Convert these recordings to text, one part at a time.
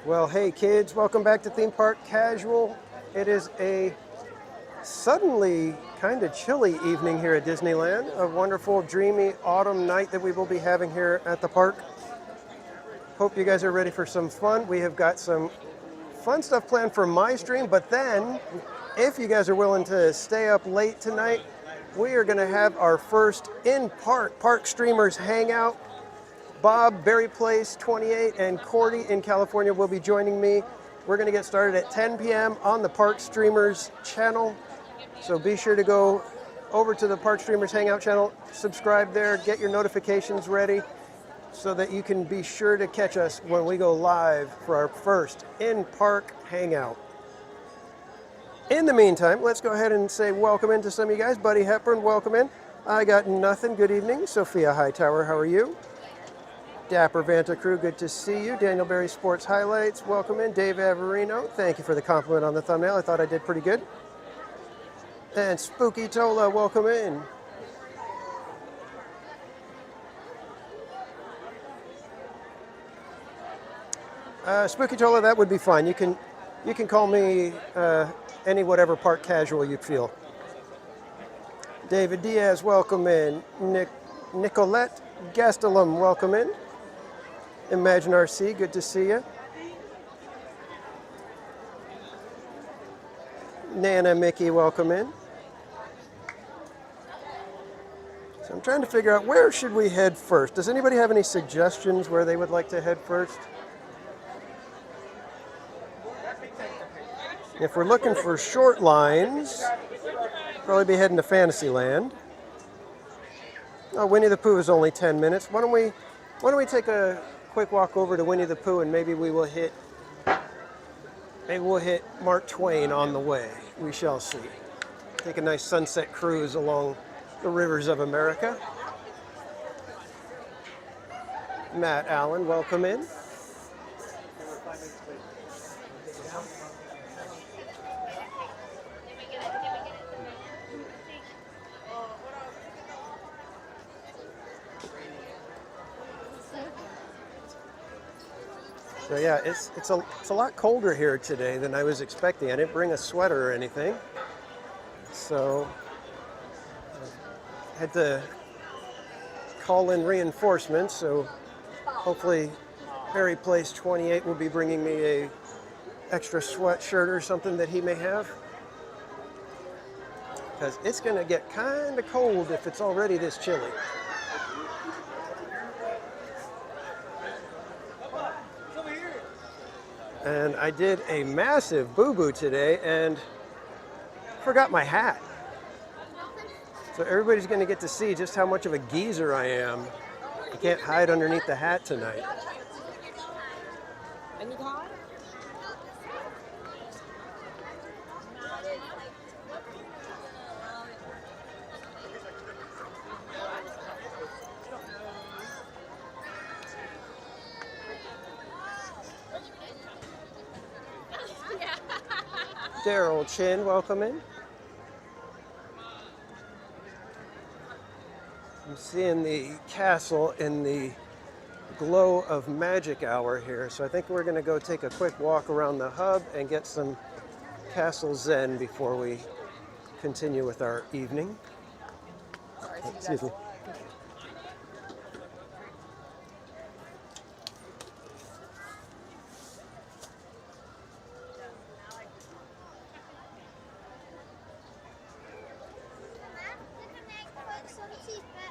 Well, hey kids, welcome back to Theme Park Casual. It is a suddenly kind of chilly evening here at Disneyland. A wonderful, dreamy autumn night that we will be having here at the park. Hope you guys are ready for some fun. We have got some fun stuff planned for my stream, but then if you guys are willing to stay up late tonight, we are going to have our first in-park streamers hangout. Bob, Berry Place 28, and Cordy in California will be joining me. We're going to get started at 10 p.m. on the Park Streamers channel. So be sure to go over to the Park Streamers Hangout channel, subscribe there, get your notifications ready so that you can be sure to catch us when we go live for our first in-park hangout. In the meantime, let's go ahead and say welcome in to some of you guys. Buddy Hepburn, welcome in. I got nothing. Good evening. Sophia Hightower, how are you? Dapper Vanta Crew, good to see you. Daniel Berry Sports Highlights, welcome in. Dave Averino, thank you for the compliment on the thumbnail. I thought I did pretty good. And Spooky Tola, welcome in. Spooky Tola, that would be fine. You can call me any whatever park casual you'd feel. David Diaz, welcome in. Nicolette Gastelum, welcome in. Imagine RC, good to see you. Nana Mickey, welcome in. So I'm trying to figure out where should we head first. Does anybody have any suggestions where they would like to head first? If we're looking for short lines, probably be heading to Fantasyland. Oh, Winnie the Pooh is only 10 minutes. Why don't we take a quick walk over to Winnie the Pooh and maybe we'll hit Mark Twain on the way. We shall see. Take a nice sunset cruise along the rivers of America. Matt Allen, welcome in. So yeah, it's a lot colder here today than I was expecting. I didn't bring a sweater or anything, so I had to call in reinforcements. So hopefully, Berry Place 28 will be bringing me a extra sweatshirt or something that he may have, because it's going to get kind of cold if it's already this chilly. And I did a massive boo-boo today and forgot my hat. So everybody's going to get to see just how much of a geezer I am. I can't hide underneath the hat tonight. Daryl Chin, welcome in. I'm seeing the castle in the glow of magic hour here, so I think we're going to go take a quick walk around the hub and get some castle zen before we continue with our evening. Excuse me.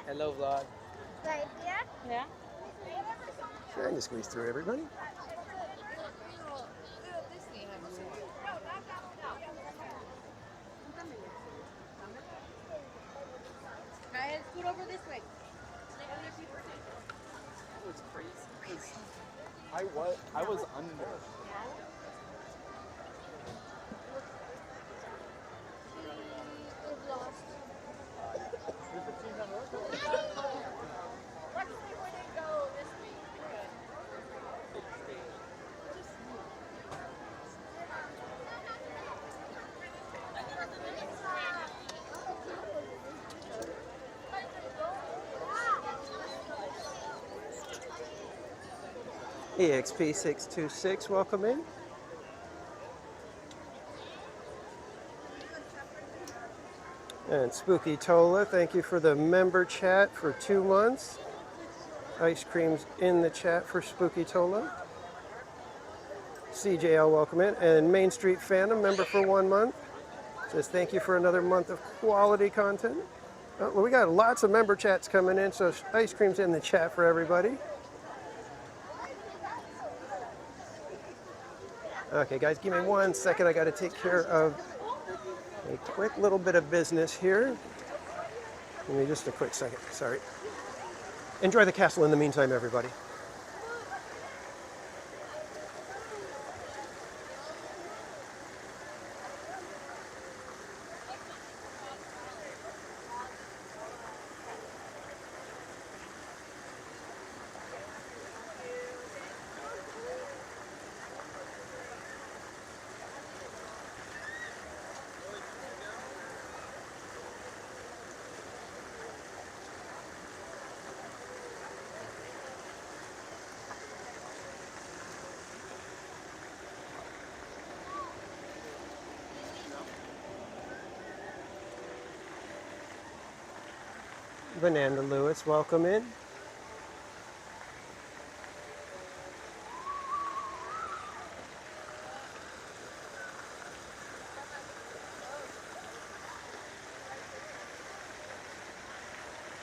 Hello, vlog. Right here? Yeah. Trying to squeeze through everybody. Guys, scoot over this way. It was crazy. I was under. We've lost. EXP626, welcome in. And Spooky Tola, thank you for the member chat for 2 months. Ice creams in the chat for Spooky Tola. CJL, welcome in. And Main Street Phantom, member for 1 month. Says thank you for another month of quality content. Oh, well, we got lots of member chats coming in, so ice cream's in the chat for everybody. Okay, guys, give me 1 second. I got to take care of a quick little bit of business here. Give me just a quick second, sorry. Enjoy the castle in the meantime, everybody. Banana Lewis, welcome in.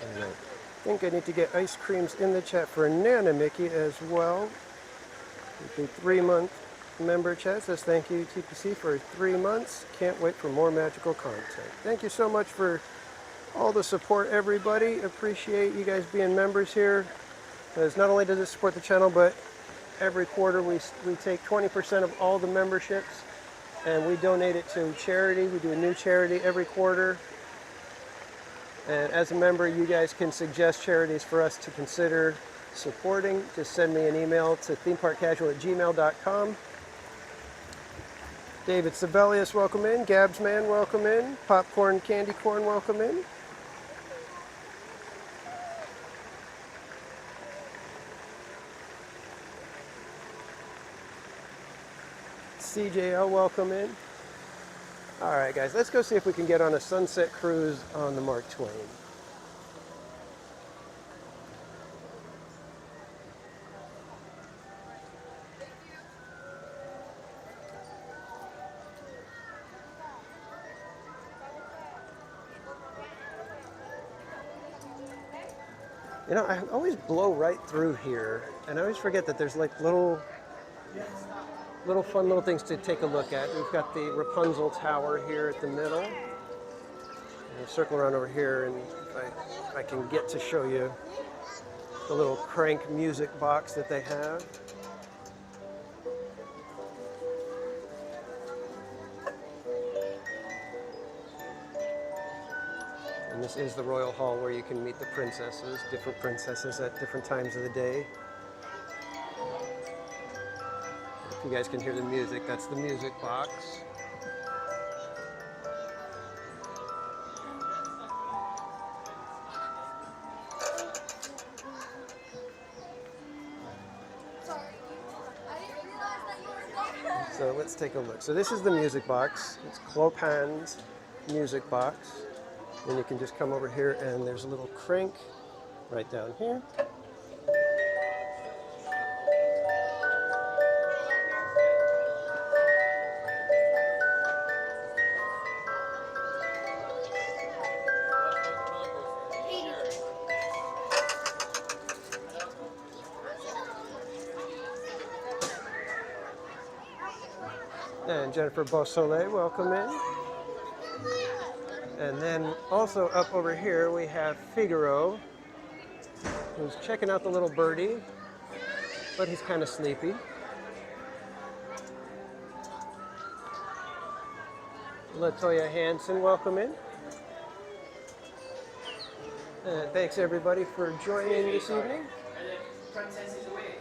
And I think I need to get ice creams in the chat for Nana Mickey as well. The 3-month member chat says thank you TPC for 3 months. Can't wait for more magical content. Thank you so much for all the support, everybody. Appreciate you guys being members here. Because not only does it support the channel, but every quarter we take 20% of all the memberships and we donate it to charity. We do a new charity every quarter. And as a member, you guys can suggest charities for us to consider supporting. Just send me an email to themeparkcasual@gmail.com. David Sibelius, welcome in. Gabsman, welcome in. Popcorn Candy Corn, welcome in. CJL, welcome in. All right, guys, let's go see if we can get on a sunset cruise on the Mark Twain. You know, I always blow right through here, and I always forget that there's like little fun little things to take a look at. We've got the Rapunzel Tower here at the middle. And I'll circle around over here, and if I can get to show you the little crank music box that they have. And this is the Royal Hall where you can meet the princesses, different princesses at different times of the day. If you guys can hear the music, that's the music box. So let's take a look. So this is the music box. It's Clopan's music box. And you can just come over here and there's a little crank right down here. And Jennifer Beausoleil, welcome in. And then also up over here we have Figaro, who's checking out the little birdie, but he's kind of sleepy. Latoya Hansen, welcome in. And thanks everybody for joining this evening. Princess is away.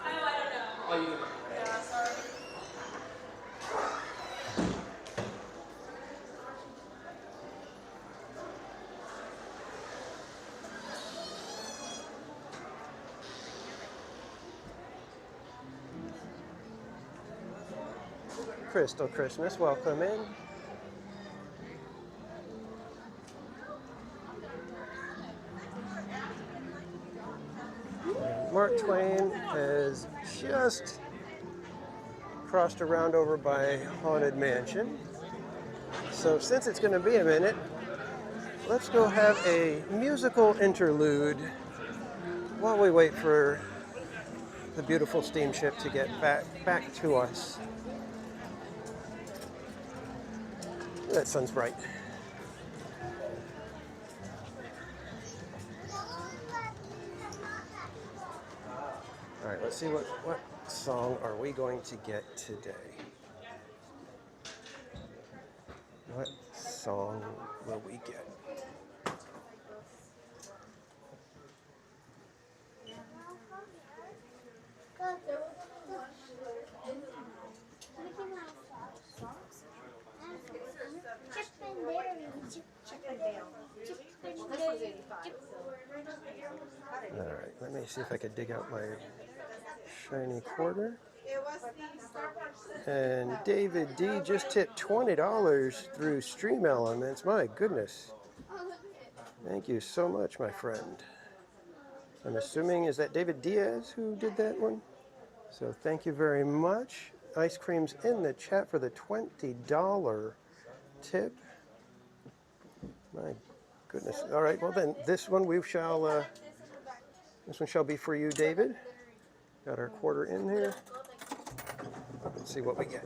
I don't know. Oh, you? Yeah, sorry. Crystal Christmas. Welcome in. Mark Twain has just crossed around over by Haunted Mansion. So since it's going to be a minute, let's go have a musical interlude while we wait for the beautiful steamship to get back to us. That sun's bright. All right, let's see what song are we going to get today? What song will we get? All right, let me see if I could dig out my shiny quarter. And David D just tipped $20 through Stream Elements. My goodness. Thank you so much, my friend. I'm assuming, is that David Diaz who did that one? So thank you very much. Ice cream's in the chat for the $20 tip. My goodness. All right, well then, this one shall be for you, David. Got our quarter in here. Let's see what we get.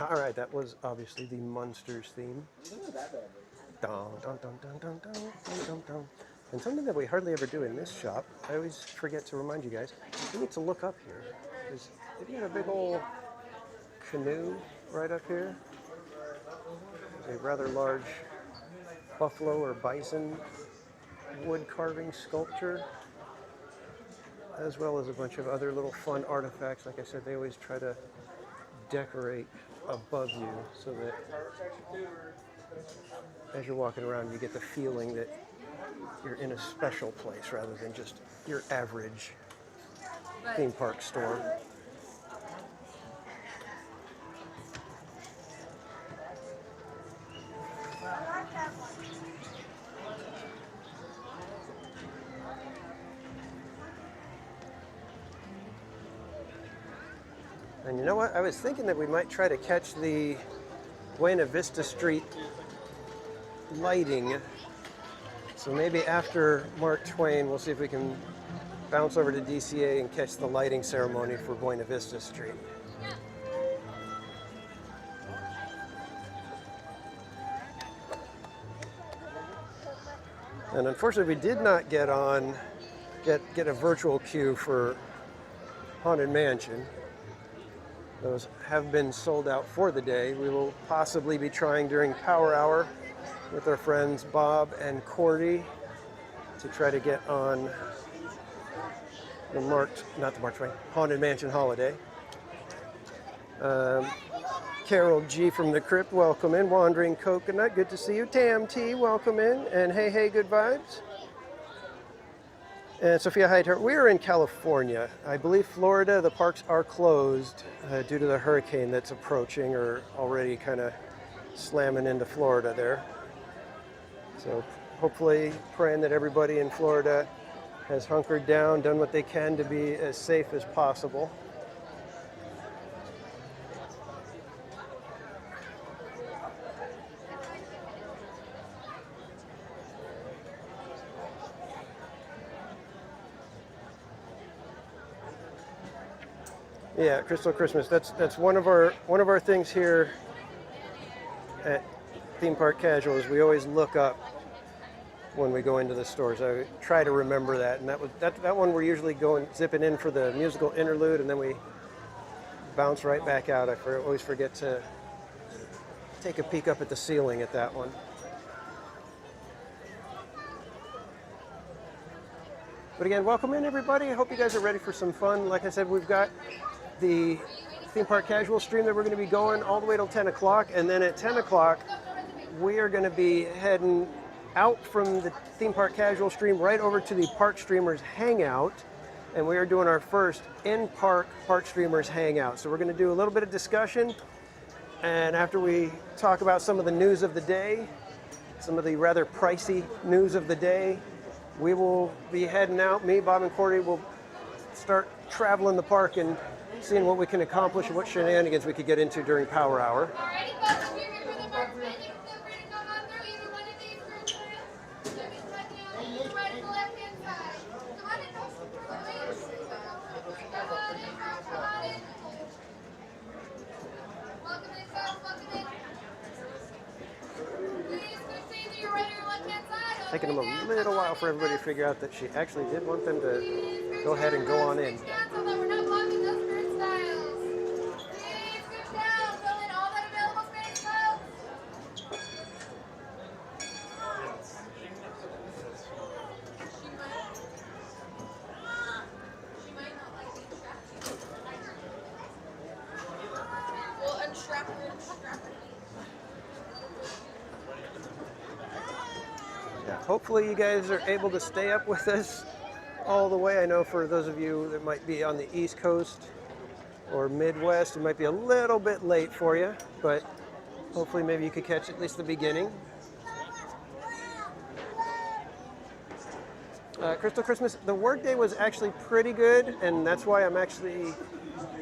All right, that was obviously the Munsters theme. Dun, dun, dun, dun, dun, dun, dun, dun, dun. And something that we hardly ever do in this shop, I always forget to remind you guys, you need to look up here. Because they've got a big old canoe right up here. A rather large buffalo or bison wood carving sculpture, as well as a bunch of other little fun artifacts. Like I said, they always try to decorate above you so that as you're walking around you get the feeling that you're in a special place rather than just your average theme park store. And you know what? I was thinking that we might try to catch the Buena Vista Street lighting. So maybe after Mark Twain, we'll see if we can bounce over to DCA and catch the lighting ceremony for Buena Vista Street. And unfortunately, we did not get a virtual queue for Haunted Mansion. Those have been sold out for the day. We will possibly be trying during Power Hour with our friends Bob and Cordy to try to get on the Haunted Mansion holiday. Carol G from the Crypt, welcome in. Wandering Coconut, good to see you. Tam T, welcome in. And hey, good vibes. And Sophia Hyder, we are in California. I believe Florida, the parks are closed due to the hurricane that's approaching or already kind of slamming into Florida there. So hopefully praying that everybody in Florida has hunkered down, done what they can to be as safe as possible. Yeah, Crystal Christmas. That's one of our things here at Theme Park Casual is we always look up when we go into the stores. I try to remember that, and that one we're usually zipping in for the musical interlude, and then we bounce right back out. I always forget to take a peek up at the ceiling at that one. But again, welcome in everybody. I hope you guys are ready for some fun. Like I said, we've got the Theme Park Casual stream that we're going to be going all the way till 10 o'clock. And then at 10 o'clock, we are going to be heading out from the Theme Park Casual stream right over to the Park Streamers Hangout. And we are doing our first in-park Park Streamers Hangout. So we're going to do a little bit of discussion. And after we talk about some of the news of the day, some of the rather pricey news of the day, we will be heading out. Me, Bob, and Cordy will start traveling the park and seeing what we can accomplish and what shenanigans we could get into during Power Hour. Alrighty, folks, if you're here for the marksman, you can feel free to come on through either one of these group trails. Let me cut down and right to the left-hand side. Come on in, folks. Come on in. Come on in, folks. Come on in. Welcome in, folks. Welcome in. Please, good seeing you. You're right on your left-hand side. Taking them a little while for everybody to figure out that she actually did want them to go ahead and go on in. Hopefully you guys are able to stay up with us all the way. I know for those of you that might be on the East Coast or Midwest, it might be a little bit late for you, but hopefully maybe you could catch at least the beginning. Crystal Christmas, the workday was actually pretty good, and that's why I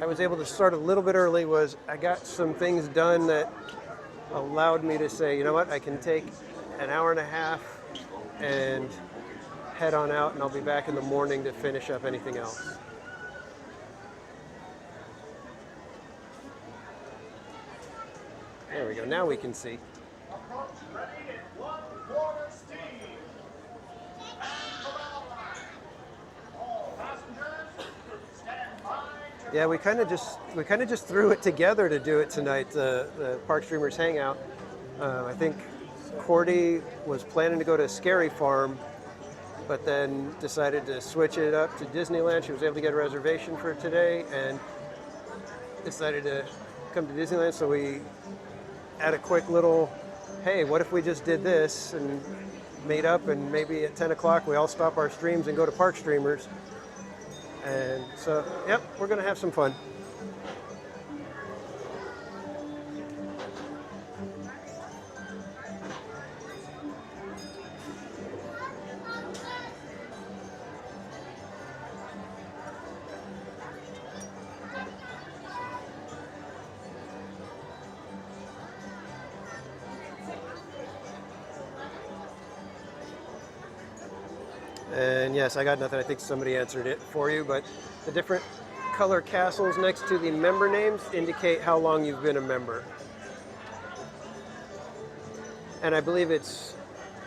was able to start a little bit early. Was I got some things done that allowed me to say, you know what, I can take an hour and a half and head on out, and I'll be back in the morning to finish up anything else. There we go, now we can see. Yeah, we kind of just threw it together to do it tonight, the Park Streamers Hangout. I think Cordy was planning to go to Scary Farm, but then decided to switch it up to Disneyland. She was able to get a reservation for today and decided to come to Disneyland. So we had a quick little, hey, what if we just did this and made up, and maybe at 10 o'clock we all stop our streams and go to Park Streamers. And so, yep, we're going to have some fun. And yes, I got nothing. I think somebody answered it for you, but the different color castles next to the member names indicate how long you've been a member. And I believe it's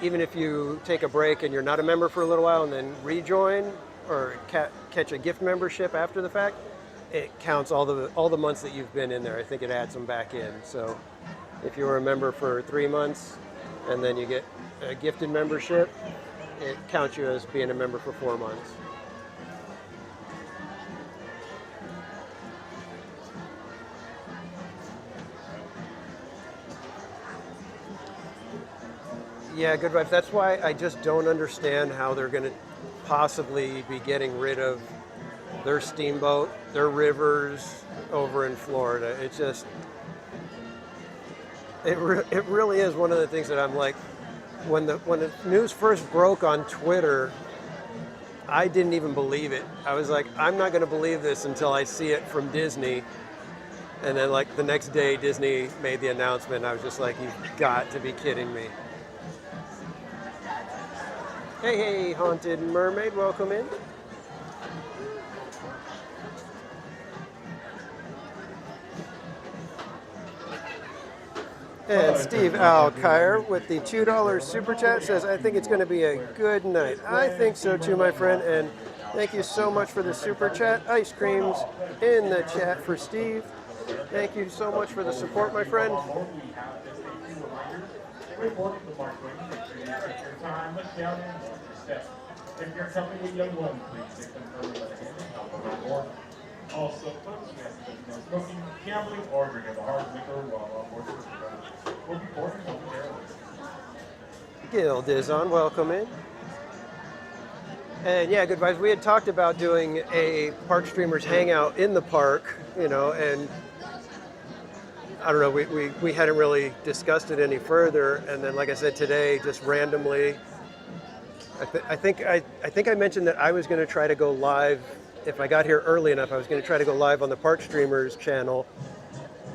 even if you take a break and you're not a member for a little while and then rejoin or catch a gift membership after the fact, it counts all the months that you've been in there. I think it adds them back in. So if you were a member for 3 months and then you get a gifted membership, it counts you as being a member for 4 months. Yeah, good vibes. That's why I just don't understand how they're going to possibly be getting rid of their steamboat, their rivers over in Florida. It's just, it really is one of the things that I'm like, when the news first broke on Twitter, I didn't even believe it. I was like, I'm not going to believe this until I see it from Disney. And then like the next day, Disney made the announcement. I was just like, you've got to be kidding me. Hey, hey, Haunted Mermaid, welcome in. And Steve Alkire with the $2 super chat says, I think it's going to be a good night. I think so too, my friend, and thank you so much for the super chat. Ice creams in the chat for Steve. Thank you so much for the support, my friend. If you're coming with young ones, please take them further with a hand and help them on board. Also, folks, we ask that you no smoking, gambling, or drinking the hard liquor while on board the river. We'll be boarding momentarily. Gil Dizon, welcome in. And yeah, good vibes. We had talked about doing a Park Streamers hangout in the park, you know, and I don't know, we hadn't really discussed it any further. And then, like I said, today, just randomly, I think I mentioned that I was going to try to go live if I got here early enough. I was going to try to go live on the Park Streamers channel,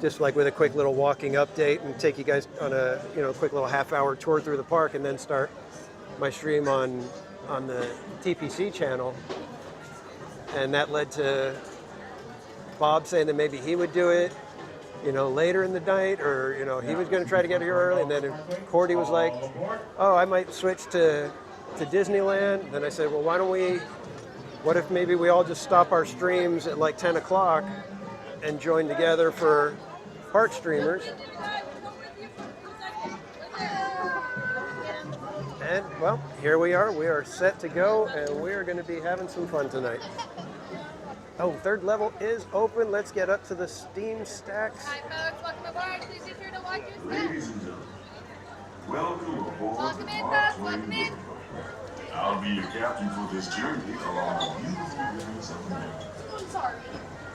just like with a quick little walking update and take you guys on a quick little half-hour tour through the park, and then start my stream on the TPC channel. And that led to Bob saying that maybe he would do it, later in the night, or he was going to try to get here early. And then Cordy was like, "Oh, I might switch to Disneyland." Then I said, well, what if maybe we all just stop our streams at like 10 o'clock and join together for Park Streamers? And well, here we are. We are set to go, and we are going to be having some fun tonight. Oh, third level is open. Let's get up to the steam stacks. Hi, folks. Welcome aboard. Please be sure to watch your Ladies steps. and gentlemen, welcome aboard Welcome the in, Mark folks. Welcome Twain in. River. I'll be your captain for this journey along the beautiful rivers of America. I'm sorry.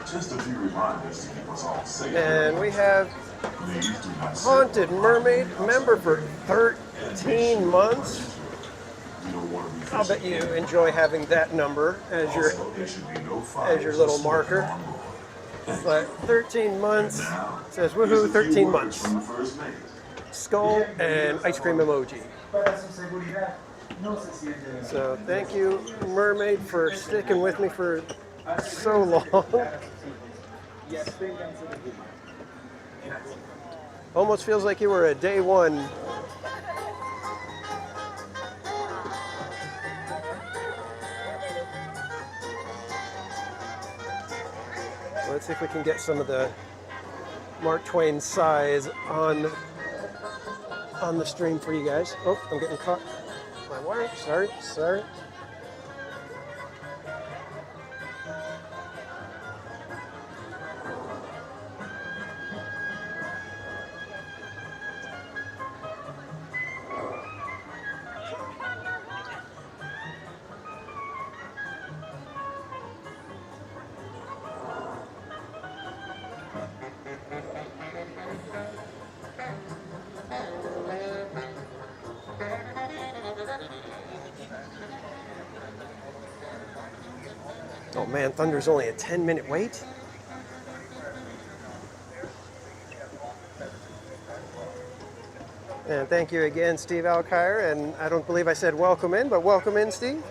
Just a few reminders to keep us all safe. And we have Please do not Haunted Mermaid member for 13 months. We don't want to be I'll bet you enjoy having that number as your Also, there should be no fires your little or smoke marker. on board. But 13 months Now, says here's woohoo, a few 13 words months. from the first mate. Skull and ice cream emoji. So thank you, Mermaid, for sticking with me for so long. Almost feels like you were a day one. Let's see if we can get some of the Mark Twain size on the stream for you guys. Oh, I'm getting caught. My wire. Sorry. Oh man, Thunder's only a 10-minute wait. And thank you again, Steve Alkire. And I don't believe I said welcome in, but welcome in, Steve.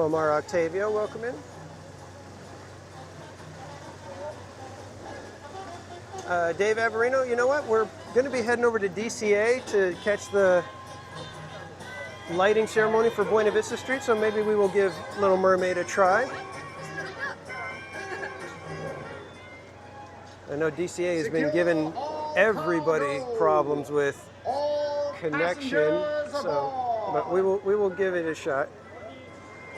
Omar Octavio, welcome in. Dave Averino, you know what? We're going to be heading over to DCA to catch the lighting ceremony for Buena Vista Street, so maybe we will give Little Mermaid a try. I know DCA has been giving everybody problems with connection, so but we will give it a shot.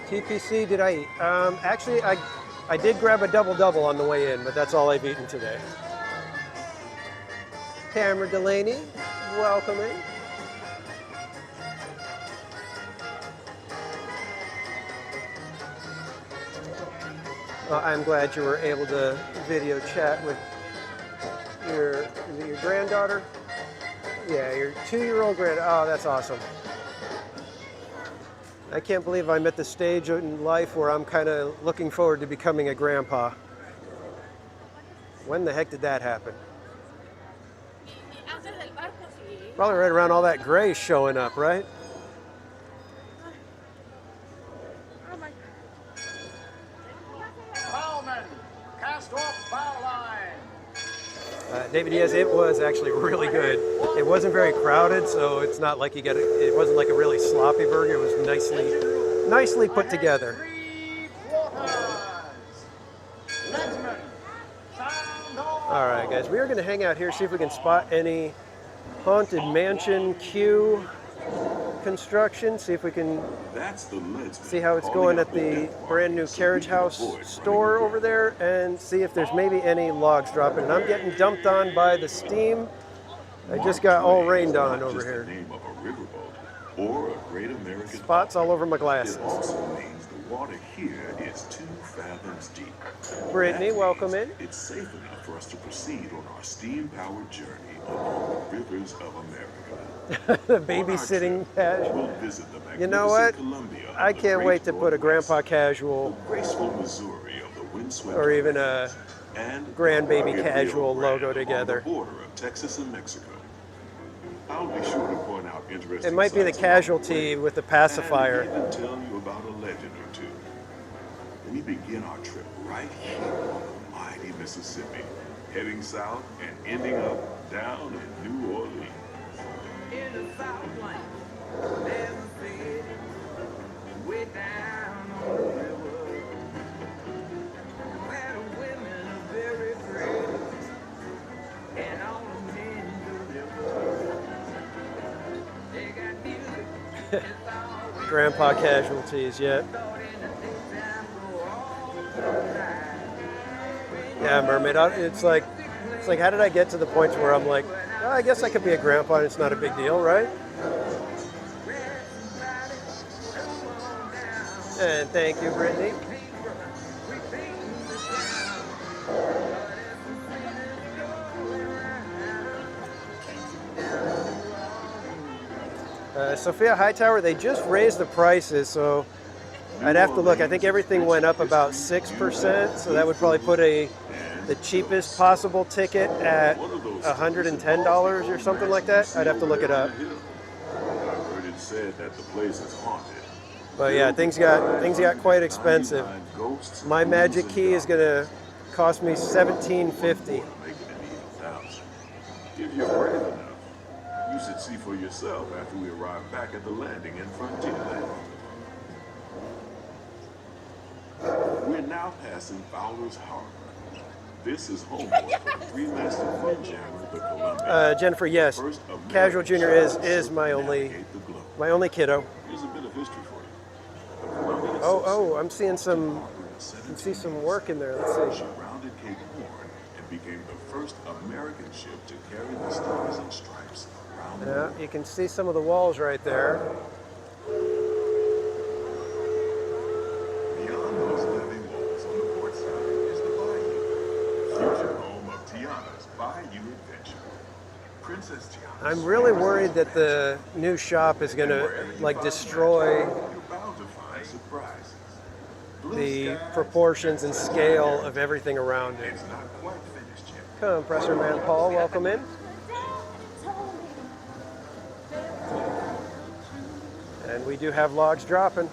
TPC, did I eat? Actually, I did grab a double on the way in, but that's all I've eaten today. Cameron Delaney, welcome in. I'm glad you were able to video chat with your granddaughter. Yeah, your 2-year-old granddaughter. Oh, that's awesome. I can't believe I'm at the stage in life where I'm kind of looking forward to becoming a grandpa. When the heck did that happen? Probably right around all that gray showing up, right? Cast off foul line. David Diaz, it was actually really good. It wasn't very crowded, so it's not like it wasn't like a really sloppy burger. It was nicely put together. All right, guys, we are going to hang out here, see if we can spot any Haunted Mansion queue construction, see if we can see how it's going at the brand new Carriage House store over there, and see if there's maybe any logs dropping. And I'm getting dumped on by the steam. I just got all rained on over here. Spots all over my glasses. Water here is 2 fathoms deep. Brittany, welcome in. It's safe enough for us to proceed on our steam-powered journey along the rivers of America. The babysitting casual. We'll visit the You know what? Columbia I can't wait to put a grandpa casual graceful Missouri of the windswept or even a and grandbaby rugged casual Rio logo Grande together. On the border of Texas and Mexico. I'll be sure to point out interesting It might be the sights along the casualty way, with the pacifier. and even tell you about a legend or two. We begin our trip right here on the mighty Mississippi, heading south and ending up down in New Orleans. In the Southland, there's a city way down on the river, where the women are very pretty, and all the men deliver. They got music, it's all Grandpa casualties, yeah. Yeah, Mermaid. It's like, how did I get to the point where I'm like, oh, I guess I could be a grandpa and it's not a big deal, right? And thank you, Brittany. Sophia Hightower, they just raised the prices, so I'd have to look. I think everything went up about 6%, so that would probably put the cheapest possible ticket at $110 or something like that. I'd have to look it up. I've heard it said that the place is haunted. But yeah, things got quite expensive. My magic key is gonna cost me $17.50. If you're brave enough, you should see for yourself after we arrive back at the landing in Frontierland. We're now passing Fowler's Harbor. This is home for the three-masted fun jammer, the Columbia. Jennifer, yes, Casual Junior is my only kiddo. Here's a bit of history for you. The Columbia Oh, I'm seeing some work in there. Let's see. She rounded Cape Horn and became the first American ship to carry the stars and stripes around the Yeah, world. you can see some of the walls right there. Beyond those living walls on the port side is the bayou, future home of Tiana's Bayou Adventure. Princess Tiana. I'm really worried that the new shop is gonna destroy You're bound to find surprises. the proportions and scale of everything around it. It's not quite finished yet. Compressor Man Paul, welcome in. And we do have logs dropping.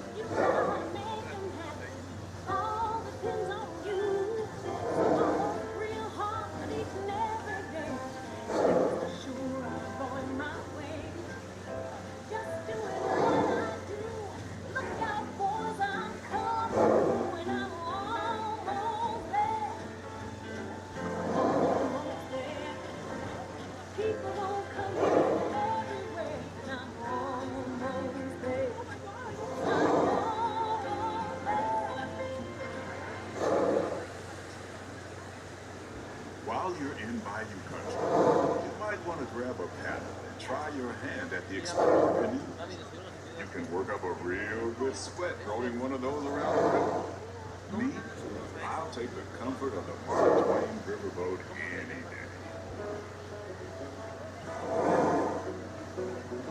While you're in Bayou Country, you might want to grab a paddle and try your hand at the Explorer canoe. You can work up a real good sweat rowing one of those around the river. Me, I'll take the comfort of the Mark Twain riverboat any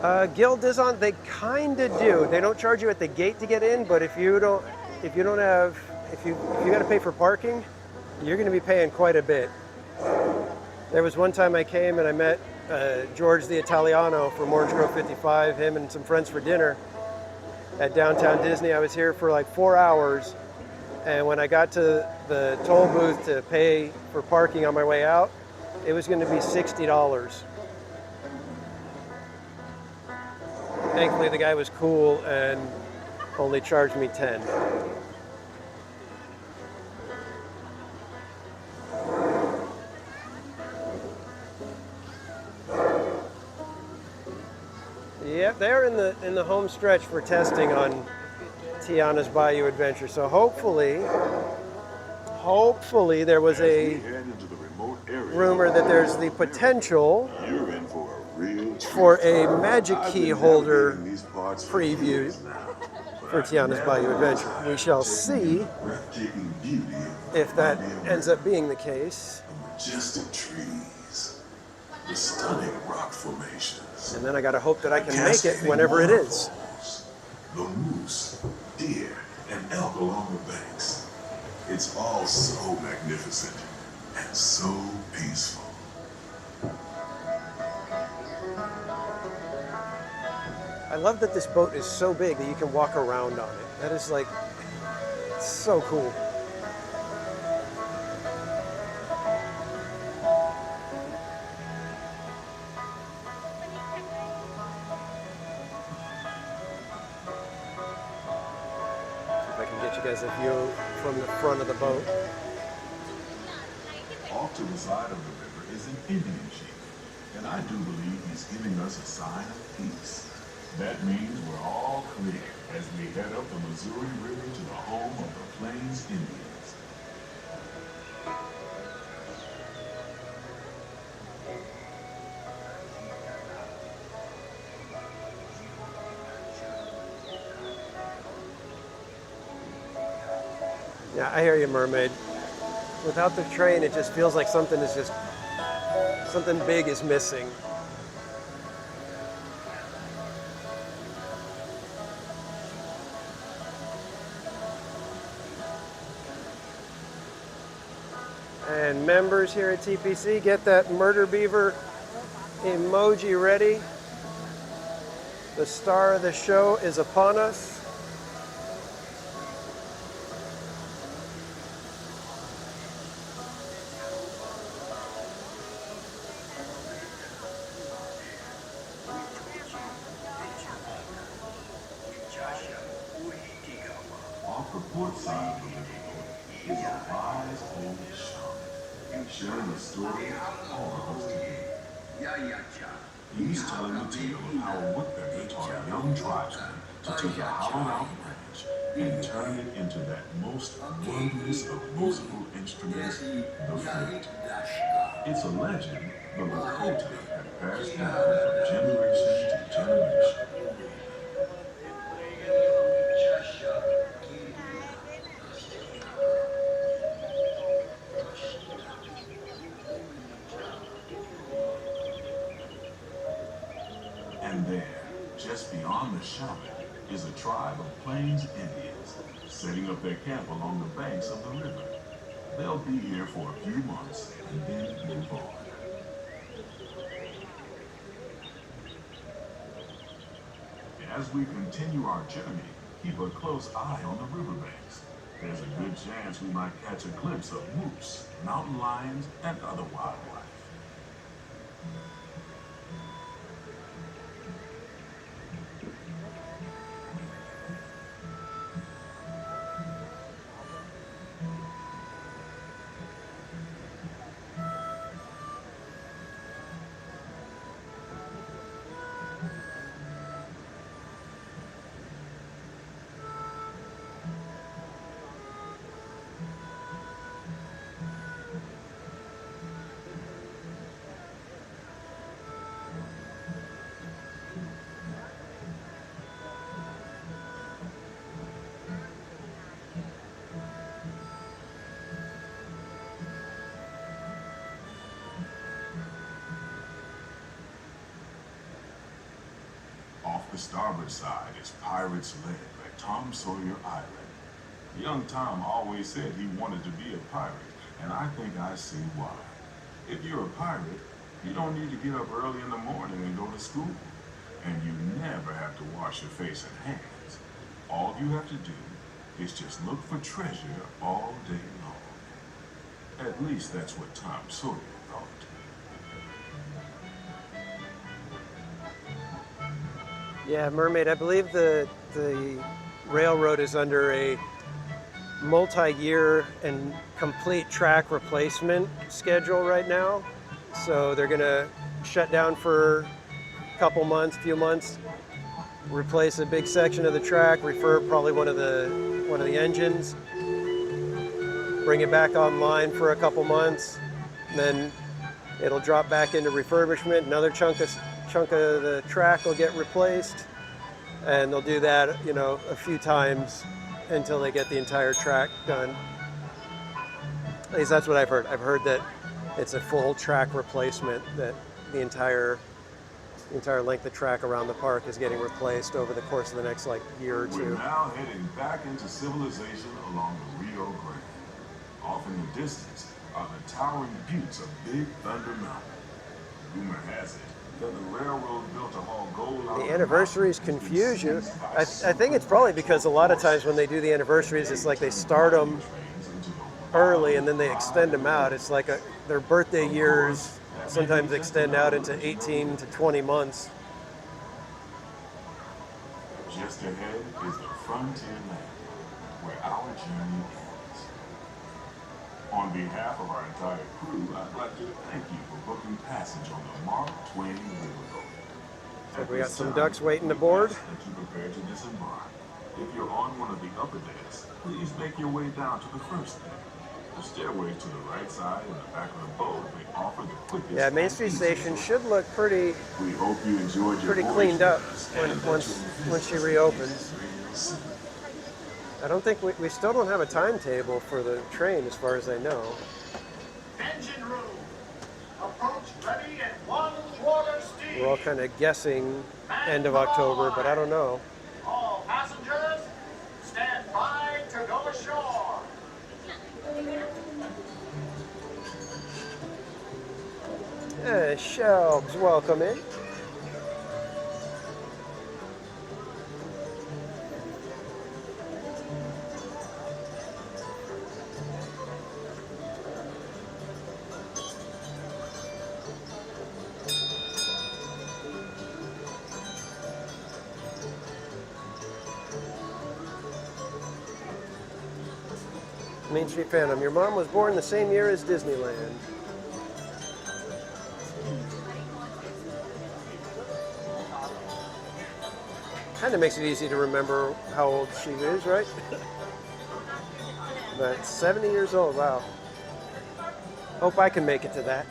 day. Guild Dizon, they kind of do. They don't charge you at the gate to get in, but if you got to pay for parking, you're going to be paying quite a bit. There was one time I came and I met George the Italiano from Orange Grove 55, him and some friends for dinner at downtown Disney. I was here for like 4 hours, and when I got to the toll booth to pay for parking on my way out, it was going to be $60. Thankfully, the guy was cool and only charged me 10. Yep, they're in the home stretch for testing on Tiana's Bayou Adventure. So hopefully there was a rumor that there's the potential for a magic key holder preview for Tiana's Bayou Adventure. We shall see if that ends up being the case. Majestic trees, the stunning rock formations. And then I gotta hope that I can make it whenever it is. The moose, deer, and elk along the banks. It's all so magnificent and so peaceful. I love that this boat is so big that you can walk around on it. That is like, so cool. As a view from the front of the boat. Off to the side of the river is an Indian chief, and I do believe he's giving us a sign of peace. That means we're all clear as we head up the Missouri River to the home of the Plains Indians. Yeah, I hear you, Mermaid. Without the train, it just feels like something big is missing. And members here at TPC, get that murder beaver emoji ready. The star of the show is upon us. Off the port side of the river is a wise old shaman, sharing a story of all of us today. He's telling the tale of how a woodpecker taught young tribesmen to take a hollowed-out branch and turn it into that most wondrous of musical instruments, the flute. It's a legend the Lakota have passed down from generation to generation. And there, just beyond the shaman, is a tribe of Plains Indians setting up their camp along the banks of the river. They'll be here for a few months and then move on. As we continue our journey, keep a close eye on the riverbanks. There's a good chance we might catch a glimpse of moose, mountain lions, and other wildlife. The starboard side is Pirates Led at Tom Sawyer Island. Young Tom always said he wanted to be a pirate, and I think I see why. If you're a pirate, you don't need to get up early in the morning and go to school. And you never have to wash your face and hands. All you have to do is just look for treasure all day long. At least that's what Tom Sawyer thought. Yeah, Mermaid, I believe the railroad is under a multi-year and complete track replacement schedule right now. So they're gonna shut down for a couple months, few months, replace a big section of the track, refurb probably one of the engines, bring it back online for a couple months, and then it'll drop back into refurbishment. Another chunk of the track will get replaced, and they'll do that, you know, a few times until they get the entire track done. At least that's what I've heard. I've heard that it's a full track replacement, that the entire length of track around the park is getting replaced over the course of the next like year or two. We're now heading back into civilization along the Rio Grande. Off in the distance are the towering buttes of Big Thunder Mountain. Rumor has it that the railroad built a haul gold out of The anniversaries confuse you. I think it's probably because a lot of times when they do the anniversaries, it's like they start them early and then they extend them out. It's like their birthday years sometimes extend out into 18 to 20 months. Just ahead is the frontier land, where our journey ends. On behalf of our entire crew, I'd like to thank you for booking passage on the Mark Twain Riverboat. So we got some ducks waiting to board. That you prepare to disembark. If you're on one of the upper decks, please make your way down to the first deck. The stairways to the right side and the back of the boat may offer the quickest. Yeah, Main Street Station should look pretty We hope you enjoyed your voyage cleaned up with us, and once she reopens. I don't think we still don't have a timetable for the train as far as I know. Engine room. Approach ready at 1 quarter speed. We're all kind of guessing end of October, but I don't know. All passengers, stand by to go ashore. Shelbs, welcome in. Main Street Phantom, your mom was born the same year as Disneyland. Kind of makes it easy to remember how old she is, right? But 70 years old, wow. Hope I can make it to that.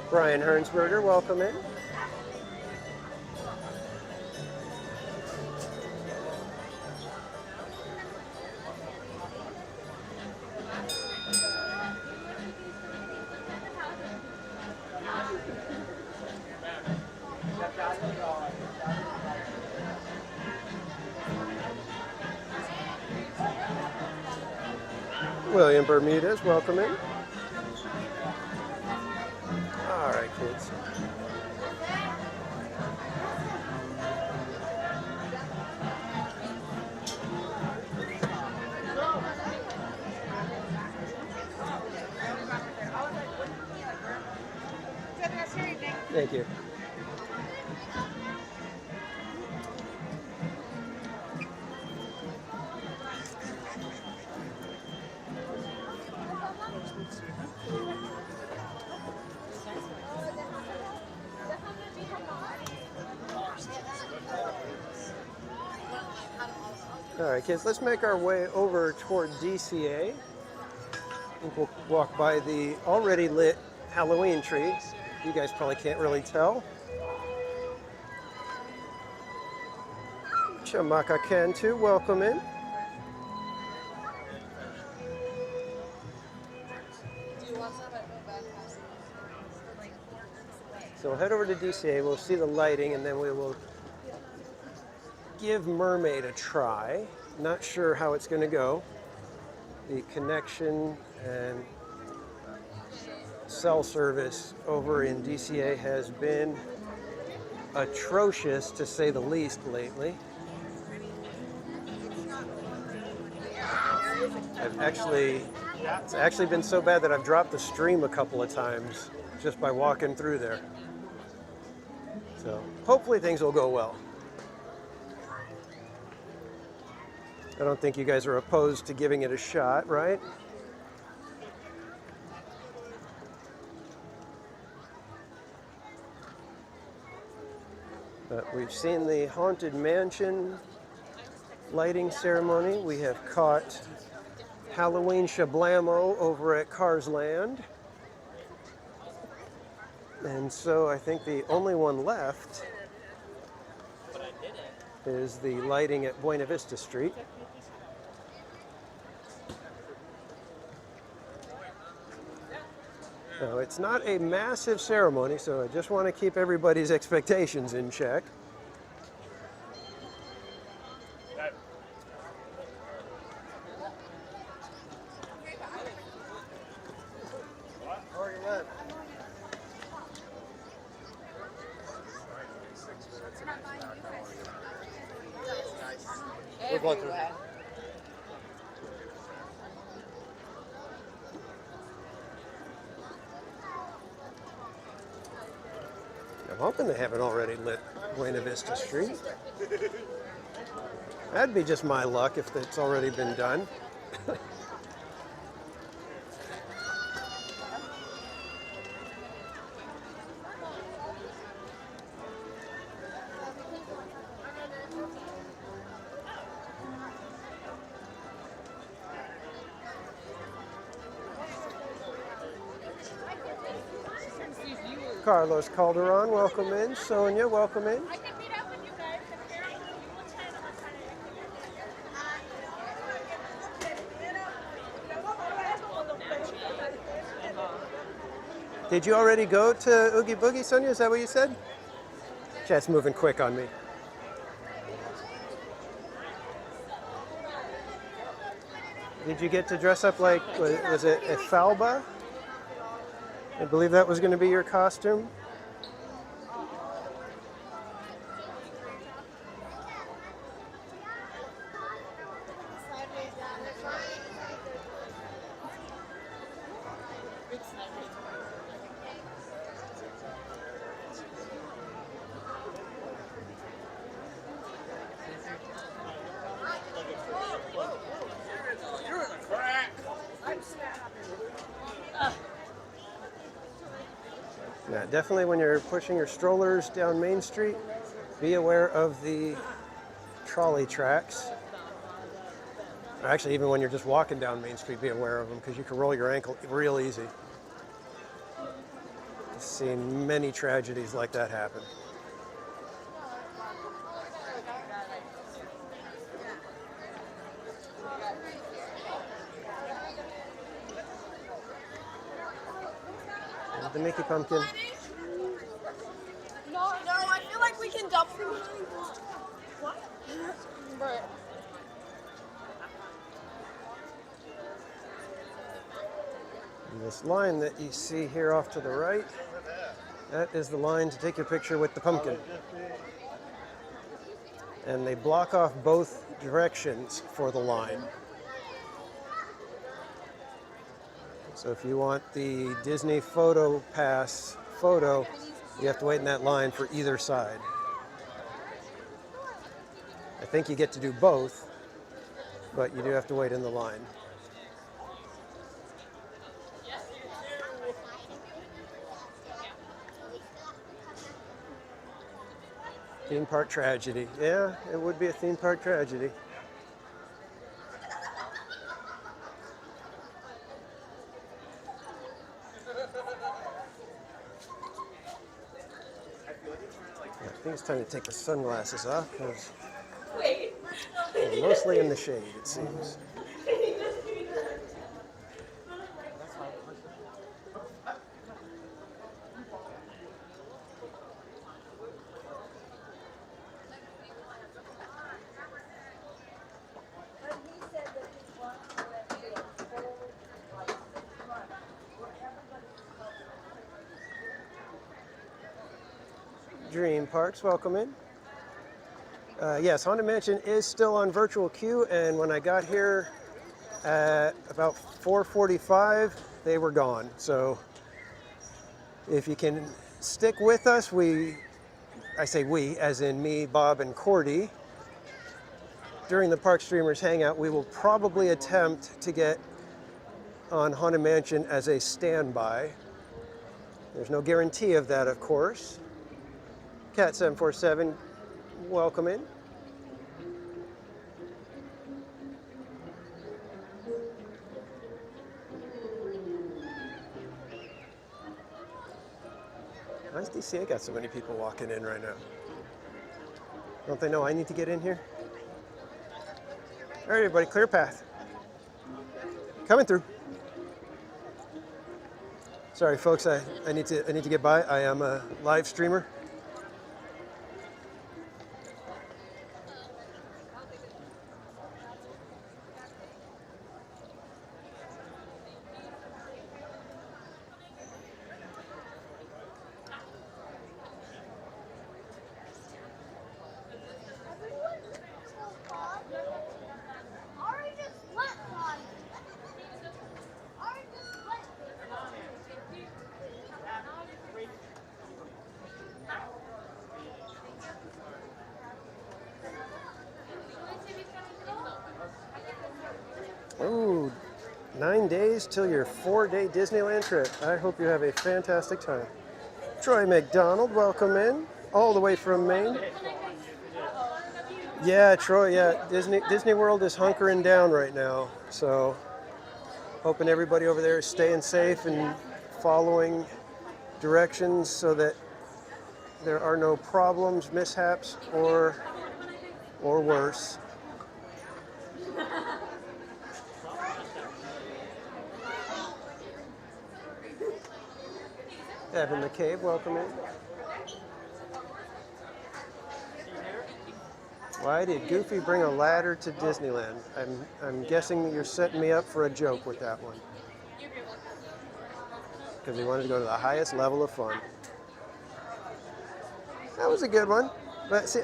Brian Hernsberger, welcome in. William Bermudez, welcome in. All right, kids. Thank you. All right, kids, let's make our way over toward DCA. I think we'll walk by the already lit Halloween tree. You guys probably can't really tell. Chamaka Cantu, welcome in. So we'll head over to DCA, we'll see the lighting, and then we will give Mermaid a try. Not sure how it's going to go. The connection and cell service over in DCA has been atrocious, to say the least, lately. It's actually been so bad that I've dropped the stream a couple of times just by walking through there. So hopefully things will go well. I don't think you guys are opposed to giving it a shot, right? But we've seen the Haunted Mansion lighting ceremony. We have caught Halloween Shablamo over at Cars Land. And so I think the only one left is the lighting at Buena Vista Street. Now, it's not a massive ceremony, so I just want to keep everybody's expectations in check. We're going through. I'm hoping they haven't already lit Buena Vista Street. That'd be just my luck if it's already been done. Carlos Calderon, welcome in. Sonia, welcome in. I can meet up with you guys. Did you already go to Oogie Boogie, Sonia? Is that what you said? Chat's moving quick on me. Did you get to dress up like, was it Efalba? I believe that was going to be your costume. Yeah, definitely when you're pushing your strollers down Main Street, be aware of the trolley tracks. Or actually, even when you're just walking down Main Street, be aware of them because you can roll your ankle real easy. I've seen many tragedies like that happen. There's the Mickey Pumpkin. No, I feel like we can dump them. What? But And this line that you see here off to the right, that is the line to take your picture with the pumpkin. And they block off both directions for the line. So if you want the Disney Photo Pass photo, you have to wait in that line for either side. I think you get to do both, but you do have to wait in the line. Theme park tragedy. Yeah, it would be a theme park tragedy. I think it's time to take the sunglasses off because they're mostly in the shade, it seems. Dream Parks, welcome in. Yes, Haunted Mansion is still on virtual queue, and when I got here at about 4:45, they were gone. So if you can stick with us, I say we, as in me, Bob, and Cordy, during the Park Streamers Hangout, we will probably attempt to get on Haunted Mansion as a standby. There's no guarantee of that, of course. Cat747, welcome in. Why does DCA got so many people walking in right now? Don't they know I need to get in here? All right, everybody, clear path. Coming through. Sorry, folks, I need to get by. I am a live streamer. Ooh, 9 days till your 4-day Disneyland trip. I hope you have a fantastic time. Troy McDonald, welcome in, all the way from Maine. Yeah, Troy, yeah, Disney World is hunkering down right now, so hoping everybody over there is staying safe and following directions so that there are no problems, mishaps, or worse. Evan McCabe, welcome in. Why did Goofy bring a ladder to Disneyland? I'm guessing you're setting me up for a joke with that one. Because he wanted to go to the highest level of fun. That was a good one. But see,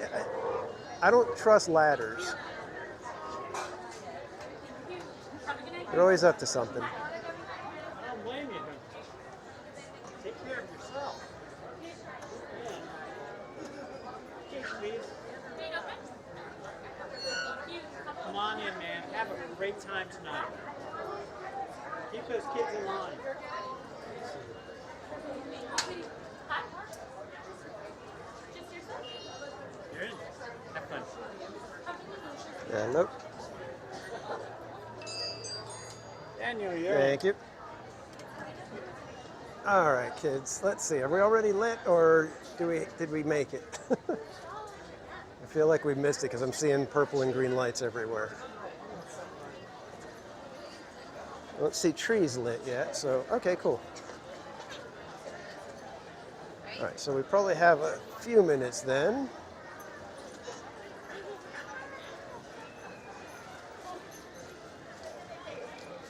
I don't trust ladders. They're always up to something. I don't blame you. Take care of yourself. Yeah. Okay, please. Come on in, man. Have a great time tonight. Keep those kids in line. You're in. Have fun. Hello. Daniel, you're Thank you. All right, kids. Let's see. Are we already lit, or did we make it? I feel like we missed it because I'm seeing purple and green lights everywhere. I don't see trees lit yet, so okay, cool. All right, so we probably have a few minutes then.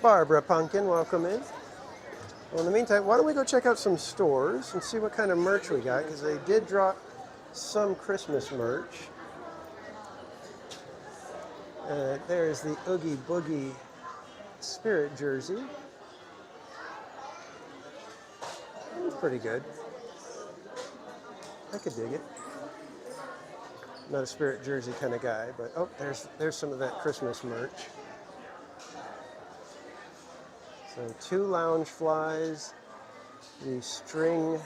Barbara Pumpkin, welcome in. Well, in the meantime, why don't we go check out some stores and see what kind of merch we got, because they did drop some Christmas merch. There's the Oogie Boogie Spirit jersey. It's pretty good. I could dig it. Not a Spirit jersey kind of guy, but oh, there's some of that Christmas merch. So 2 lounge flies. The string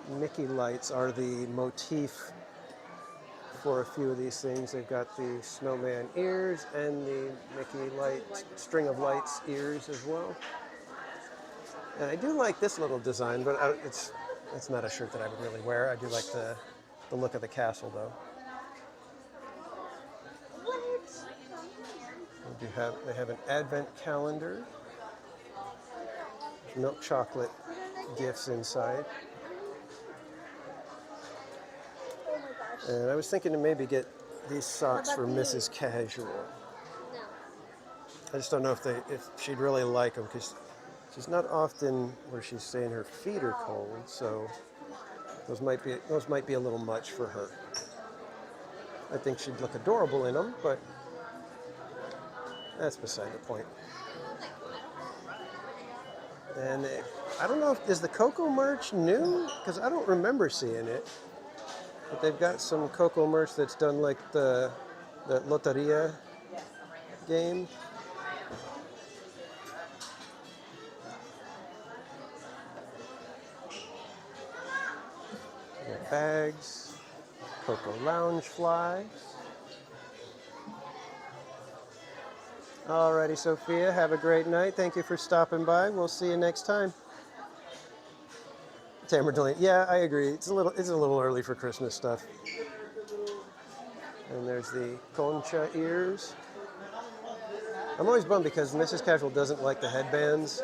Mickey lights are the motif for a few of these things. They've got the snowman ears and the Mickey light string of lights ears as well. And I do like this little design, but it's not a shirt that I would really wear. I do like the look of the castle though. They have an advent calendar. Milk chocolate gifts inside. And I was thinking to maybe get these socks for Mrs. Casual. I just don't know if she'd really like them, because she's not often where she's saying her feet are cold, so Those might be a little much for her. I think she'd look adorable in them, but that's beside the point. And I don't know if is the Coco merch new, because I don't remember seeing it. But they've got some Coco merch that's done like the Loteria game. Bags, Coco Lounge flags. Alrighty, Sophia, have a great night. Thank you for stopping by. We'll see you next time. Tamardelline, yeah, I agree. It's a little early for Christmas stuff. And there's the concha ears. I'm always bummed because Mrs. Casual doesn't like the headbands,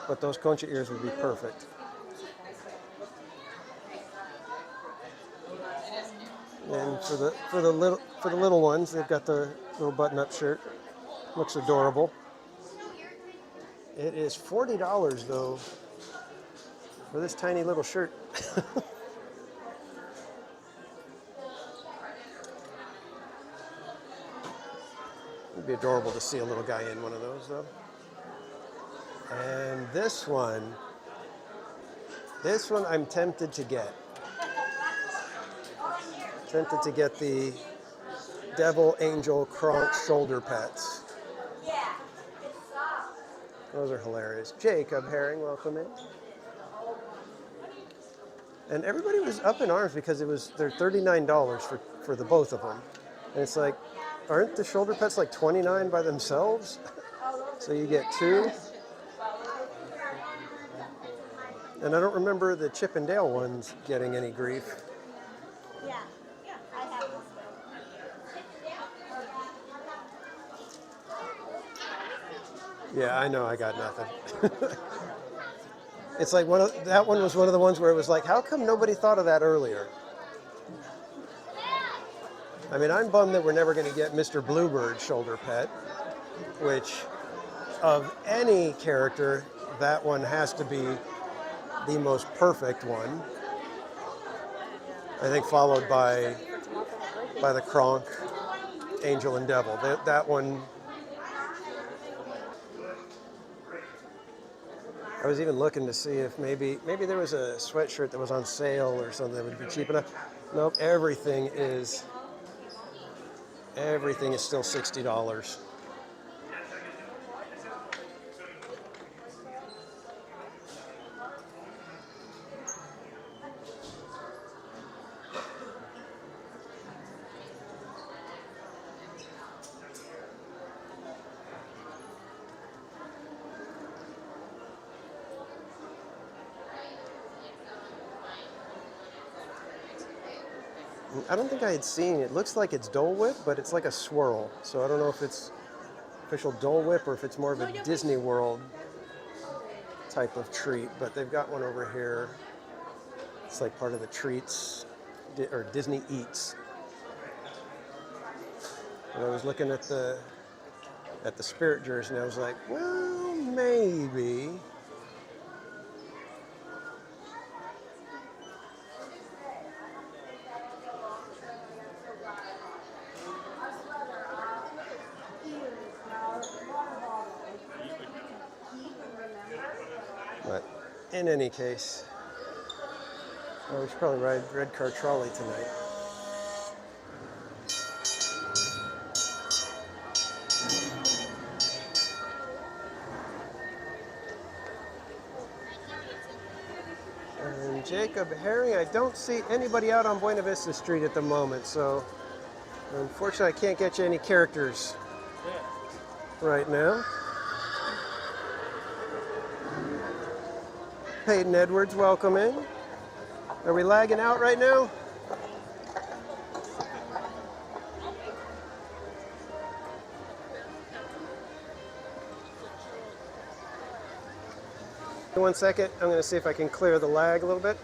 but those concha ears would be perfect. And for the little ones, they've got the little button-up shirt. Looks adorable. It is $40 though for this tiny little shirt. It'd be adorable to see a little guy in one of those though. And this one I'm tempted to get. Tempted to get the Devil Angel Kronk shoulder pets. Those are hilarious. Jacob Herring, welcome in. And everybody was up in arms because they're $39 for the both of them. And it's like, aren't the shoulder pets like $29 by themselves? So you get two. And I don't remember the Chip and Dale ones getting any grief. Yeah, I have this. Yeah, I know I got nothing. It's like that one was one of the ones where it was like, how come nobody thought of that earlier? I mean, I'm bummed that we're never going to get Mr. Bluebird shoulder pet, which of any character, that one has to be the most perfect one. I think followed by the Kronk, Angel and Devil. That one. I was even looking to see if maybe there was a sweatshirt that was on sale or something that would be cheap enough. Nope, everything is still $60. I don't think I had seen it. Looks like it's Dole Whip, but it's like a swirl. So I don't know if it's official Dole Whip or if it's more of a Disney World type of treat. But they've got one over here. It's like part of the treats or Disney Eats. And I was looking at the Spirit jersey and I was like, well, maybe. But in any case, we should probably ride Red Car Trolley tonight. And Jacob Herring, I don't see anybody out on Buena Vista Street at the moment, so unfortunately I can't get you any characters right now. Peyton Edwards, welcome in. Are we lagging out right now? One second, I'm going to see if I can clear the lag a little bit.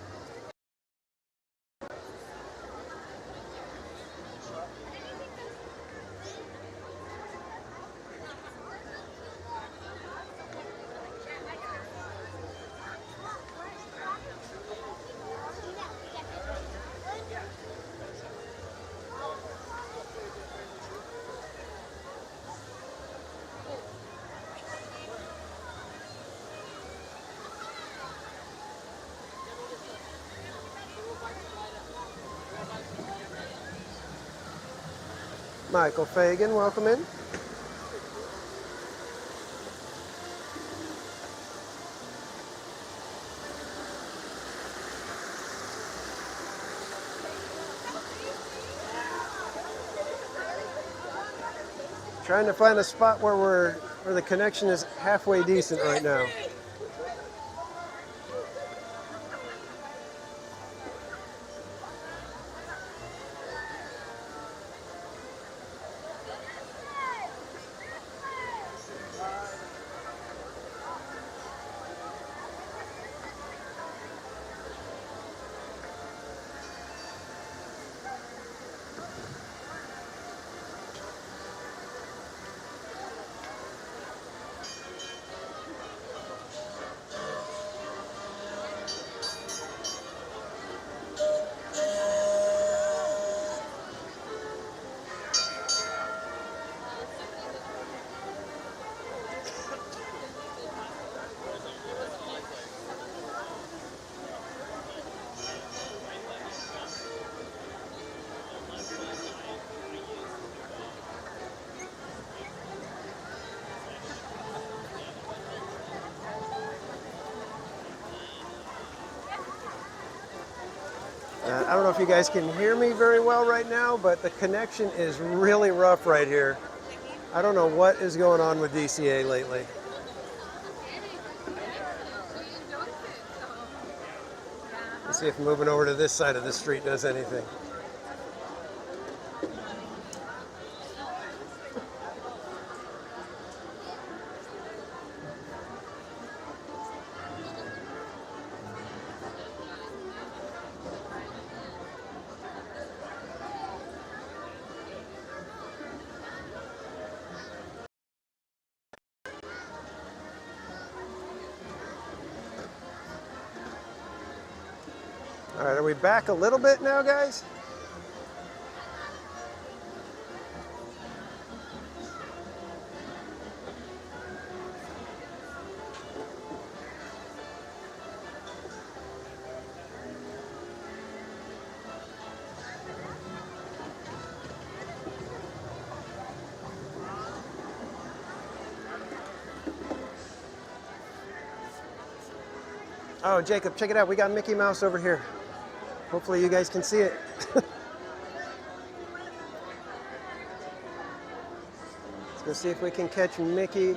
Michael Fagan, welcome in. Trying to find a spot where the connection is halfway decent right now. I don't know if you guys can hear me very well right now, but the connection is really rough right here. I don't know what is going on with DCA lately. Let's see if moving over to this side of the street does anything. All right, are we back a little bit now, guys? Oh, Jacob, check it out. We got Mickey Mouse over here. Hopefully you guys can see it. Let's go see if we can catch Mickey.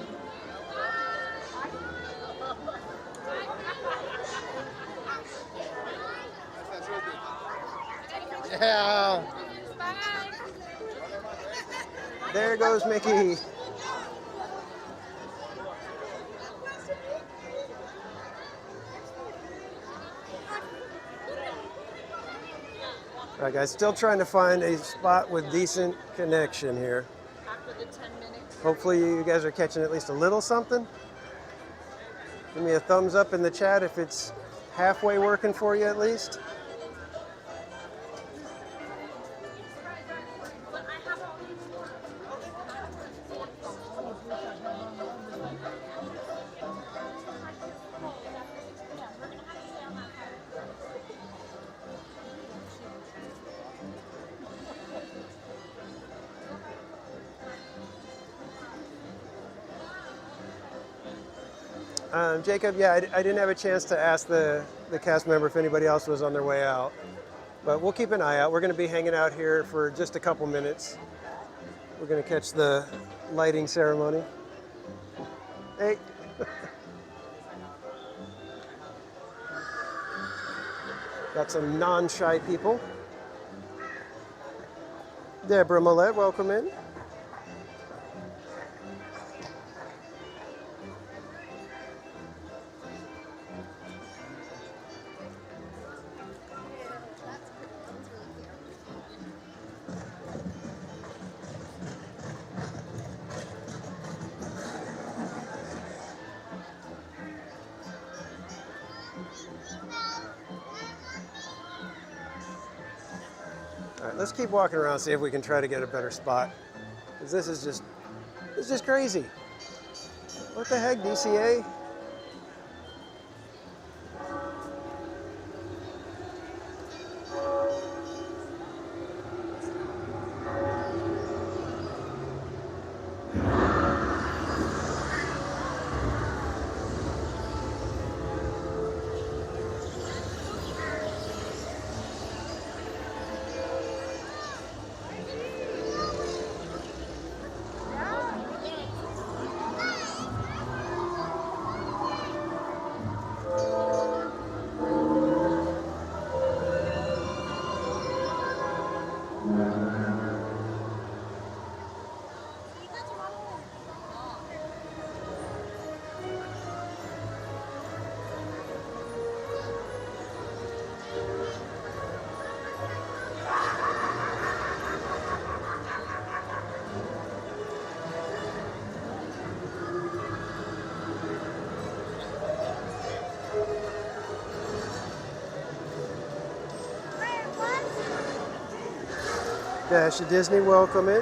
Yeah. There goes Mickey. All right, guys, still trying to find a spot with decent connection here. After the 10 minutes. Hopefully you guys are catching at least a little something. Give me a thumbs up in the chat if it's halfway working for you at least. Jacob, yeah, I didn't have a chance to ask the cast member if anybody else was on their way out, but we'll keep an eye out. We're going to be hanging out here for just a couple minutes. We're going to catch the lighting ceremony. Hey. Got some non-shy people. Deborah Millette, welcome in. All right, let's keep walking around, see if we can try to get a better spot. Because this is just crazy. What the heck, DCA? Dash of Disney, welcome in.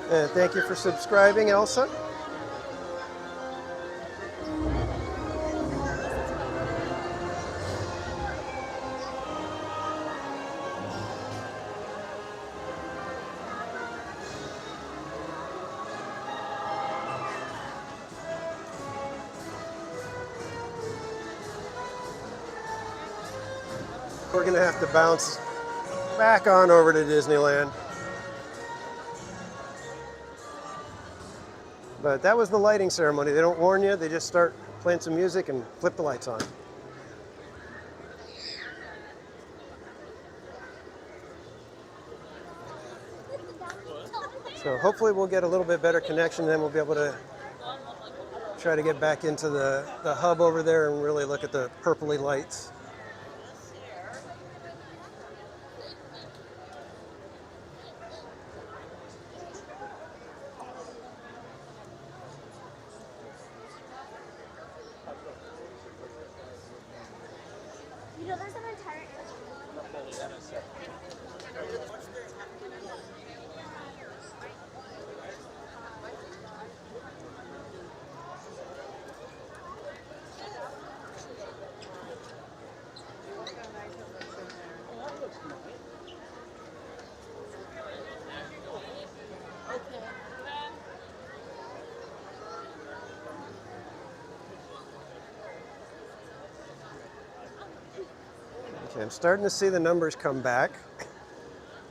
And thank you for subscribing, Elsa. We're going to have to bounce back on over to Disneyland. But that was the lighting ceremony. They don't warn you, they just start playing some music and flip the lights on. So hopefully we'll get a little bit better connection, then we'll be able to try to get back into the hub over there and really look at the purpley lights. You know, there's an entire Okay, I'm starting to see the numbers come back.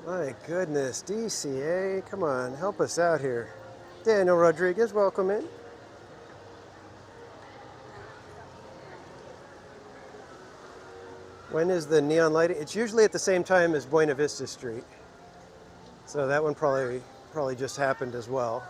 My goodness, DCA, come on, help us out here. Daniel Rodriguez, welcome in. When is the neon lighting? It's usually at the same time as Buena Vista Street. So that one probably just happened as well.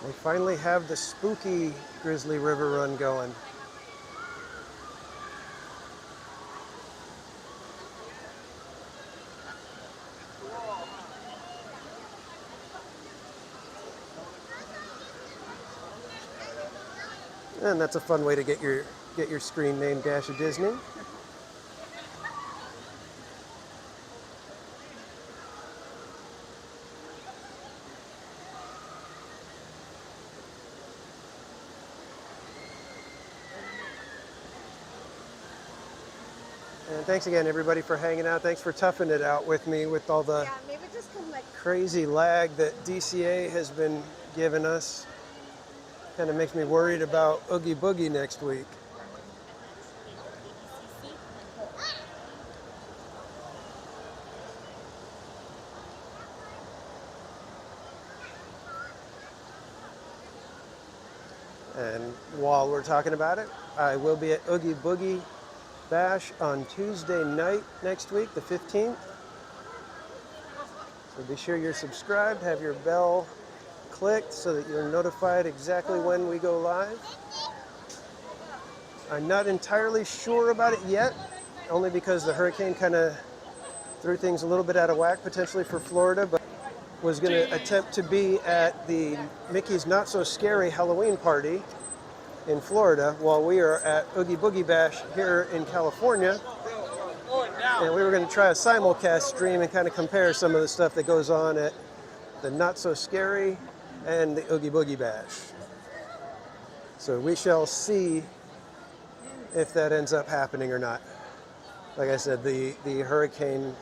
We finally have the spooky Grizzly River Run going. And that's a fun way to get your screen name, Dash of Disney. And thanks again, everybody, for hanging out. Thanks for toughing it out with me with all the maybe just come like crazy lag that DCA has been giving us. Kind of makes me worried about Oogie Boogie next week. And while we're talking about it, I will be at Oogie Boogie Bash on Tuesday night next week, the 15th. So be sure you're subscribed, have your bell clicked so that you're notified exactly when we go live. I'm not entirely sure about it yet, only because the hurricane kind of threw things a little bit out of whack potentially for Florida, but was going to attempt to be at the Mickey's Not So Scary Halloween party in Florida while we are at Oogie Boogie Bash here in California. And we were going to try a simulcast stream and kind of compare some of the stuff that goes on at the Not So Scary and the Oogie Boogie Bash. So we shall see if that ends up happening or not. Like I said, the hurricane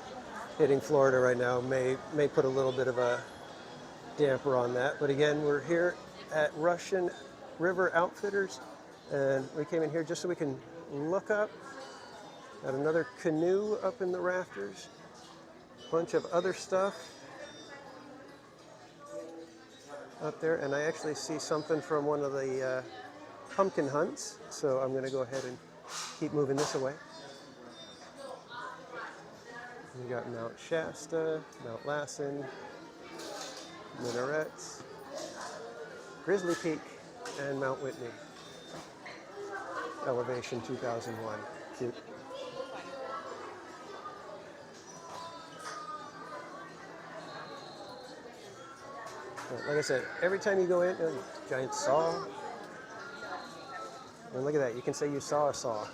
hitting Florida right now may put a little bit of a damper on that. But again, we're here at Russian River Outfitters, and we came in here just so we can look up at another canoe up in the rafters, a bunch of other stuff. up there, and I actually see something from one of the pumpkin hunts, so I'm going to go ahead and keep moving this away. We got Mount Shasta, Mount Lassen, Minarets, Grizzly Peak, and Mount Whitney. Elevation 2001. Cute. Like I said, every time you go in, giant saw. And look at that, you can say you saw a saw.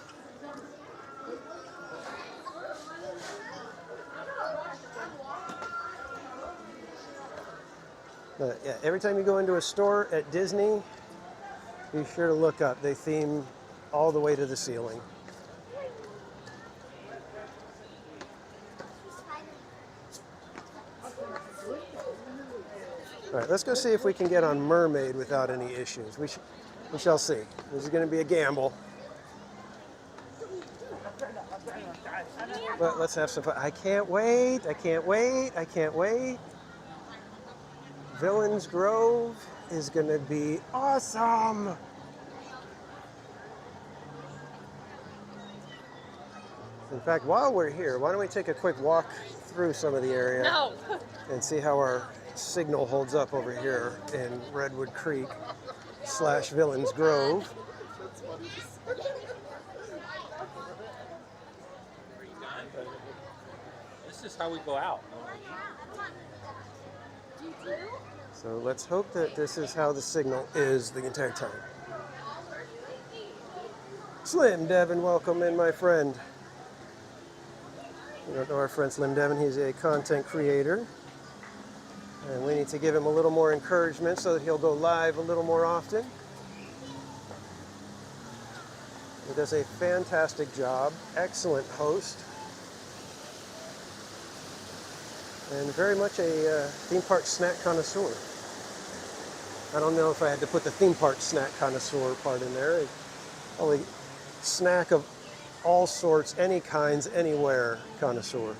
But yeah, every time you go into a store at Disney, be sure to look up. They theme all the way to the ceiling. All right, let's go see if we can get on Mermaid without any issues. We shall see. This is going to be a gamble. But let's have some fun. I can't wait. I can't wait. I can't wait. Villains Grove is going to be awesome. In fact, while we're here, why don't we take a quick walk through some of the area and see how our signal holds up over here in Redwood Creek / Villains Grove. This is how we go out. So let's hope that this is how the signal is the entire time. Slim Devin, welcome in, my friend. You don't know our friend Slim Devin, he's a content creator. And we need to give him a little more encouragement so that he'll go live a little more often. He does a fantastic job, excellent host, and very much a theme park snack connoisseur. I don't know if I had to put the theme park snack connoisseur part in there. Only snack of all sorts, any kinds, anywhere connoisseur.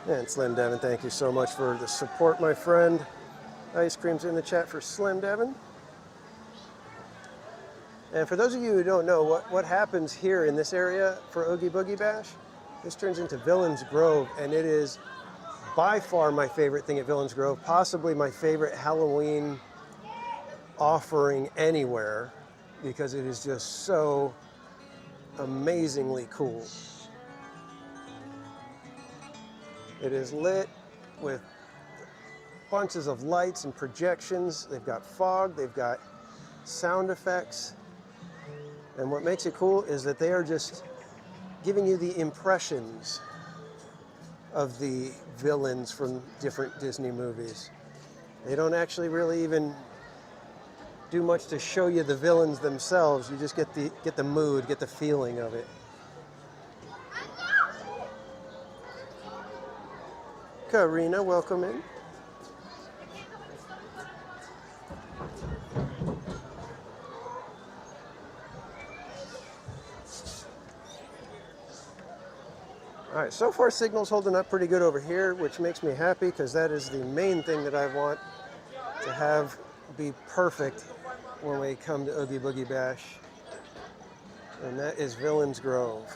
And Slim Devin, thank you so much for the support, my friend. Ice cream's in the chat for Slim Devin. And for those of you who don't know what happens here in this area for Oogie Boogie Bash, this turns into Villains Grove, and it is by far my favorite thing at Villains Grove, possibly my favorite Halloween offering anywhere, because it is just so amazingly cool. It is lit with bunches of lights and projections. They've got fog, they've got sound effects. And what makes it cool is that they are just giving you the impressions of the villains from different Disney movies. They don't actually really even do much to show you the villains themselves. You just get the mood, get the feeling of it. Karina, welcome in. All right, so far signal's holding up pretty good over here, which makes me happy because that is the main thing that I want to have be perfect when we come to Oogie Boogie Bash, and that is Villains Grove.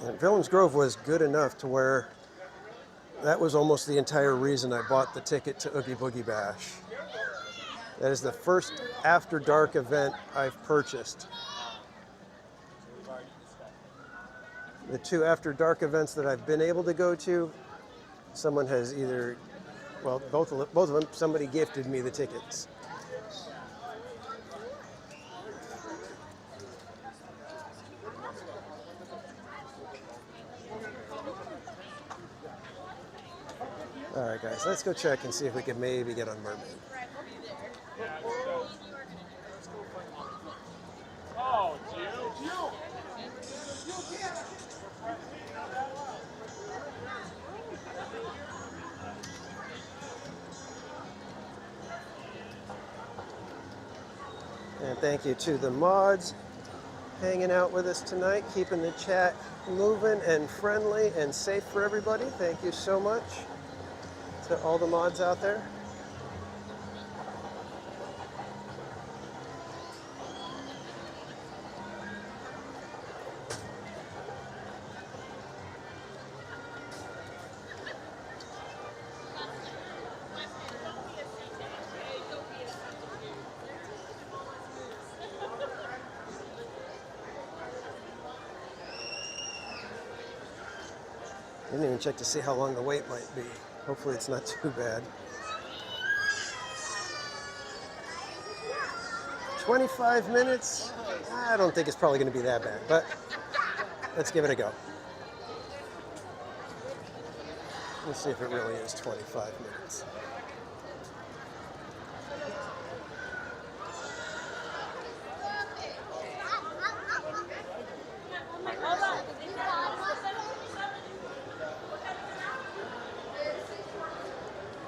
And Villains Grove was good enough to where that was almost the entire reason I bought the ticket to Oogie Boogie Bash. That is the first After Dark event I've purchased. The two After Dark events that I've been able to go to, someone has either, well, both of them, somebody gifted me the tickets. All right, guys, let's go check and see if we can maybe get on Mermaid. Oh, dude. Thank you to the mods hanging out with us tonight, keeping the chat moving and friendly and safe for everybody. Thank you so much to all the mods out there. Didn't even check to see how long the wait might be. Hopefully it's not too bad. 25 minutes? I don't think it's probably going to be that bad, but let's give it a go. Let's see if it really is 25 minutes.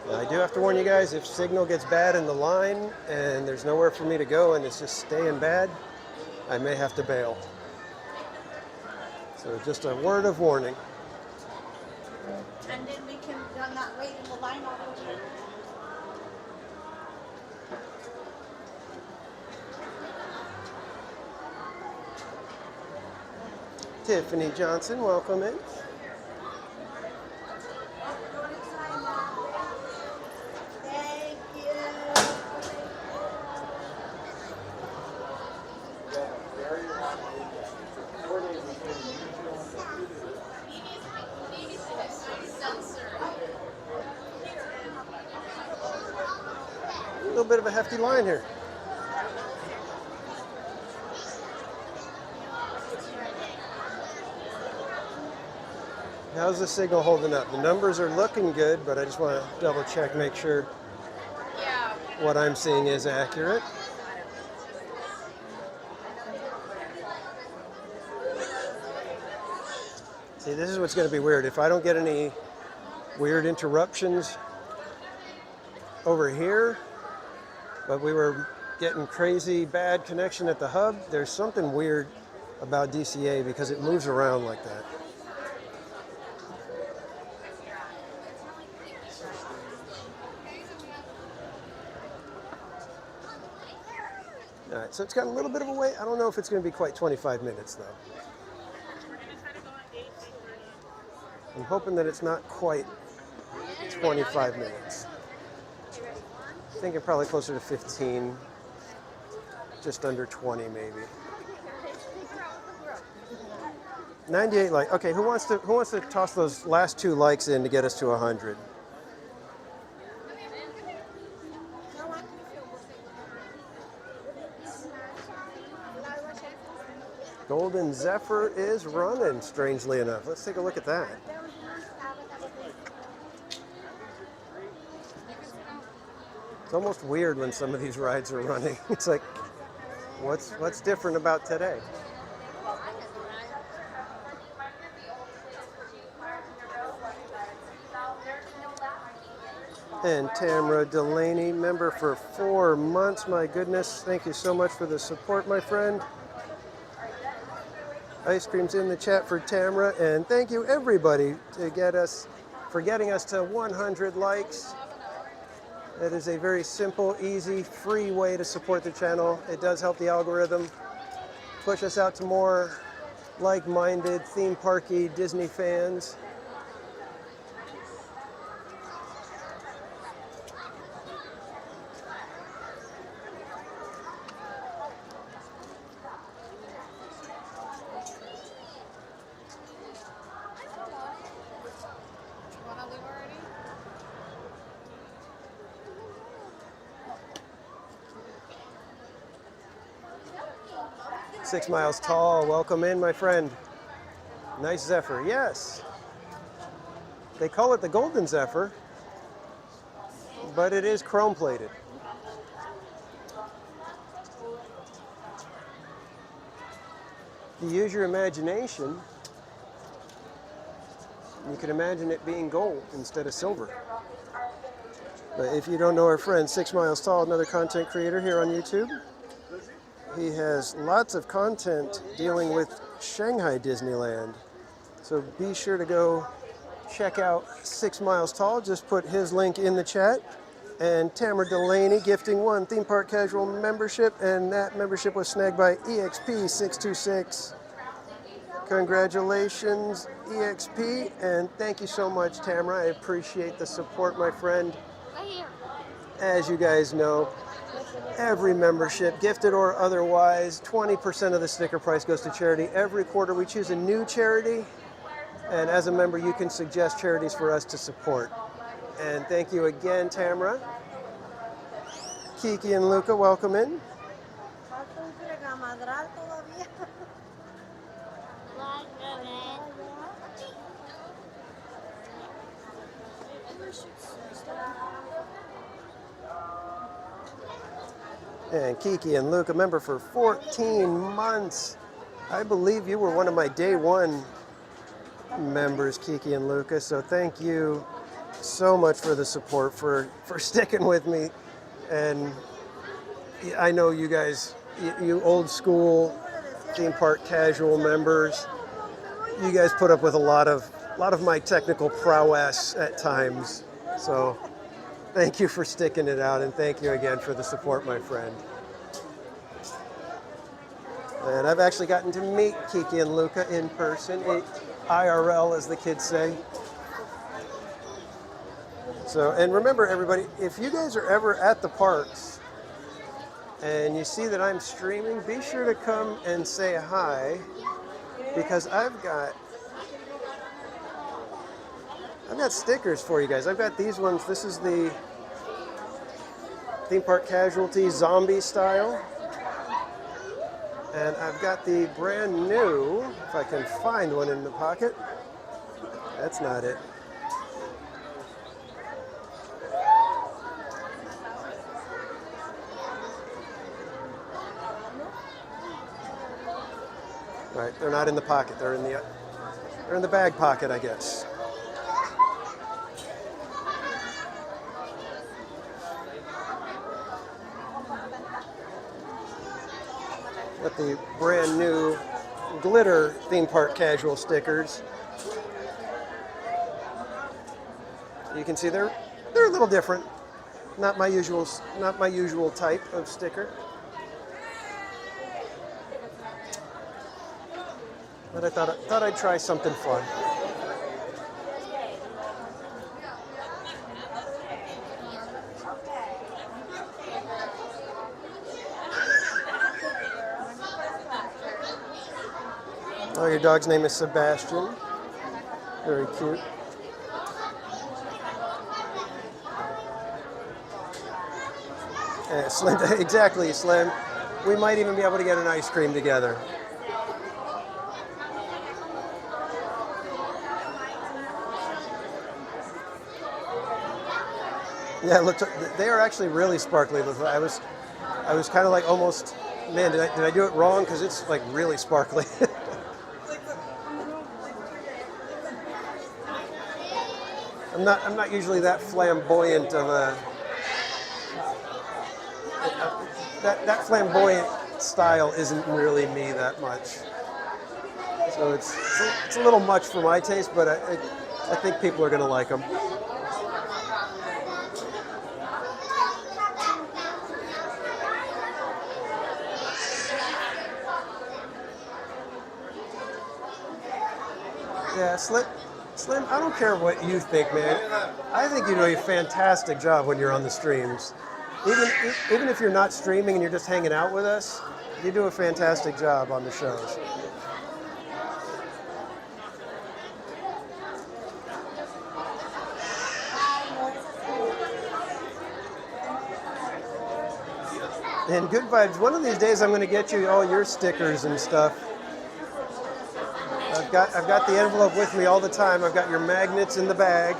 Now, I do have to warn you guys, if signal gets bad in the line and there's nowhere for me to go and it's just staying bad, I may have to bail. So just a word of warning. And then we can not wait in the line all the way. Tiffany Johnson, welcome in. Thank you. A little bit of a hefty line here. How's the signal holding up? The numbers are looking good, but I just want to double check, make sure what I'm seeing is accurate. See, this is what's going to be weird. If I don't get any weird interruptions over here, but we were getting crazy bad connection at the hub, there's something weird about DCA because it moves around like that. All right, so it's got a little bit of a wait. I don't know if it's going to be quite 25 minutes, though. I'm hoping that it's not quite 25 minutes. Thinking probably closer to 15, just under 20 maybe. 98 likes. Okay, who wants to toss those last 2 likes in to get us to 100? Golden Zephyr is running, strangely enough. Let's take a look at that. It's almost weird when some of these rides are running. It's like, what's different about today? And Tamara Delaney, member for 4 months. My goodness, thank you so much for the support, my friend. Ice cream's in the chat for Tamara, and thank you everybody for getting us to 100 likes. That is a very simple, easy, free way to support the channel. It does help the algorithm push us out to more like-minded, theme parky Disney fans. Wanna leave already? 6 Miles Tall, welcome in, my friend. Nice Zephyr, yes. They call it the Golden Zephyr, but it is chrome plated. If you use your imagination, you can imagine it being gold instead of silver. But if you don't know our friend 6 Miles Tall, another content creator here on YouTube, He has lots of content dealing with Shanghai Disneyland. So be sure to go check out 6 Miles Tall. Just put his link in the chat. And Tamara Delaney gifting 1 theme park casual membership, and that membership was snagged by EXP626. Congratulations, EXP, and thank you so much, Tamara. I appreciate the support, my friend. Right here. As you guys know, every membership, gifted or otherwise, 20% of the sticker price goes to charity. Every quarter we choose a new charity, and as a member you can suggest charities for us to support. And thank you again, Tamara. Kiki and Luca, welcome in. And Kiki and Luca, member for 14 months. I believe you were one of my day one members, Kiki and Luca, so thank you so much for the support, for sticking with me. And I know you guys, you old school theme park casual members, you guys put up with a lot of my technical prowess at times. So thank you for sticking it out, and thank you again for the support, my friend. And I've actually gotten to meet Kiki and Luca in person, IRL as the kids say. So, and remember everybody, if you guys are ever at the parks and you see that I'm streaming, be sure to come and say hi, because I've got stickers for you guys. I've got these ones. This is the Theme Park Casualty zombie style. And I've got the brand new, if I can find one in the pocket. That's not it. Right, they're not in the pocket. They're in the bag pocket, I guess. Got the brand new glitter theme park casual stickers. You can see they're a little different. Not my usual type of sticker. But I thought I'd try something fun. Oh, your dog's name is Sebastian. Very cute. Slim, exactly, Slim. We might even be able to get an ice cream together. Yeah, look, they are actually really sparkly. I was kind of like almost, man, did I do it wrong? Because it's like really sparkly. I'm not usually that flamboyant of a that flamboyant style isn't really me that much. So it's a little much for my taste, but I think people are gonna like them. Yeah, Slim, I don't care what you think, man. I think you do a fantastic job when you're on the streams. Even if you're not streaming and you're just hanging out with us, you do a fantastic job on the shows. And good vibes. One of these days I'm going to get you all your stickers and stuff. I've got the envelope with me all the time. I've got your magnets in the bag.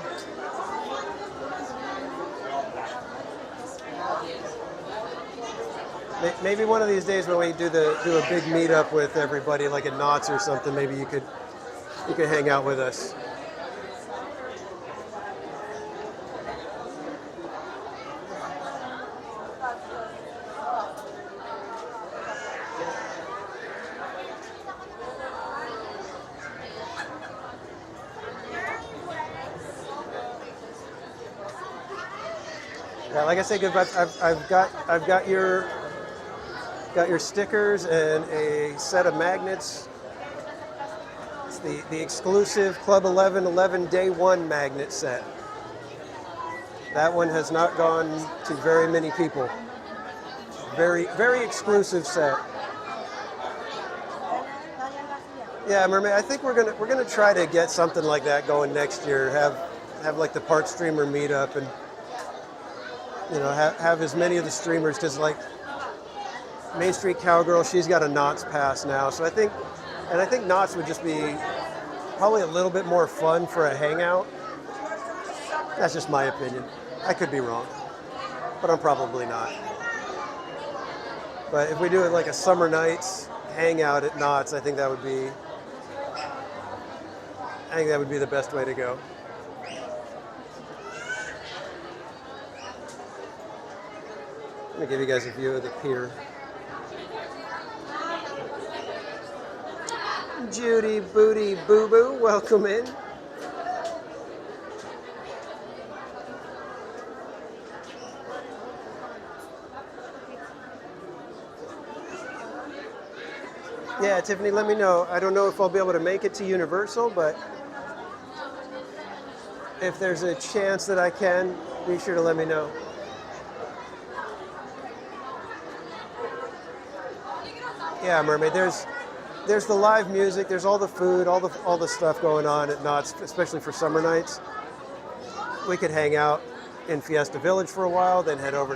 Maybe one of these days when we do a big meetup with everybody, like at Knott's or something, maybe you could hang out with us. Yeah, like I said, good vibes. I've got your stickers and a set of magnets. It's the exclusive Club 11 Day 1 magnet set. That one has not gone to very many people. Very exclusive set. Yeah, Mermaid. I think we're gonna try to get something like that going next year. Have like the part streamer meetup, and you know have as many of the streamers, because like Main Street Cowgirl, she's got a Knott's pass now, so I think Knott's would just be probably a little bit more fun for a hangout. That's just my opinion. I could be wrong, but I'm probably not. But if we do it like a summer nights hangout at Knott's, I think that would be the best way to go. Let me give you guys a view of the pier. Judy Booty Boo Boo, welcome in. Yeah, Tiffany, let me know. I don't know if I'll be able to make it to Universal, but if there's a chance that I can, be sure to let me know. Yeah, Mermaid. There's the live music. There's all the food, all the stuff going on at Knott's, especially for summer nights. We could hang out in Fiesta Village for a while, then head over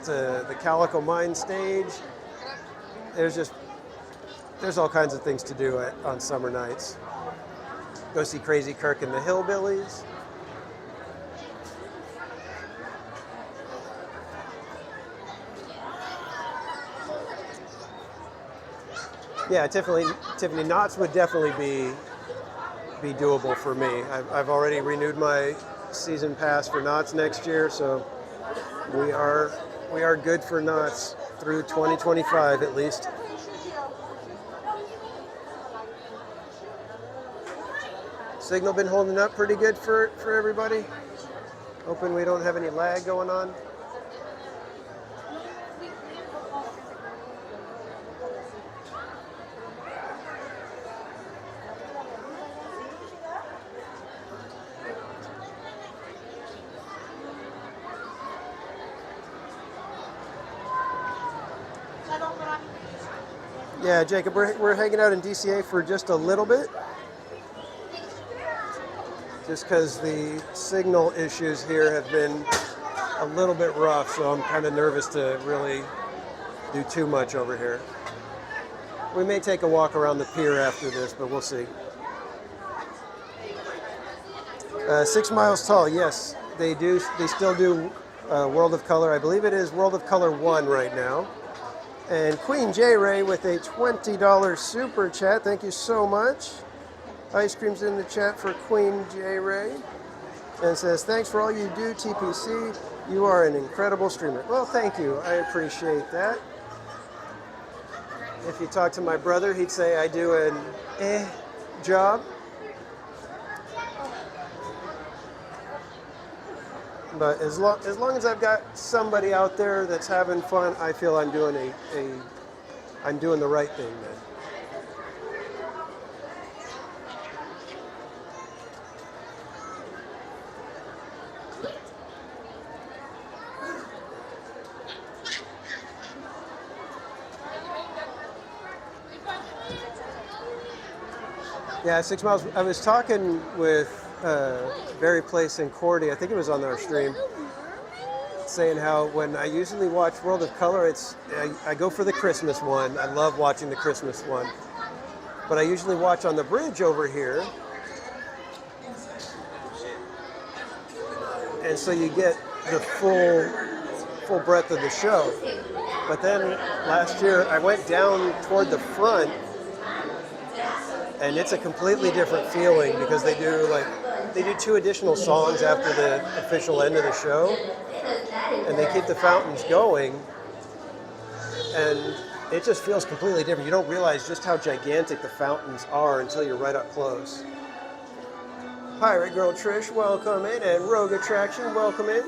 to the Calico Mine stage. There's all kinds of things to do on summer nights. Go see Crazy Kirk and the Hillbillies. Yeah, Tiffany, Knott's would definitely be doable for me. I've already renewed my season pass for Knott's next year, so we are good for Knott's through 2025 at least. Signal been holding up pretty good for everybody. Hoping we don't have any lag going on. Yeah, Jacob, we're hanging out in DCA for just a little bit. Just because the signal issues here have been a little bit rough, so I'm kind of nervous to really do too much over here. We may take a walk around the pier after this, but we'll see. 6 Miles Tall, yes, they do. They still do World of Color. I believe it is World of Color 1 right now. And Queen J Ray with a $20 super chat. Thank you so much. Ice cream's in the chat for Queen J Ray. And says, thanks for all you do, TPC. You are an incredible streamer. Well, thank you. I appreciate that. If you talk to my brother, he'd say I do an job. But as long as I've got somebody out there that's having fun, I feel I'm doing I'm doing the right thing then. Yeah, 6 Miles. I was talking with Barry Place and Cordy, I think it was on our stream, saying how when I usually watch World of Color, I go for the Christmas one. I love watching the Christmas one. But I usually watch on the bridge over here. And so you get the full breadth of the show. But then last year I went down toward the front, and it's a completely different feeling because they do 2 additional songs after the official end of the show, and they keep the fountains going, and it just feels completely different. You don't realize just how gigantic the fountains are until you're right up close. Pirate Girl Trish, welcome in, and Rogue Attraction, welcome in.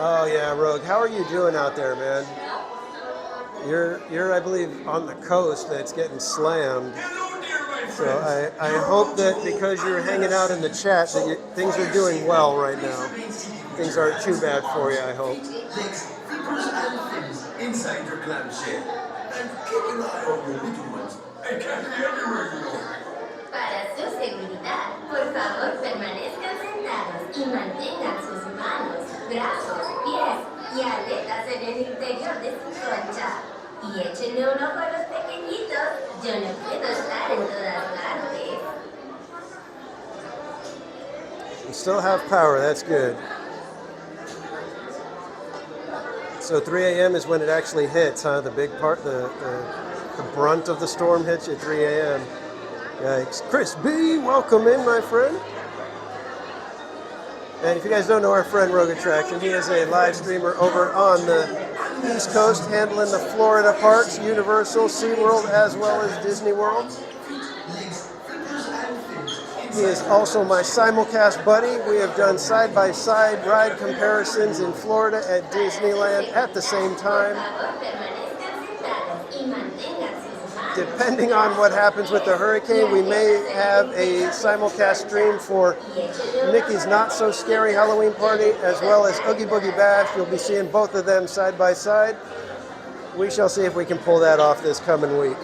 Oh yeah, Rogue. How are you doing out there, man? You're I believe on the coast that's getting slammed. So I hope that because you're hanging out in the chat that things are doing well right now. Things aren't too bad for you, I hope. Inside your clam shell. And keep an eye on your little ones. And catch me everywhere you go. Para su seguridad, por favor permanezcan sentados y mantengan sus manos, brazos, pies y aletas en el interior de su concha. Y échenle un ojo a los pequeñitos. Yo no puedo estar en todas partes. You still have power, that's good. So 3 a.m. is when it actually hits, huh? The big part, the brunt of the storm hits you at 3 a.m. Yikes. Chris B, welcome in, my friend. And if you guys don't know our friend Rogue Attraction, he is a live streamer over on the East Coast, handling the Florida parks, Universal, SeaWorld, as well as Disney World. He is also my simulcast buddy. We have done side-by-side ride comparisons in Florida at Disneyland at the same time. Depending on what happens with the hurricane, we may have a simulcast stream for Mickey's Not So Scary Halloween Party as well as Oogie Boogie Bash. You'll be seeing both of them side by side. We shall see if we can pull that off this coming week.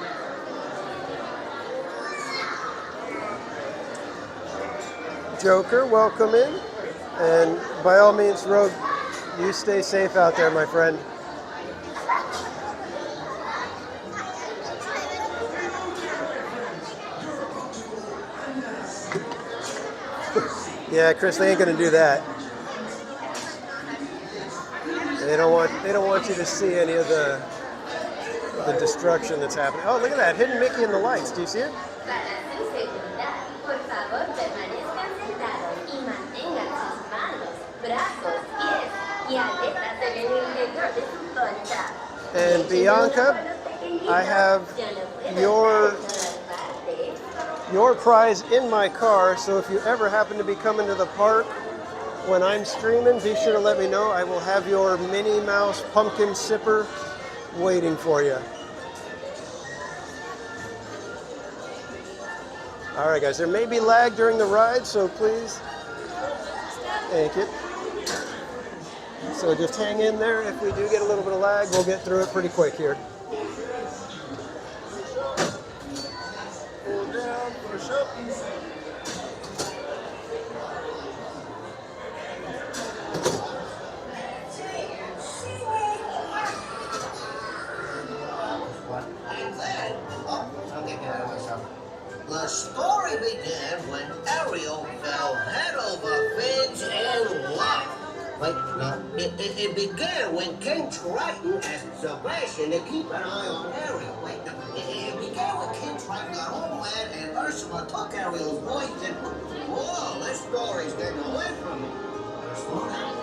Joker, welcome in. And by all means, Rogue, you stay safe out there, my friend. Yeah, Chris, they ain't gonna do that. They don't want you to see any of the destruction that's happening. Oh, look at that, hidden Mickey in the lights. Do you see it? And Bianca, I have your prize in my car, so if you ever happen to be coming to the park when I'm streaming, be sure to let me know. I will have your Minnie Mouse pumpkin sipper waiting for you. All right, guys, there may be lag during the ride, so please, thank you. So just hang in there. If we do get a little bit of lag, we'll get through it pretty quick here. The story began when Ariel fell head over fins in love. Wait, no, it began when King Triton asked Sebastian to keep an eye on Ariel. Wait, no, it began when King Triton got homeland and Ursula took Ariel's voice and... Whoa, this story's getting away from me. Slow down.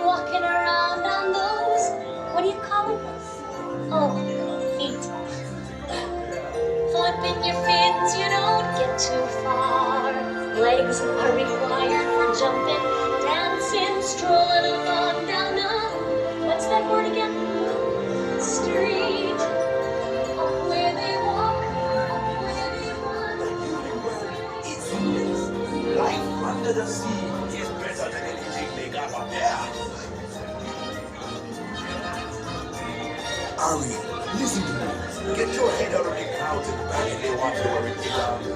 Walking around on those, what do you call them? Oh, feet. Flipping your fins, you don't get too far. Legs are required for jumping, dancing, strolling along down the, what's that word again? Street. Oh, where they walk, where they run. It's life under the sea is better than anything they got up there. Ali, listen to me. Get your head out of the clouds and back in the water where it belongs.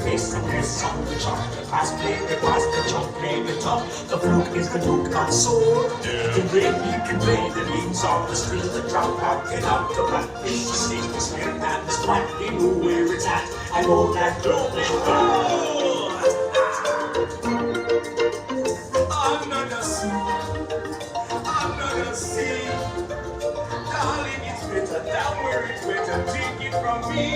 face and this chop the chop. Pass, play the pass, the chop, play the top. The fluke is the nuke, not sword. The rain, you can play the leaves on the street. The drop out, get out the blackfish. The snake, the spirit, and the splat. They know where it's at. I know that girl will go. Another sea. Darling, it's better down where it's better. Take it from me.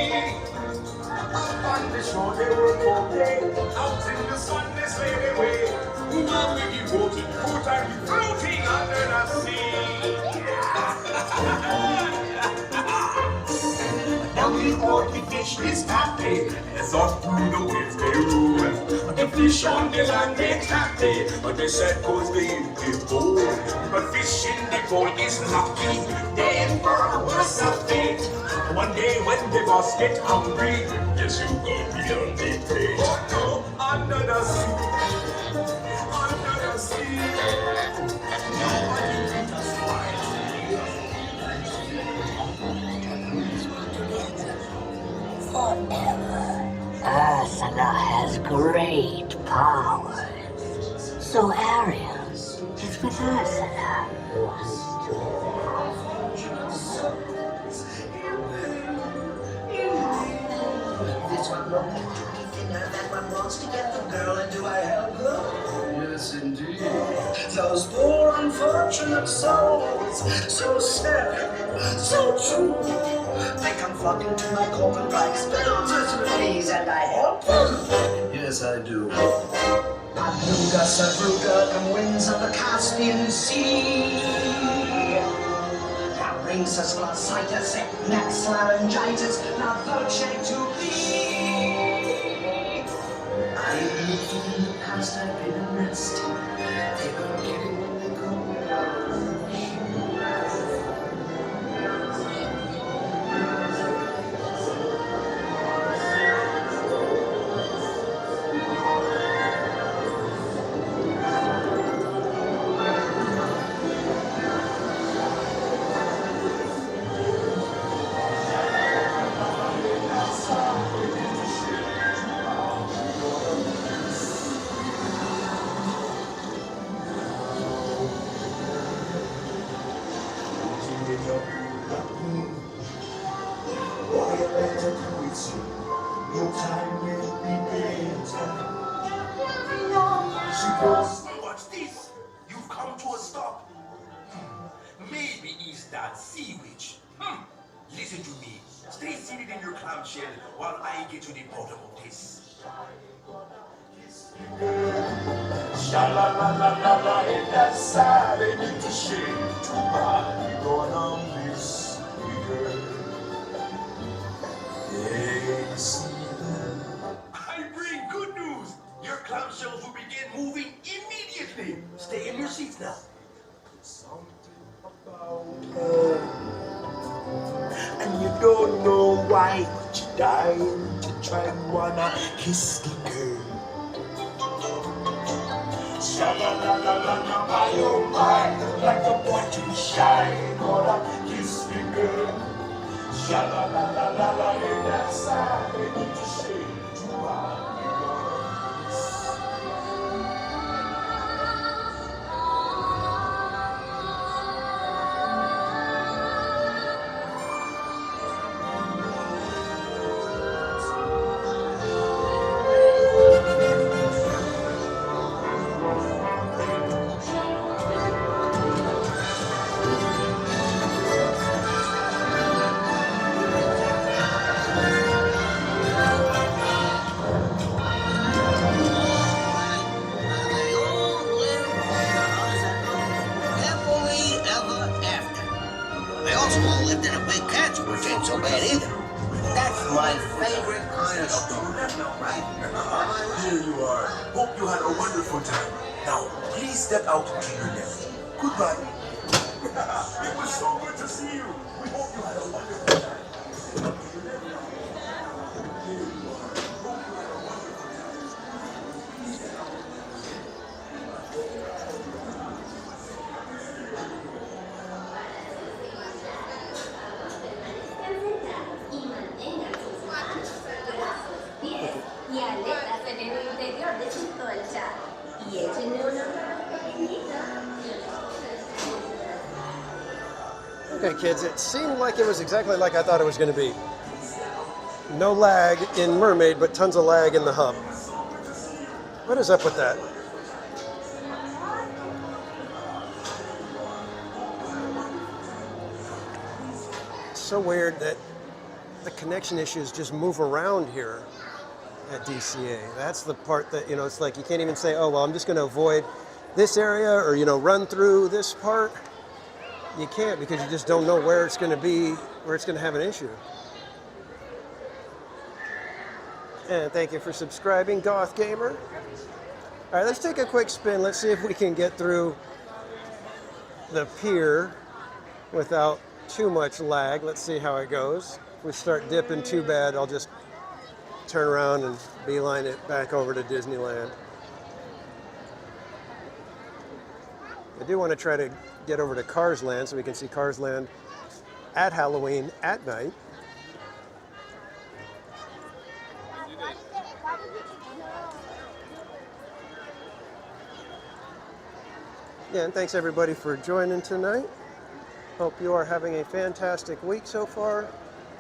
Up on the shore, they work all day. Out in the sun, they slave away. Now we give water, food and floating under the sea. Now the orchid fish is happy. As off through the winds they rule. But the fish on the land ain't happy. But they said cause they ain't bold. But fish in the pond is lucky. They ain't for worse of fate. One day when the boss get hungry, yes you will be on the page. Oh no, under the sea. Under the sea. Nobody beat us Forever. Ursula has great powers. So Ariel is with Ursula. This one won't thinner, that one wants to get the girl, and do I help her? Yes, indeed. Those poor unfortunate souls, so sad, so true. They come flocking to my coven like spells, please, and I help them. Yes, I do. Abruga, Sabruga, and winds of the Caspian Sea. Rhesus, glossitis, next laryngitis, not voce to be. I lived in the past, I've been a nest. They were kidding when they called me What's this? You've come to a stop. Maybe it's that sea witch. Listen to me. Stay seated in your clamshell while I get to the bottom of this. Sha-la-la-la-la-la, ain't that sad? They need to shake too bad. We're gonna miss you, girl. They see them. I bring good news. Your clamshells will begin moving immediately. Stay in your seats now. Something about her. And you don't know why, but you're dying to try and wanna kiss the girl. Sha-la-la-la-la-la, my oh my, like a boy too shy, gonna kiss the girl. Sha-la-la-la-la-la, ain't that sad? They need to shake too hard. So bad either. That's my favorite kind of story, right? Here you are. Hope you had a wonderful time. Now, please step out to your left. Goodbye. It was so good to see you. We hope you had a wonderful time. Y Okay, kids, it seemed like it was exactly like I thought it was going to be. No lag in Mermaid, but tons of lag in the hub. What is up with that? It's so weird that the connection issues just move around here at DCA. That's the part that, it's like you can't even say, oh, well, I'm just going to avoid this area or, run through this part. You can't because you just don't know where it's going to be, where it's going to have an issue. And thank you for subscribing, Goth Gamer. All right, let's take a quick spin. Let's see if we can get through the pier without too much lag. Let's see how it goes. If we start dipping too bad, I'll just turn around and beeline it back over to Disneyland. I do want to try to get over to Cars Land so we can see Cars Land at Halloween at night. Yeah, and thanks everybody for joining tonight. Hope you are having a fantastic week so far.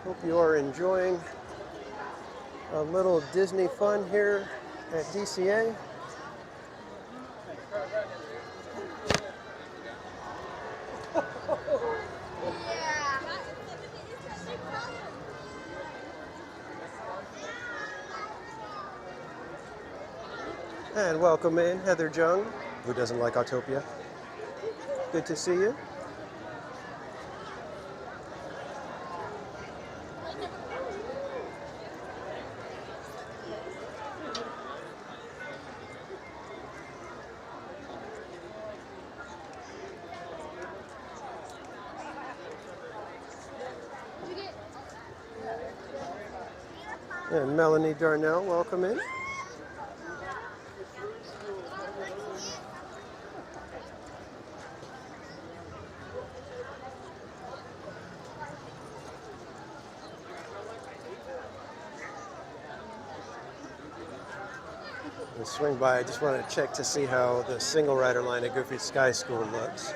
Hope you are enjoying a little Disney fun here at DCA. And welcome in Heather Jung, who doesn't like Autopia. Good to see you. And Melanie Darnell, welcome in. Swing by. I just want to check to see how the single rider line at Goofy Sky School looks.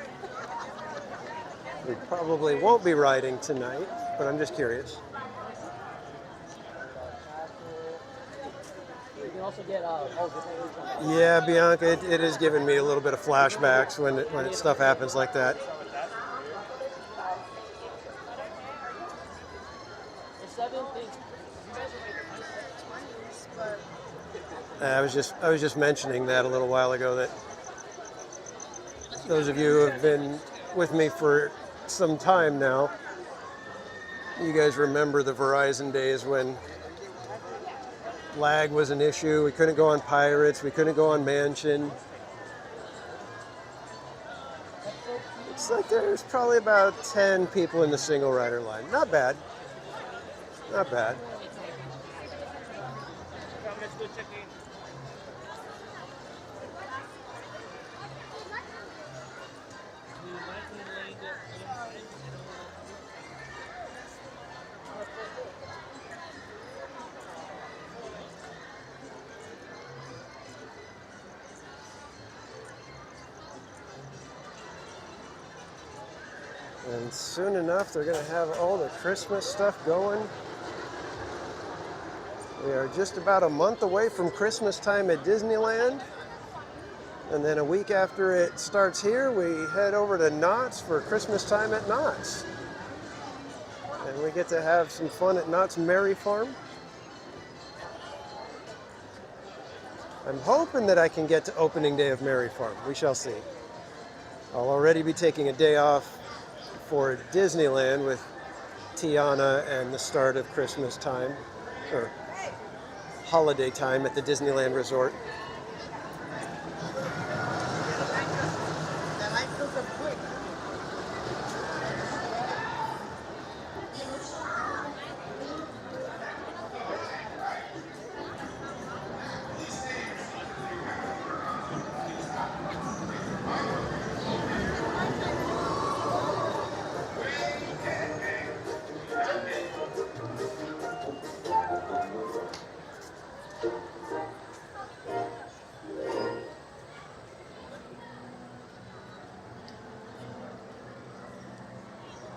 We probably won't be riding tonight, but I'm just curious. You can also get yeah, Bianca, it is giving me a little bit of flashbacks when stuff happens like that. I was just mentioning that a little while ago, that those of you who have been with me for some time now, you guys remember the Verizon days when lag was an issue. We couldn't go on Pirates, we couldn't go on Mansion. It's like there's probably about 10 people in the single rider line. Not bad. Not bad. And soon enough, they're going to have all the Christmas stuff going. We are just about a month away from Christmas time at Disneyland. And then a week after it starts here, we head over to Knott's for Christmas time at Knott's. And we get to have some fun at Knott's Merry Farm. I'm hoping that I can get to opening day of Merry Farm. We shall see. I'll already be taking a day off for Disneyland with Tiana and the start of Christmas time, or holiday time at the Disneyland Resort.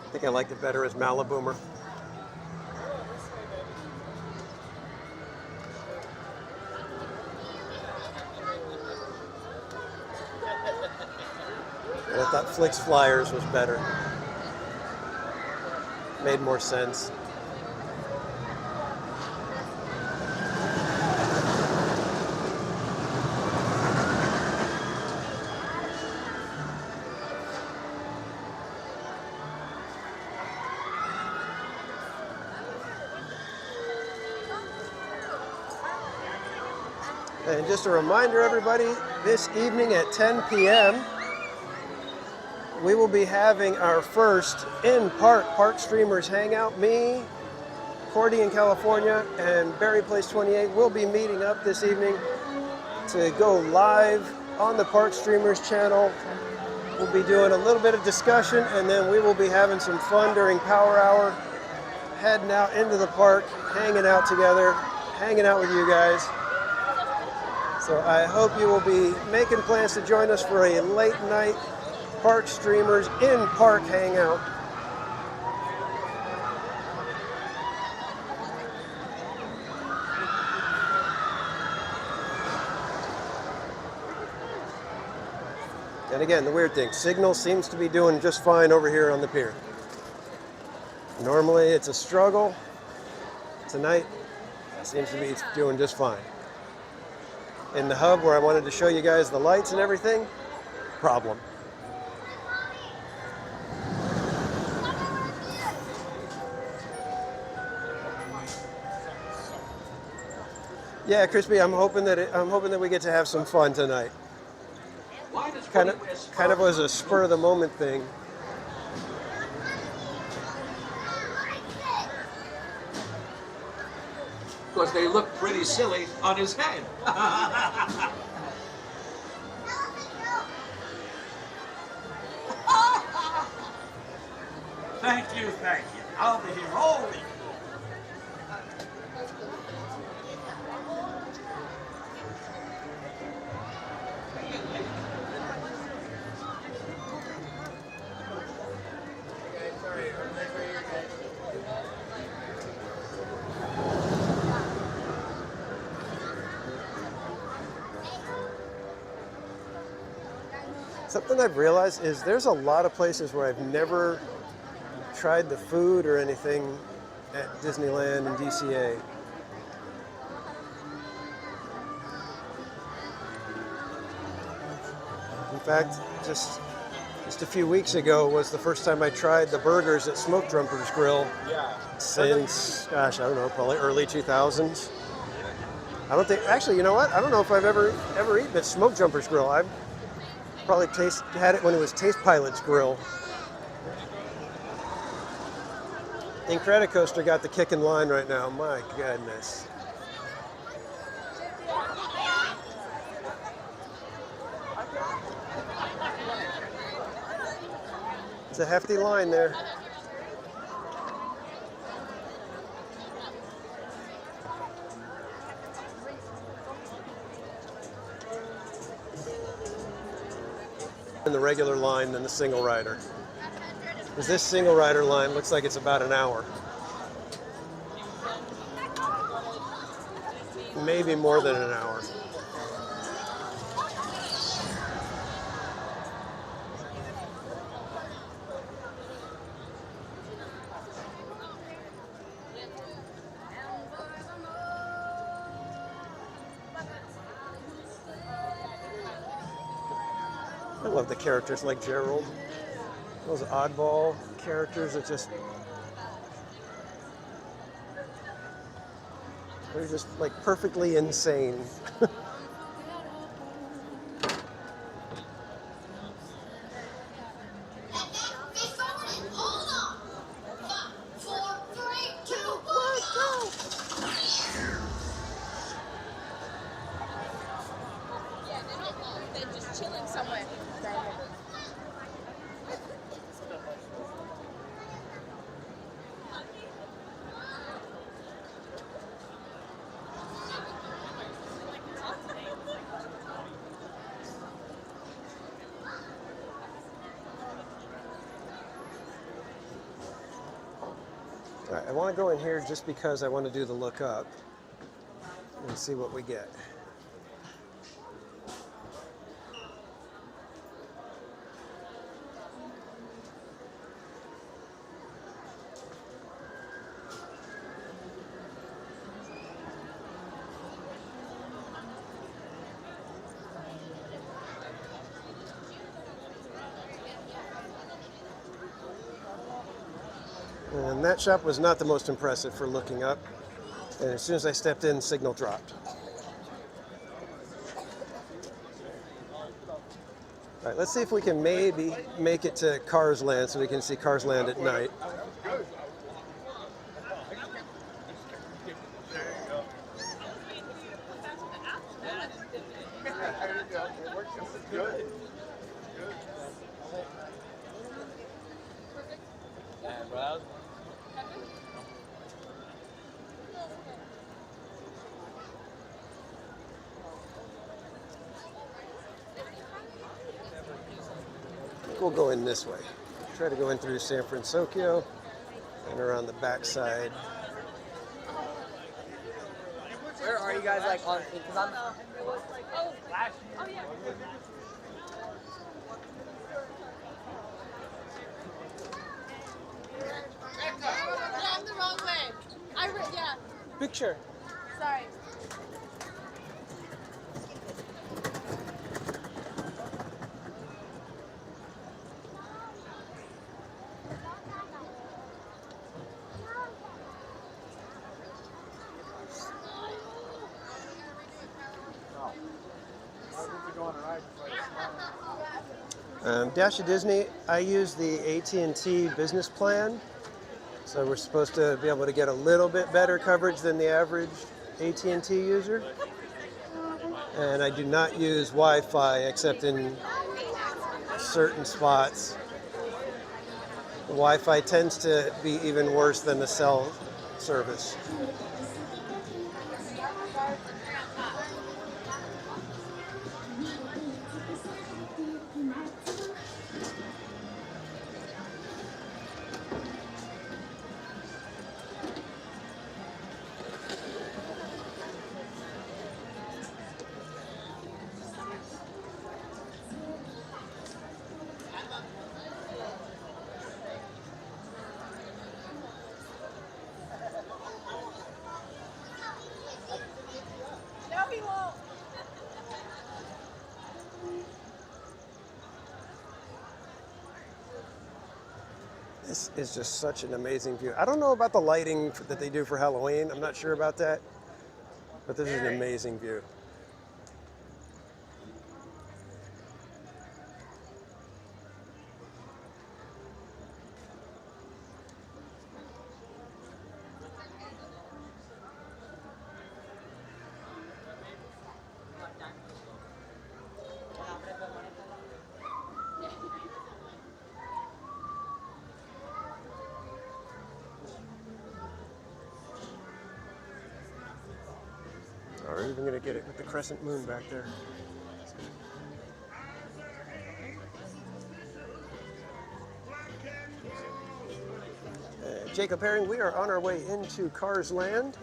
I think I liked it better as Maliboomer. And I thought Flicks Flyers was better. Made more sense. And just a reminder, everybody, this evening at 10 p.m., we will be having our first in-park streamers hangout. Me, Cordy in California, and Barry Place 28 will be meeting up this evening to go live on the Park Streamers channel. We'll be doing a little bit of discussion, and then we will be having some fun during Power Hour, heading out into the park, hanging out together, hanging out with you guys. So I hope you will be making plans to join us for a late night Park Streamers in park hangout. And again, the weird thing, signal seems to be doing just fine over here on the pier. Normally it's a struggle. Tonight, it seems to be doing just fine. In the hub where I wanted to show you guys the lights and everything, problem. Yeah, Crispy, I'm hoping that we get to have some fun tonight. Kind of was a spur of the moment thing. Because they look pretty silly on his head. Thank you. I'll be here all week. Something I've realized is there's a lot of places where I've never tried the food or anything at Disneyland and DCA. In fact, just a few weeks ago was the first time I tried the burgers at Smoke Jumpers Grill since, gosh, I don't know, probably early 2000s. I don't think, actually, you know what? I don't know if I've ever eaten at Smoke Jumpers Grill. I've probably had it when it was Taste Pilot's Grill. Incredicoaster got the kick in line right now. My goodness. It's a hefty line there. In the regular line than the single rider. Because this single rider line looks like it's about an hour. Maybe more than an hour. I love the characters like Gerald. Those oddball characters that they're just like perfectly insane. I want to go in here just because I want to do the look up and see what we get. And that shop was not the most impressive for looking up. And as soon as I stepped in, signal dropped. All right, let's see if we can maybe make it to Cars Land so we can see Cars Land at night. We'll go in this way. Try to go in through San Francisco and around the backside. Where are you guys like on? Because I'm. Yeah, I'm the wrong way. Yeah. Picture. Sorry. Dash of Disney, I use the AT&T business plan. So we're supposed to be able to get a little bit better coverage than the average AT&T user. And I do not use Wi-Fi except in certain spots. The Wi-Fi tends to be even worse than the cell service. This is just such an amazing view. I don't know about the lighting that they do for Halloween. I'm not sure about that, but this is an amazing view. Or even going to get it with the crescent moon back there. Jacob Herring, we are on our way into Cars Land.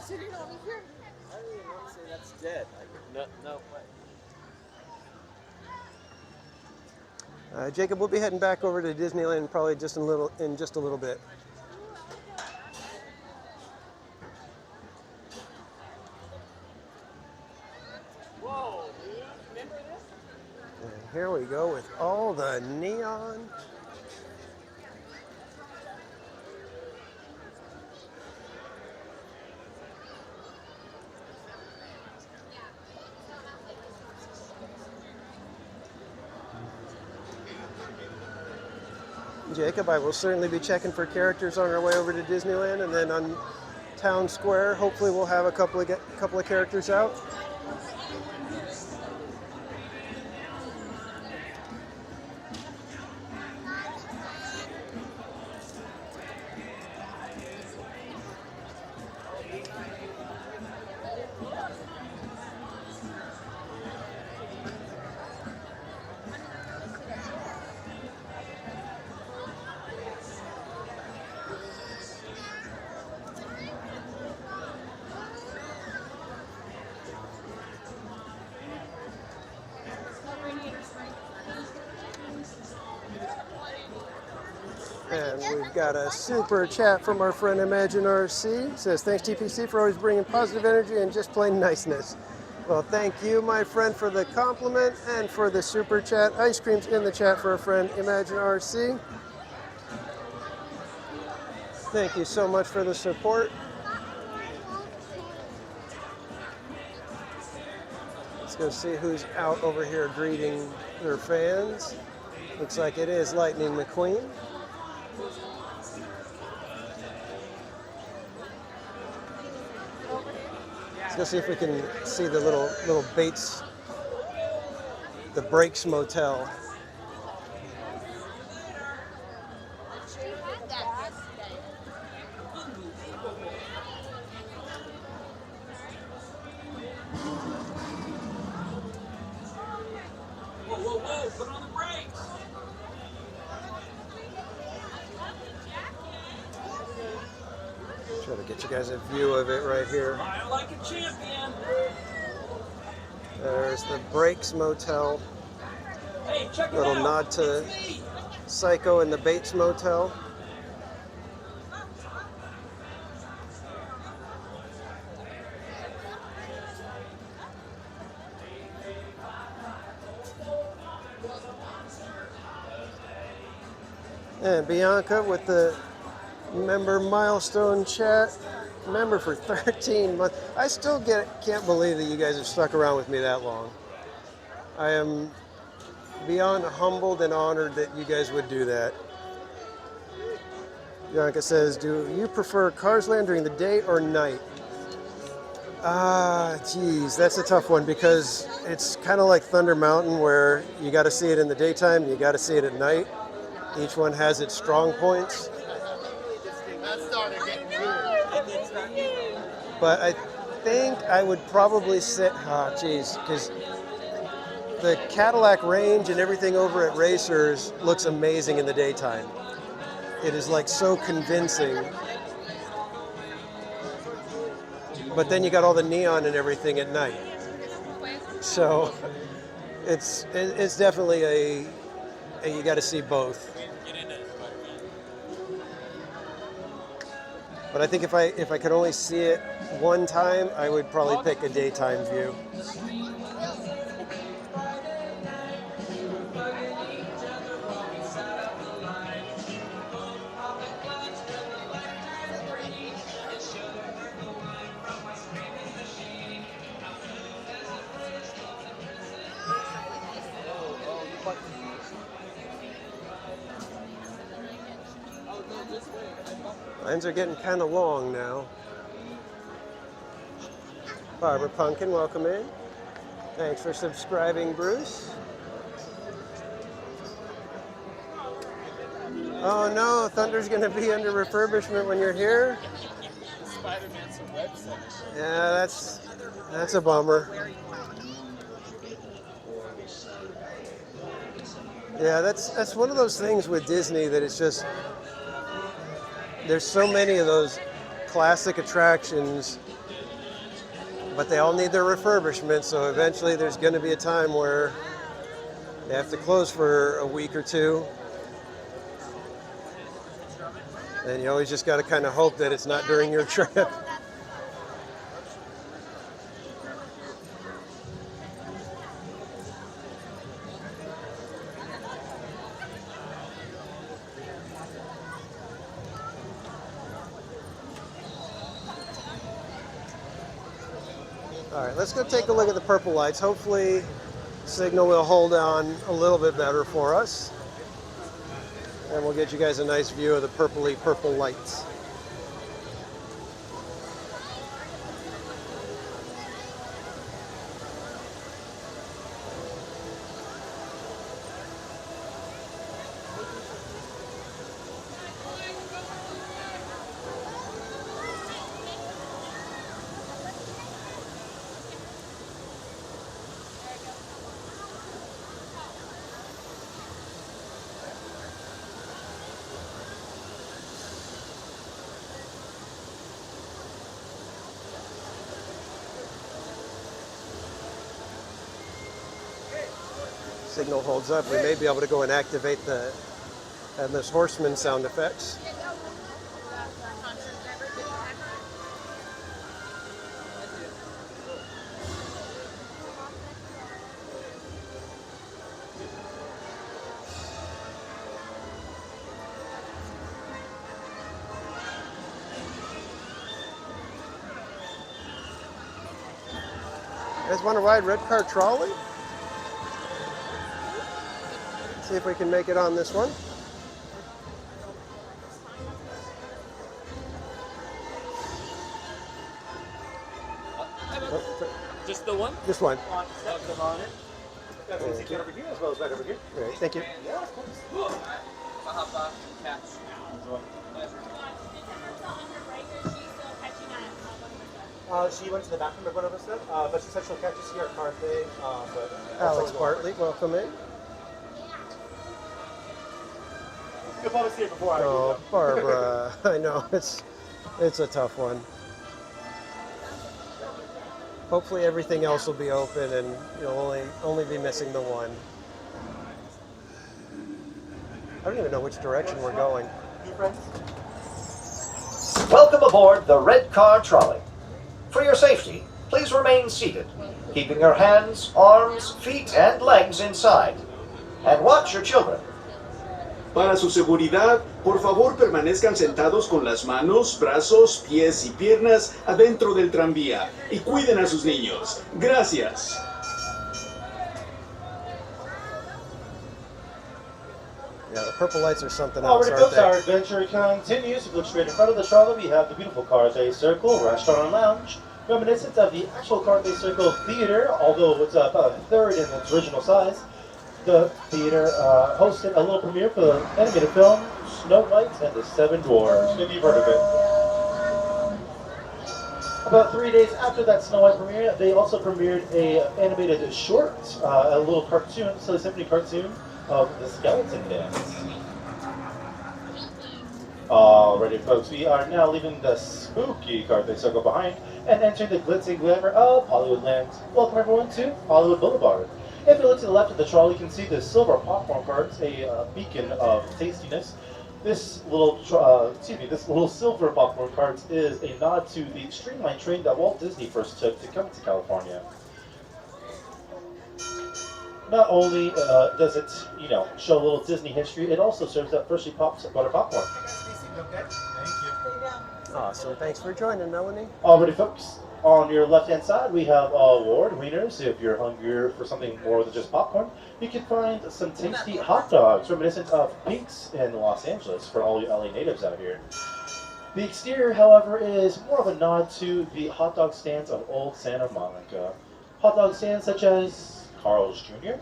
Sitting over here. I don't even want to say that's dead. Like, no way. Jacob, we'll be heading back over to Disneyland probably just in just a little bit. Whoa, dude! Remember this? And here we go with all the neon. Jacob, I will certainly be checking for characters on our way over to Disneyland, and then on town square. Hopefully we'll have a couple of characters out. And we've got a super chat from our friend Imagine RC. Says, thanks TPC for always bringing positive energy and just plain niceness. Well, thank you, my friend, for the compliment and for the super chat. Ice cream's in the chat for our friend Imagine RC. Thank you so much for the support. Let's go see who's out over here greeting their fans. Looks like it is Lightning McQueen. Let's go see if we can see the little Bates, the Breaks Motel. Whoa, whoa, whoa, put on the brakes! Try to get you guys a view of it right here. Fire like a champion! There's the Breaks Motel. Hey, check it Little out! nod to It's me. Psycho and the Bates Motel. And Bianca with the member milestone chat. Member for 13 months. I still can't believe that you guys have stuck around with me that long. I am beyond humbled and honored that you guys would do that. Bianca says, do you prefer Cars Land during the day or night? Geez, that's a tough one because it's kind of like Thunder Mountain where you got to see it in the daytime, you got to see it at night. Each one has its strong points. But I think I would probably because the Cadillac range and everything over at Racers looks amazing in the daytime. It is like so convincing. But then you got all the neon and everything at night. So it's definitely you got to see both. But I think if I could only see it one time, I would probably pick a daytime view. Lines are getting kind of long now. Barbara Pumpkin, welcome in. Thanks for subscribing, Bruce. Oh no, Thunder's going to be under refurbishment when you're here. Spider-Man's website. Yeah, that's a bummer. Yeah, that's one of those things with Disney that it's just, there's so many of those classic attractions, but they all need their refurbishment, so eventually there's going to be a time where they have to close for a week or two. And you always just got to kind of hope that it's not during your trip. All right, let's go take a look at the purple lights. Hopefully, signal will hold on a little bit better for us. And we'll get you guys a nice view of the purpley purple lights. Signal holds up, we may be able to go and activate the Headless Horseman sound effects. You guys want to ride Red Car Trolley? See if we can make it on this one. Just the one? This one. Come on in. Got some seat over here as well as right over here. Great, thank you. Yeah, of course. She went to the bathroom of one of us, but she said she'll catch us here at Carthay. Alex Bartley, welcome in. You'll probably see it before I do. Oh, Barbara, I know it's a tough one. Hopefully everything else will be open and you'll only be missing the one. I don't even know which direction we're going. Welcome aboard the Red Car Trolley. For your safety, please remain seated, keeping your hands, arms, feet, and legs inside. And watch your children. Para su seguridad, por favor permanezcan sentados con las manos, brazos, pies y piernas adentro del tranvía y cuiden a sus niños. Gracias. Yeah, the purple lights are something All else, right, aren't folks, they? our adventure continues. If you look straight in front of the trolley, we have the beautiful Carthay Circle Restaurant and Lounge, reminiscent of the actual Carthay Circle Theater, although it's about a third in its original size. The theater hosted a little premiere for the animated film Snow White and the Seven Dwarfs. Maybe you've heard of it. About 3 days after that Snow White premiere, they also premiered a animated short, a little cartoon, Silly Symphony cartoon of the Skeleton Dance. Alrighty, folks, we are now leaving the spooky Carthay Circle behind and entering the glitz and glamour of Hollywoodland. Welcome everyone to Hollywood Boulevard. If you look to the left of the trolley, you can see the silver popcorn carts, a beacon of tastiness. This little, this little silver popcorn cart is a nod to the streamlined train that Walt Disney first took to come to California. Not only does it, show a little Disney history, it also serves up freshly popped butter popcorn. Okay, thank you. Awesome, thanks for joining, Melanie. Alrighty, folks. On your left-hand side, we have award winners. If you're hungrier for something more than just popcorn, you can find some tasty hot dogs reminiscent of Pink's in Los Angeles for all you LA natives out here. The exterior, however, is more of a nod to the hot dog stands of old Santa Monica. Hot dog stands such as Carl's Jr.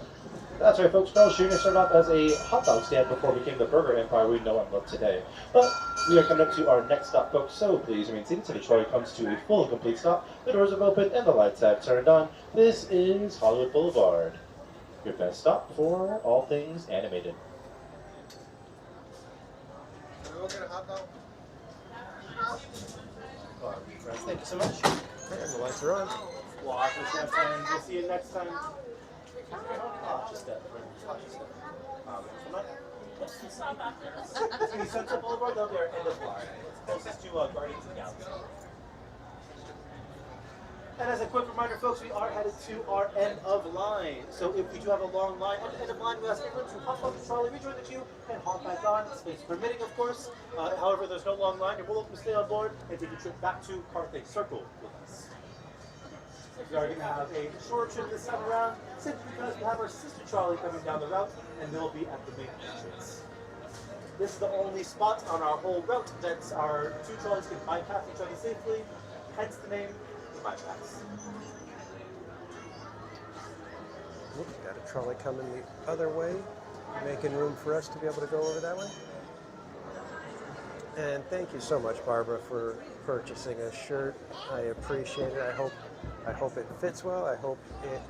That's right, folks. Carl's Jr. started off as a hot dog stand before it became the burger empire we know and love today. But we are coming up to our next stop, folks, so please remain seated until the trolley comes to a full and complete stop. The doors have opened and the lights have turned on. This is Hollywood Boulevard, your best stop for all things animated. We'll get a hot dog. Thank you so much. And the lights are on. Watch this next time. We'll see you next time. Just that. Central Boulevard, they'll be our end of line. It's closest to Guardians of the Galaxy. And as a quick reminder, folks, we are headed to our end of line. So if we do have a long line at the end of line, we ask everyone to hop off the trolley, rejoin the queue, and hop back on, space permitting, of course. However, there's no long line. You're welcome to stay on board and take a trip back to Carthay Circle with us. We are going to have a short trip this time around, simply because we have our sister trolley coming down the route, and they'll be at the main entrance. This is the only spot on our whole route that our two trolleys can bypass each other safely, hence the name, the bypass. Oops, got a trolley coming the other way, making room for us to be able to go over that way. And thank you so much, Barbara, for purchasing a shirt. I appreciate it. I hope it fits well. I hope it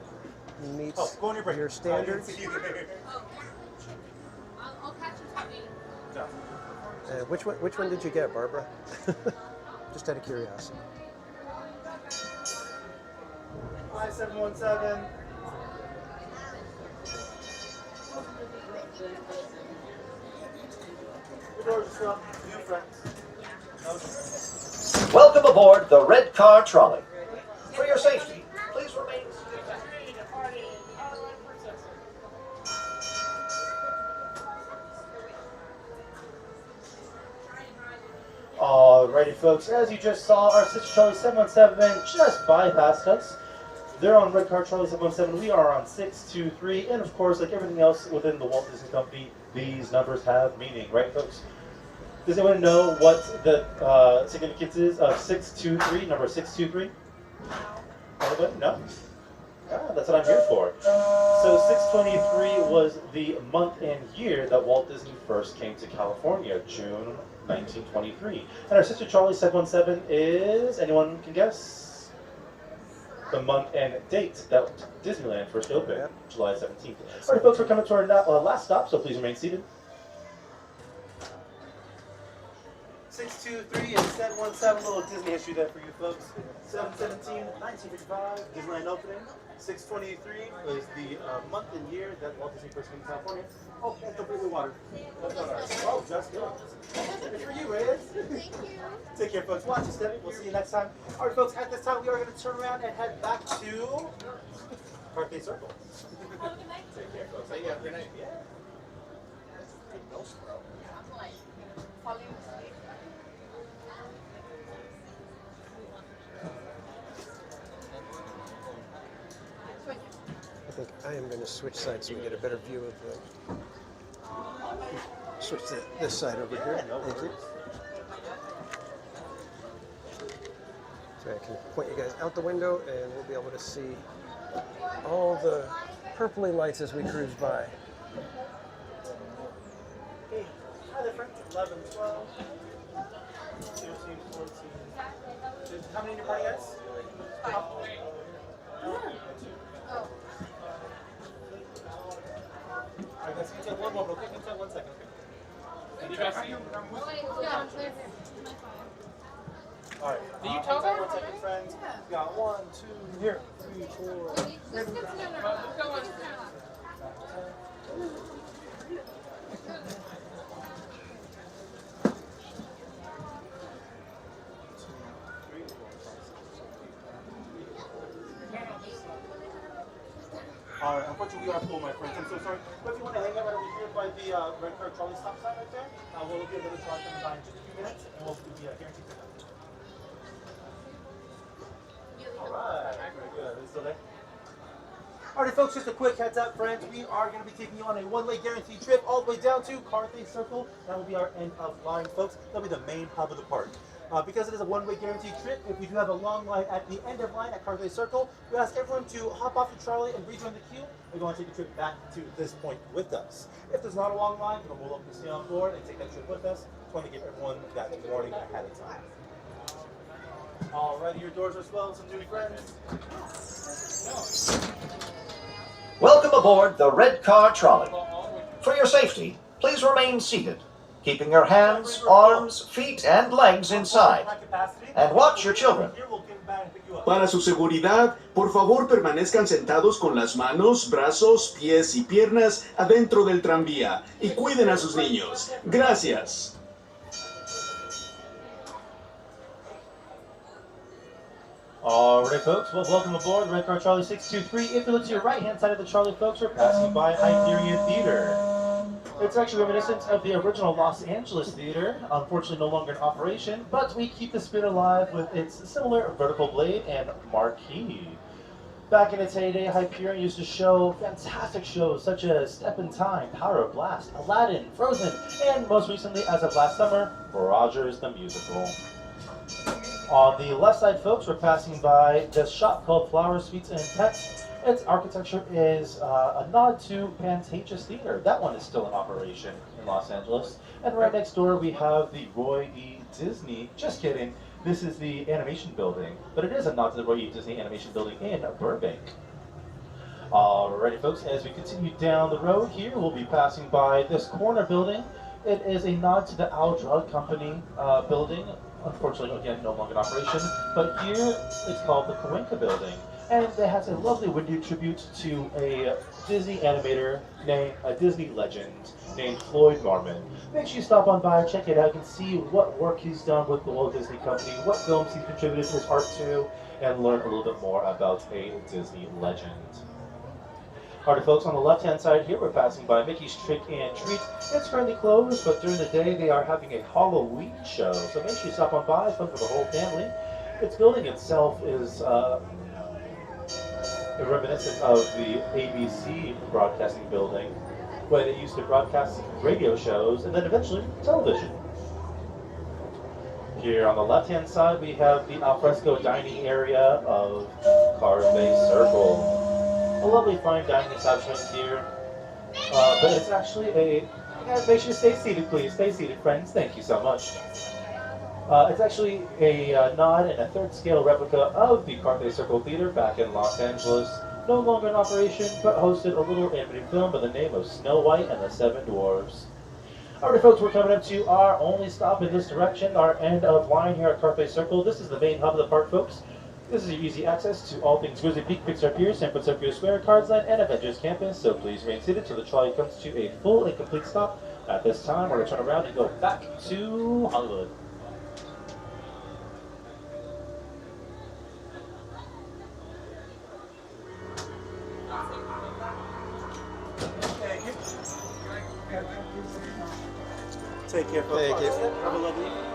meets your standards. I'll catch you talking. Which one did you get, Barbara? Just out of curiosity. 5717. The doors are shut. New friends. Welcome aboard the red car trolley. For your safety, please remain Alrighty, folks, as you just saw, our sister Charlie 717 just bypassed us. They're on red car Charlie 717, we are on 623, and of course, like everything else within the Walt Disney Company, these numbers have meaning, right, folks? Does anyone know what the significance is of 623, number 623? Anybody? No? Ah, that's what I'm here for. So 623 was the month and year that Walt Disney first came to California, June 1923. And our sister Charlie 717 is, anyone can guess? The month and date that Disneyland first opened, July 17th. All right, folks, we're coming to our last stop, so please remain seated. 623 and 717, little Disney history there for you folks. 717, 1955, Disneyland opening. 623 was the month and year that Walt Disney first came to California. Oh, and completely water. Oh, just good. It's for you, Reyes. Thank you. Take care, folks. Watch us, Debbie. We'll see you next time. All right, folks, at this time, we are going to turn around and head back to Parkway Circle. Have a good night. Take care, folks. Hey, yeah, good night. Yeah. Falling asleep. I think I am going to switch sides so we get a better view of the. Switch to this side over here. Thank you. So I can point you guys out the window and we'll be able to see all the purpley lights as we cruise by. Hey, hi there, friends. 11, 12, 13, 14. How many in your party, guys? Alright, guys, you can take one more, okay? You can take 1 second, okay? Did you guys see? Alright. Did you tell them? 1 second, friends. We got 1, 2, here, 3, 4. Alright, unfortunately we are full, my friends. I'm so sorry. But if you want to hang out right over here by the red car trolley stop sign right there, we'll give another try coming by in just a few minutes, and we'll do the guaranteed pickup. Alright, very good. Are you still there? Alright, folks, just a quick heads up, friends. We are going to be taking you on a one-way guaranteed trip all the way down to Carthay Circle. That will be our end of line, folks. That'll be the main hub of the park. Because it is a one-way guaranteed trip, if we do have a long line at the end of line at Carthay Circle, we ask everyone to hop off the trolley and rejoin the queue. We're going to take a trip back to this point with us. If there's not a long line, then we'll open the stay on board and take that trip with us. Just want to give everyone that warning ahead of time. Alrighty, your doors are swelled, some new friends. Welcome aboard the red car trolley. For your safety, please remain seated, keeping your hands, arms, feet, and legs inside. And watch your children. Para su seguridad, por favor permanezcan sentados con las manos, brazos, pies y piernas adentro del tranvía y cuiden a sus niños. Gracias. Alright, folks, well, welcome aboard Red Car Charlie 623. If you look to your right-hand side of the trolley, folks, we're passing by Hyperion Theater. It's actually reminiscent of the original Los Angeles theater, unfortunately no longer in operation, but we keep the spirit alive with its similar vertical blade and marquee. Back in its heyday, Hyperion used to show fantastic shows such as Step in Time, Power of Blast, Aladdin, Frozen, and most recently, as of last summer, Rogers the Musical. On the left side, folks, we're passing by this shop called Flower Sweets and Pets. Its architecture is a nod to Pantages Theater. That one is still in operation in Los Angeles. And right next door, we have the Roy E. Disney. Just kidding. This is the animation building, but it is a nod to the Roy E. Disney animation building in Burbank. Alrighty, folks, as we continue down the road here, we'll be passing by this corner building. It is a nod to the Owl Drug Company building. Unfortunately, again, no longer in operation. But here, it's called the Cahuenca Building. and it has a lovely windy tribute to a Disney animator named a Disney legend named Floyd Norman. Make sure you stop on by, check it out. You can see what work he's done with the Walt Disney Company, what films he's contributed his art to, and learn a little bit more about a Disney legend. Alright folks, on the left hand side here, we're passing by Mickey's Trick and Treat. It's currently closed, but during the day they are having a Halloween show, so make sure you stop on by. It's fun for the whole family. Its building itself is a reminiscent of the ABC broadcasting building, where they used to broadcast radio shows and then eventually television. Here on the left-hand side, we have the alfresco dining area of Cartway Circle. A lovely fine dining establishment here, but it's actually a... Guys, make sure you stay seated, please. Stay seated, friends. Thank you so much. It's actually a nod and a third scale replica of the Cartway Circle Theater back in Los Angeles. No longer in operation, but hosted a little animated film by the name of Snow White and the Seven Dwarfs. Alright folks, we're coming up to our only stop in this direction, our end of line here at Cartway Circle. This is the main hub of the park, folks. This is your easy access to all things Grizzly Peak, Pixar Pier, San Francisco Square, Cards Land, and Avengers Campus, so please remain seated till the trolley comes to a full and complete stop. At this time, we're going to turn around and go back to Hollywood. Take care, folks. Thank you. Have a lovely evening.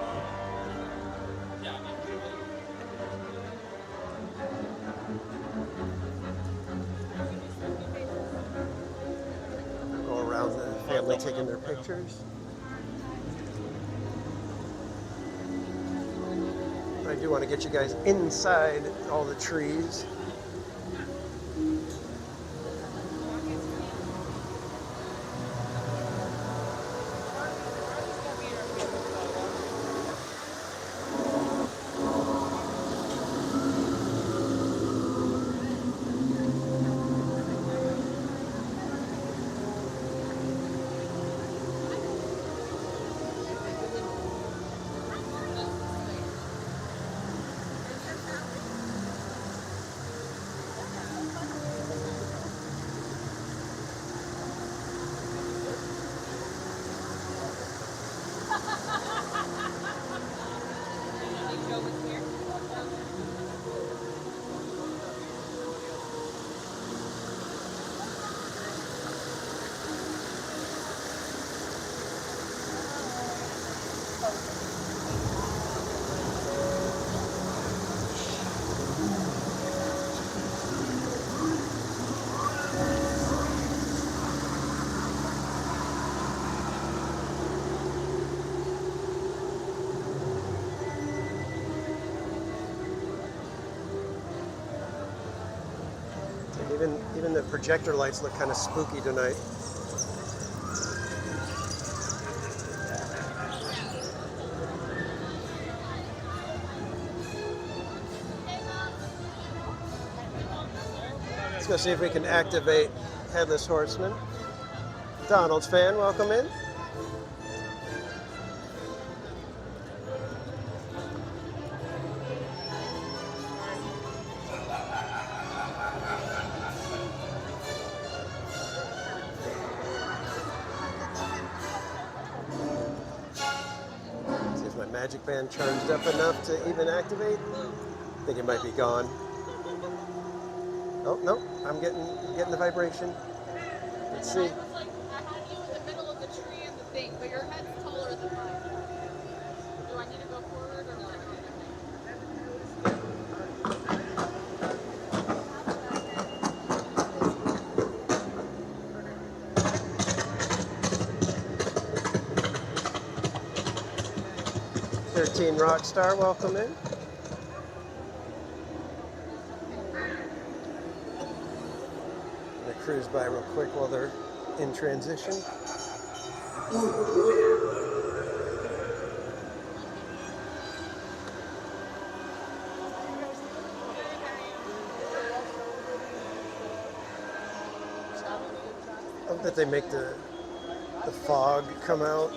Go around the family taking their pictures. I do want to get you guys inside all the trees. Even the projector lights look kind of spooky tonight. Let's go see if we can activate Headless Horseman. Donald's fan, welcome in. Magic band charged up enough to even activate. I think it might be gone. Oh no, I'm getting the vibration. Let's see. I had you in the middle of the tree and the thing, but your head's taller than mine. Do I need to go forward or what? 13 Rockstar, welcome in. I'm gonna cruise by real quick while they're in transition. I hope that they make the fog come out.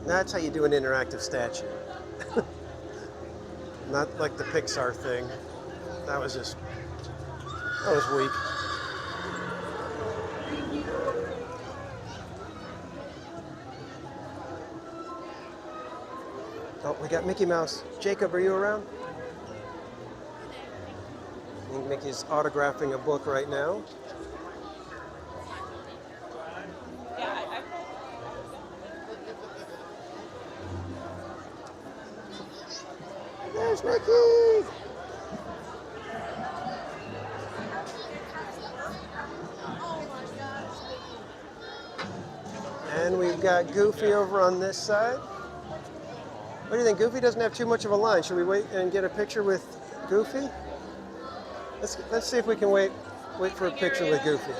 That's how you do an interactive statue. Not like the Pixar thing. That was weak. Oh, we got Mickey Mouse. Jacob, are you around? I think Mickey's autographing a book right now. There's Mickey! And we've got Goofy over on this side. What do you think? Goofy doesn't have too much of a line. Should we wait and get a picture with Goofy? Let's see if we can wait for a picture with Goofy.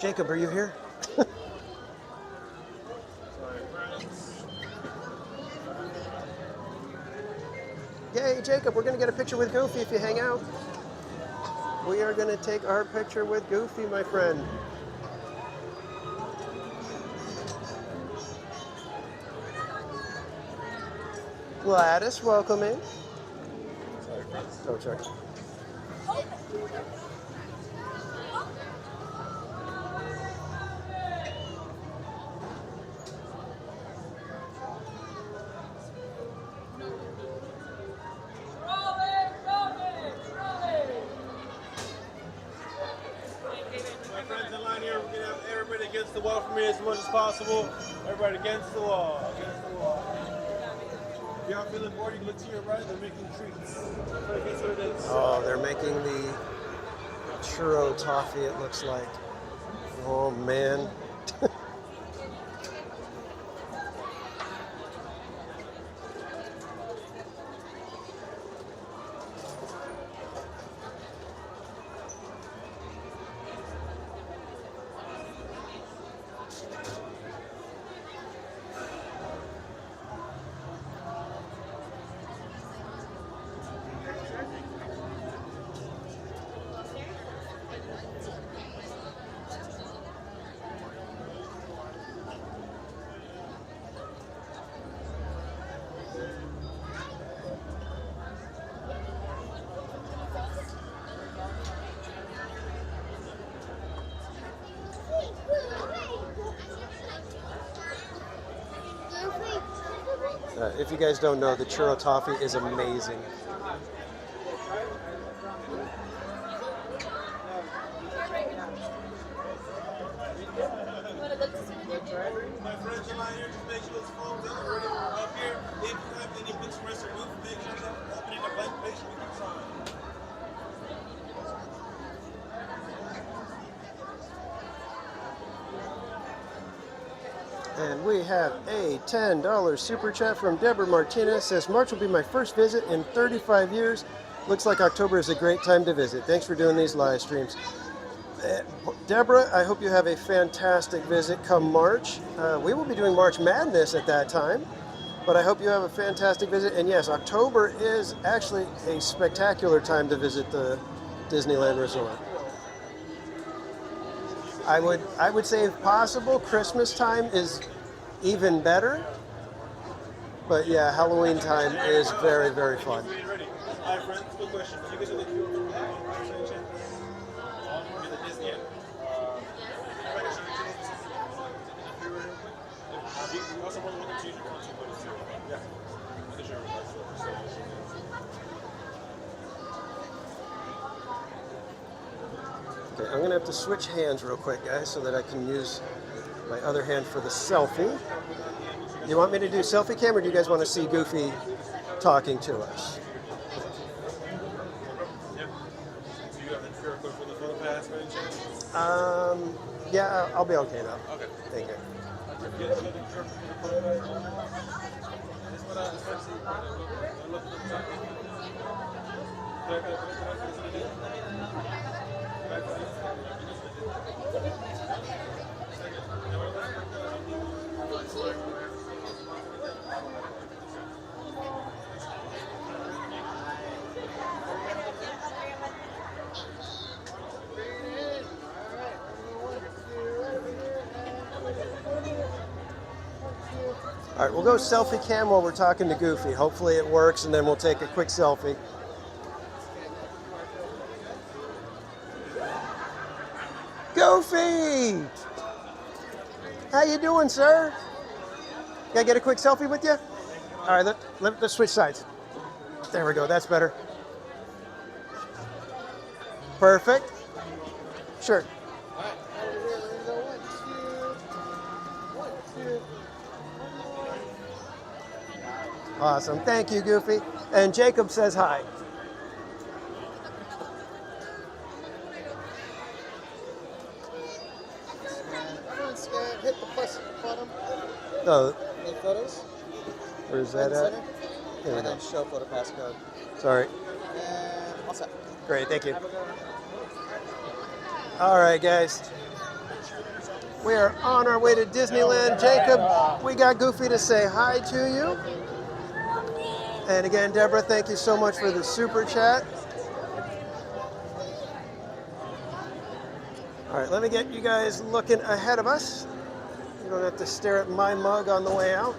Jacob, are you here? Yay, Jacob, we're going to get a picture with Goofy if you hang out. We are going to take our picture with Goofy, my friend. Gladys, welcome in. Oh, sorry. Against the wall for me as much as possible. Everybody against the wall. Against the wall. If y'all feeling bored, you can look to your right. They're making treats. Oh, they're making the churro toffee, it looks like. Oh, man. If you guys don't know, the churro toffee is amazing. My friends are here, just make sure those phones are ready up here. If you have any books for us to move, make sure they're opening a blank page we can sign. And we have a $10 super chat from Deborah Martinez. Says, March will be my first visit in 35 years. Looks like October is a great time to visit. Thanks for doing these live streams. Deborah, I hope you have a fantastic visit come March. We will be doing March Madness at that time, but I hope you have a fantastic visit. And yes, October is actually a spectacular time to visit the Disneyland Resort. I would say, if possible, Christmas time is even better. But yeah, Halloween time is very, very fun. Hi friends, quick question. You guys are looking for the Disney app. You also want to change your country, but it's yeah. I can share with Okay, I'm gonna have to switch hands real quick, guys, so that I can use my other hand for the selfie. You want me to do selfie cam, or do you guys want to see Goofy talking to us? Yep. Do you have the QR code for the photo pass by any chance? Yeah, I'll be okay now. Okay. Thank you. All right, we'll go selfie cam while we're talking to Goofy. Hopefully it works, and then we'll take a quick selfie. Goofy! How you doing, sir? Can I get a quick selfie with you? All right, let's switch sides. There we go, that's better. Perfect. Sure. Awesome. Thank you, Goofy. And Jacob says hi. Hit the plus button. Oh, Make photos. where's that at? There we And go. then show photo passcode. Sorry. And all set. Great, thank you. All right, guys. We are on our way to Disneyland. Jacob, we got Goofy to say hi to you. And again, Deborah, thank you so much for the super chat. All right, let me get you guys looking ahead of us. You don't have to stare at my mug on the way out.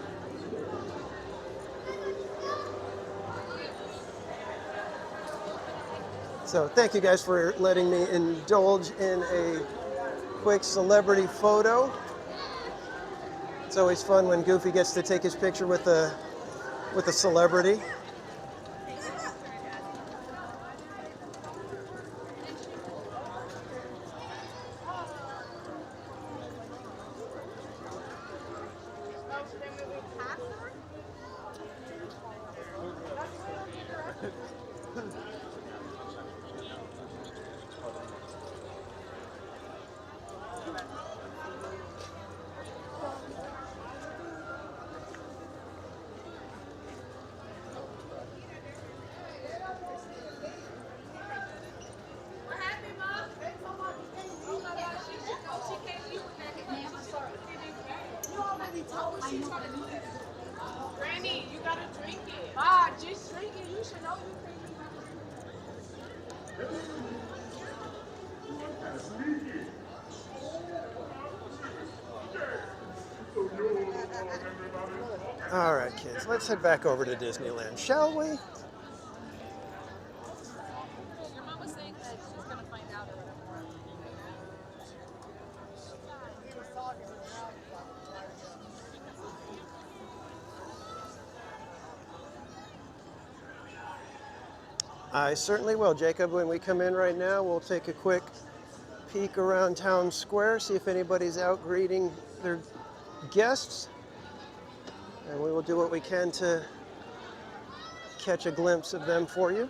So thank you guys for letting me indulge in a quick celebrity photo. It's always fun when Goofy gets to take his picture with a celebrity. Granny, you gotta drink it. Ma, just drink it. You should know you All right, kids, let's head back over to Disneyland, shall we? Your mom was saying that she's gonna find out or whatever. I certainly will, Jacob. When we come in right now, we'll take a quick peek around Town Square, see if anybody's out greeting their guests. And we will do what we can to catch a glimpse of them for you.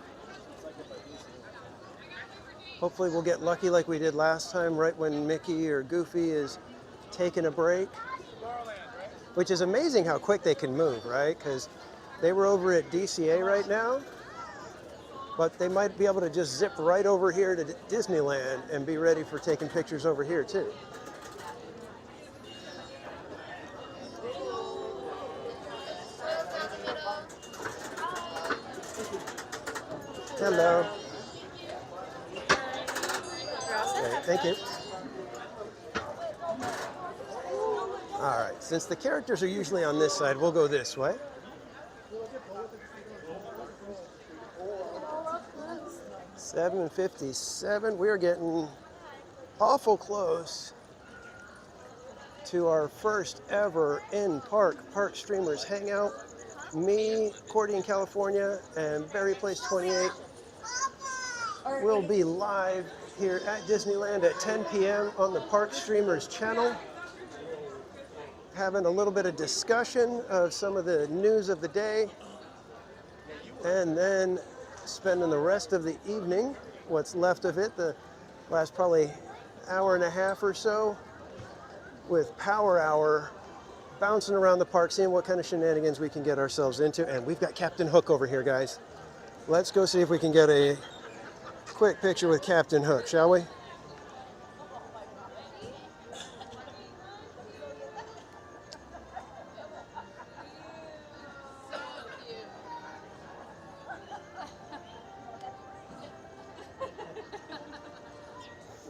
Hopefully we'll get lucky like we did last time, right when Mickey or Goofy is taking a break. Which is amazing how quick they can move, right? Because they were over at DCA right now, but they might be able to just zip right over here to Disneyland and be ready for taking pictures over here too. Hello. Okay, thank you. All right, since the characters are usually on this side, we'll go this way. $7.57. We're getting awful close to our first ever in-park Park Streamers Hangout. Me, Cordy in California, and Berry Place 28 will be live here at Disneyland at 10 p.m. on the Park Streamers channel, having a little bit of discussion of some of the news of the day, and then spending the rest of the evening, what's left of it, the last probably hour and a half or so with Power Hour, bouncing around the park, seeing what kind of shenanigans we can get ourselves into. And we've got Captain Hook over here, guys. Let's go see if we can get a quick picture with Captain Hook, shall we?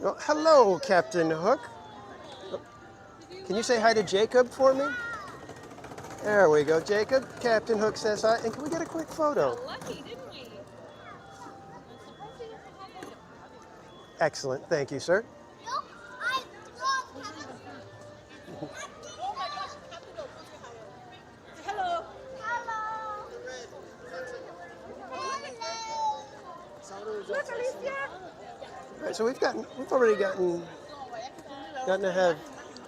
Well, hello, Captain Hook. Can you say hi to Jacob for me? There we go, Jacob. Captain Hook says hi. And can we get a quick photo? Lucky, didn't we? Excellent. Thank you, sir. Hello. Look, Alicia. All right, so we've already gotten to have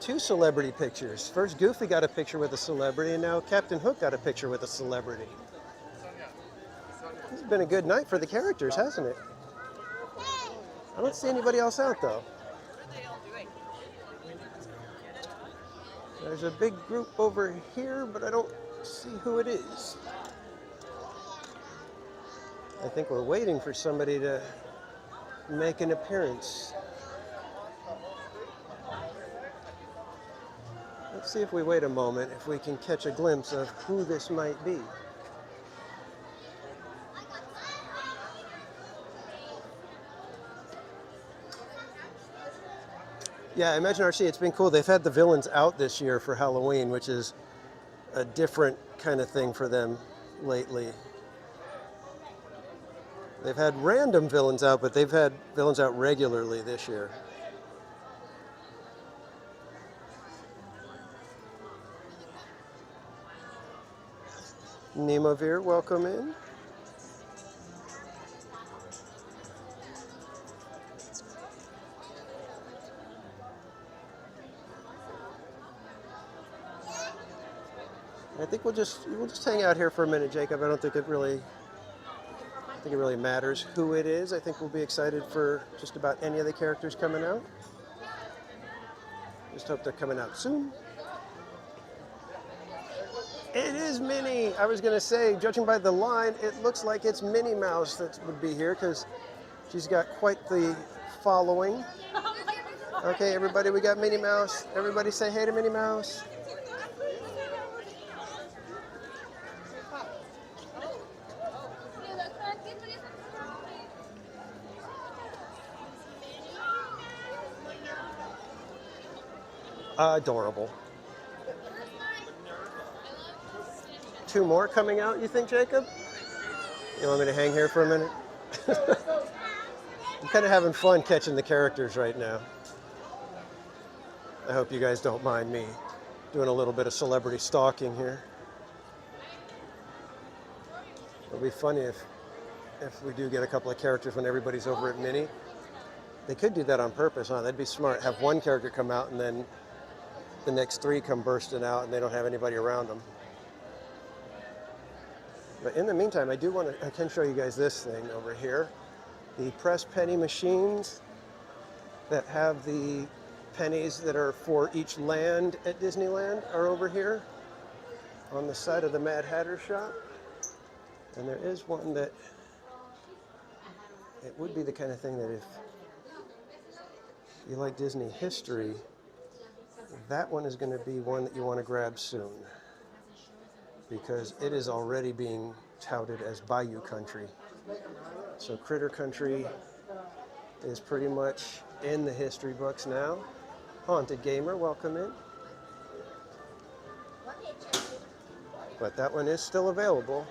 2 celebrity pictures. First, Goofy got a picture with a celebrity, and now Captain Hook got a picture with a celebrity. This has been a good night for the characters, hasn't it? I don't see anybody else out, though. There's a big group over here, but I don't see who it is. I think we're waiting for somebody to make an appearance. Let's see if we wait a moment, if we can catch a glimpse of who this might be. Yeah, Imagine RC, it's been cool. They've had the villains out this year for Halloween, which is a different kind of thing for them lately. They've had random villains out, but they've had villains out regularly this year. Nemavir, welcome in. I think we'll just hang out here for a minute, Jacob. I don't think it really matters who it is. I think we'll be excited for just about any of the characters coming out. Just hope they're coming out soon. It is Minnie. I was going to say, judging by the line, it looks like it's Minnie Mouse that would be here because she's got quite the following. Okay, everybody, we got Minnie Mouse. Everybody say hey to Minnie Mouse. Adorable. 2 more coming out, you think, Jacob? You want me to hang here for a minute? I'm kind of having fun catching the characters right now. I hope you guys don't mind me doing a little bit of celebrity stalking here. It'll be funny if we do get a couple of characters when everybody's over at Minnie. They could do that on purpose, huh? That'd be smart. Have one character come out and then the next 3 come bursting out and they don't have anybody around them. But in the meantime, I can show you guys this thing over here. The press penny machines that have the pennies that are for each land at Disneyland are over here on the side of the Mad Hatter shop. And there is one that, it would be the kind of thing that if you like Disney history, that one is going to be one that you want to grab soon, because it is already being touted as Bayou Country. So Critter Country is pretty much in the history books now. Haunted Gamer, welcome in. But that one is still available.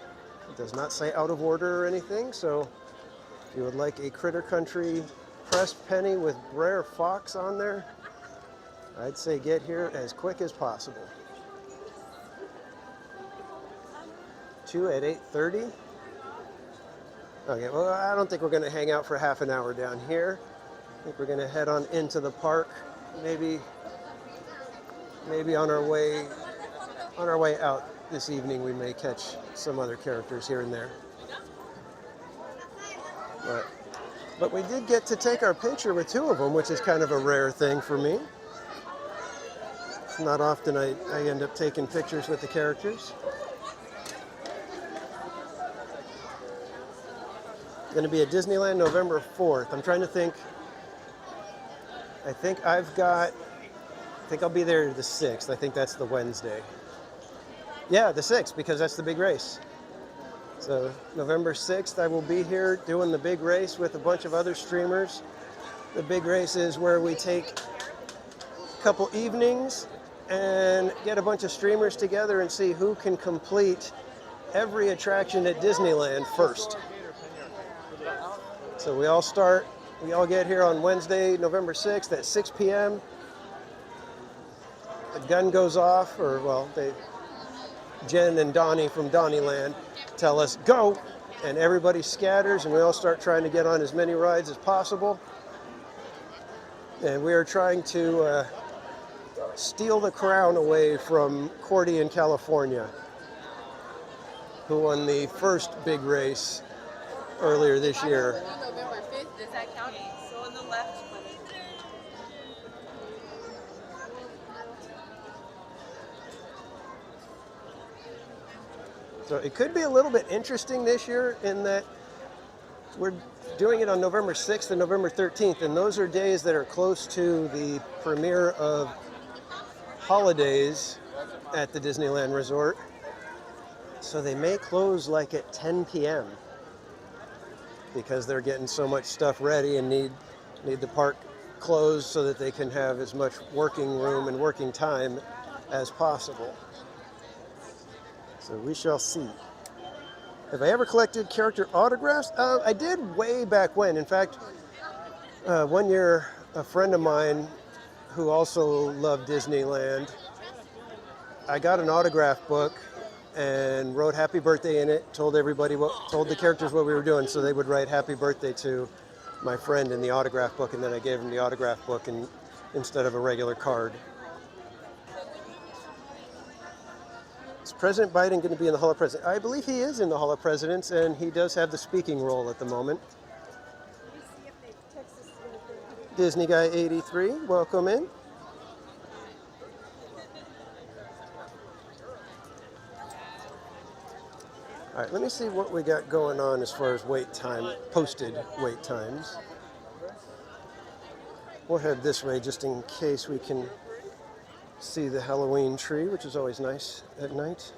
It does not say out of order or anything, so if you would like a Critter Country pressed penny with Brer Fox on there, I'd say get here as quick as possible. 2 at 8:30. Okay, well, I don't think we're going to hang out for half an hour down here. I think we're going to head on into the park. Maybe on our way out this evening, we may catch some other characters here and there. But But we did get to take our picture with two of them, which is kind of a rare thing for me. It's not often I end up taking pictures with the characters. Going to be at Disneyland November 4th. I'm trying to think. I think I'll be there the 6th. I think that's the Wednesday. Yeah, the 6th, because that's the big race. So November 6th, I will be here doing the big race with a bunch of other streamers. The big race is where we take a couple evenings and get a bunch of streamers together and see who can complete every attraction at Disneyland first. So we all get here on Wednesday, November 6th at 6 p.m. The gun goes off, Jen and Donnie from Donnieland tell us, go, and everybody scatters, and we all start trying to get on as many rides as possible. And we are trying to steal the crown away from Cordy in California, who won the first big race earlier this year. November 5th, does that count? So on the left. So it could be a little bit interesting this year in that we're doing it on November 6th and November 13th, and those are days that are close to the premiere of holidays at the Disneyland Resort. So they may close like at 10 p.m. because they're getting so much stuff ready and need the park closed so that they can have as much working room and working time as possible. So we shall see. Have I ever collected character autographs? I did way back when. In fact, one year, a friend of mine who also loved Disneyland, I got an autograph book and wrote happy birthday in it, told the characters what we were doing so they would write happy birthday to my friend in the autograph book, and then I gave him the autograph book instead of a regular card. Is President Biden going to be in the Hall of Presidents? I believe he is in the Hall of Presidents, and he does have the speaking role at the moment. Disney Guy 83, welcome in. All right, let me see what we got going on as far as wait time, posted wait times. We'll head this way just in case we can see the Halloween tree, which is always nice at night.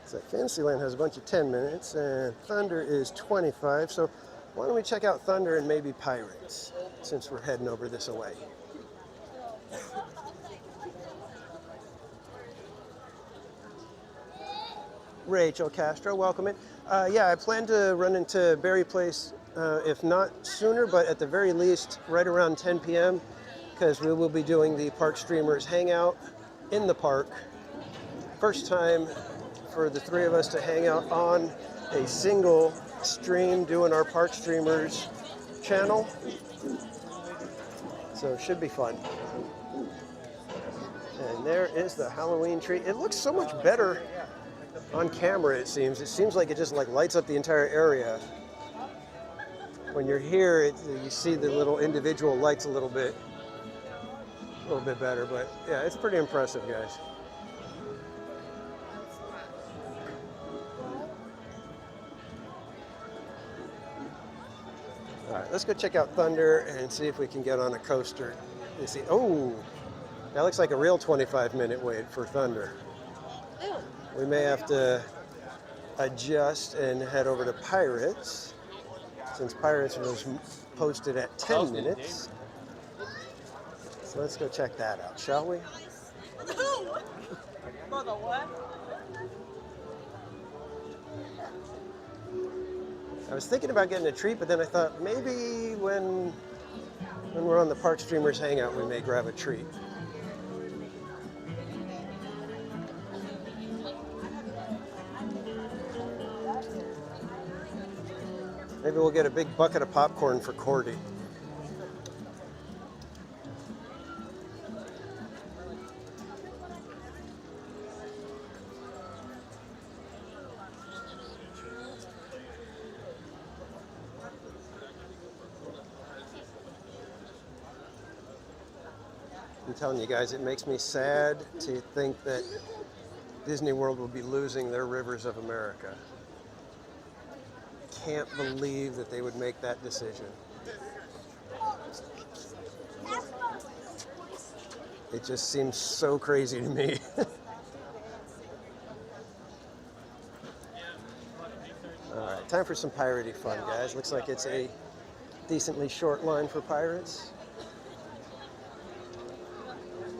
So Fantasyland has a bunch of 10 minutes, and Thunder is 25. So why don't we check out Thunder and maybe Pirates, since we're heading over this away. Rachel Castro, welcome in. Yeah, I plan to run into Berry Place, if not sooner, but at the very least right around 10 p.m. because we will be doing the Park Streamers Hangout in the park. First time for the three of us to hang out on a single stream doing our Park Streamers channel. So it should be fun. And there is the Halloween tree. It looks so much better on camera, it seems. It seems like it just like lights up the entire area. When you're here, you see the little individual lights a little bit better. But yeah, it's pretty impressive, guys. All right, let's go check out Thunder and see if we can get on a coaster. You see, oh, that looks like a real 25-minute wait for Thunder. We may have to adjust and head over to Pirates, since Pirates was posted at 10 minutes. So let's go check that out, shall we? I was thinking about getting a treat, but then I thought maybe when we're on the Park Streamers Hangout, we may grab a treat. Maybe we'll get a big bucket of popcorn for Cordy. I'm telling you guys, it makes me sad to think that Disney World will be losing their Rivers of America. Can't believe that they would make that decision. It just seems so crazy to me. All right, time for some piratey fun, guys. Looks like it's a decently short line for pirates.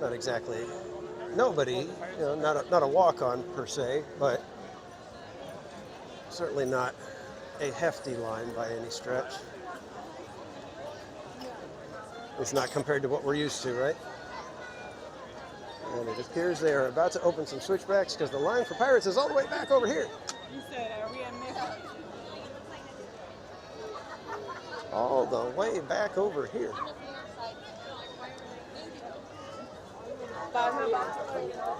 Not exactly nobody, you know, not a walk-on per se, but certainly not a hefty line by any stretch. It's not compared to what we're used to, right? And it appears they are about to open some switchbacks because the line for pirates is all the way back over here. You said, are we in Mexico? All the way back over here.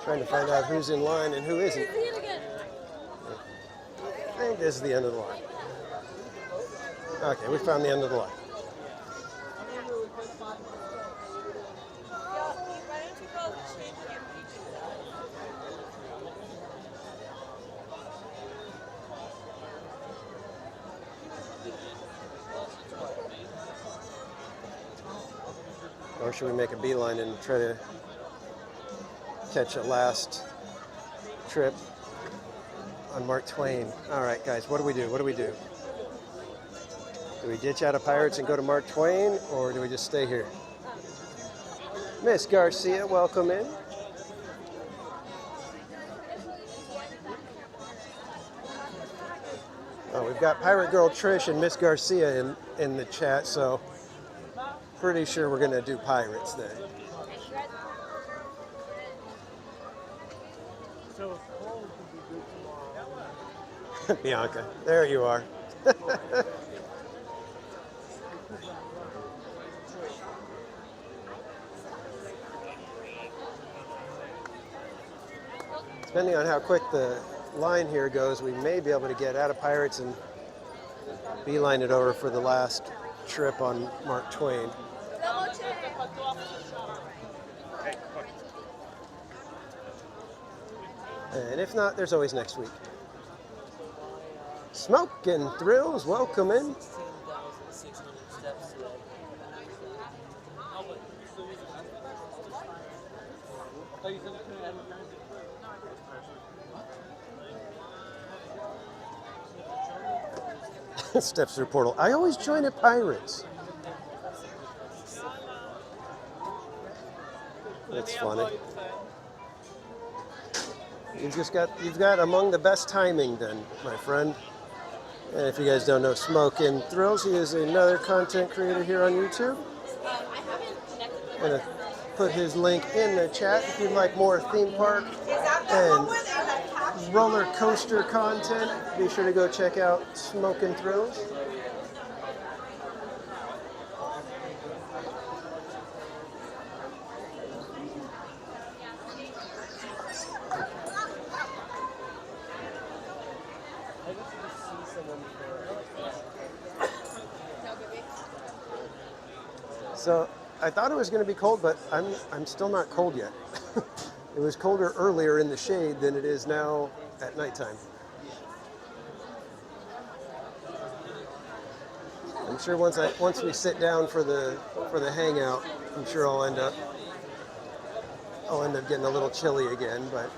Trying to find out who's in line and who isn't. I think this is the end of the line. Okay, we found the end of the line. Or should we make a beeline and try to catch a last trip on Mark Twain? All right, guys, what do we do? What do we do? Do we ditch out of Pirates and go to Mark Twain, or do we just stay here? Miss Garcia, welcome in. Oh, we've got Pirate Girl Trish and Miss Garcia in the chat, so pretty sure we're going to do Pirates then. Bianca, there you are. Depending on how quick the line here goes, we may be able to get out of Pirates and beeline it over for the last trip on Mark Twain. And if not, there's always next week. Smoke and Thrills, welcome in. Steps through portal. I always join at Pirates. That's funny. You've got among the best timing then, my friend. And if you guys don't know Smoke and Thrills, he is another content creator here on YouTube. I'm gonna put his link in the chat if you'd like more theme park and roller coaster content. Be sure to go check out Smoke and Thrills. So I thought it was going to be cold, but I'm still not cold yet. It was colder earlier in the shade than it is now at nighttime. I'm sure once we sit down for the hangout, I'm sure I'll end up getting a little chilly again. But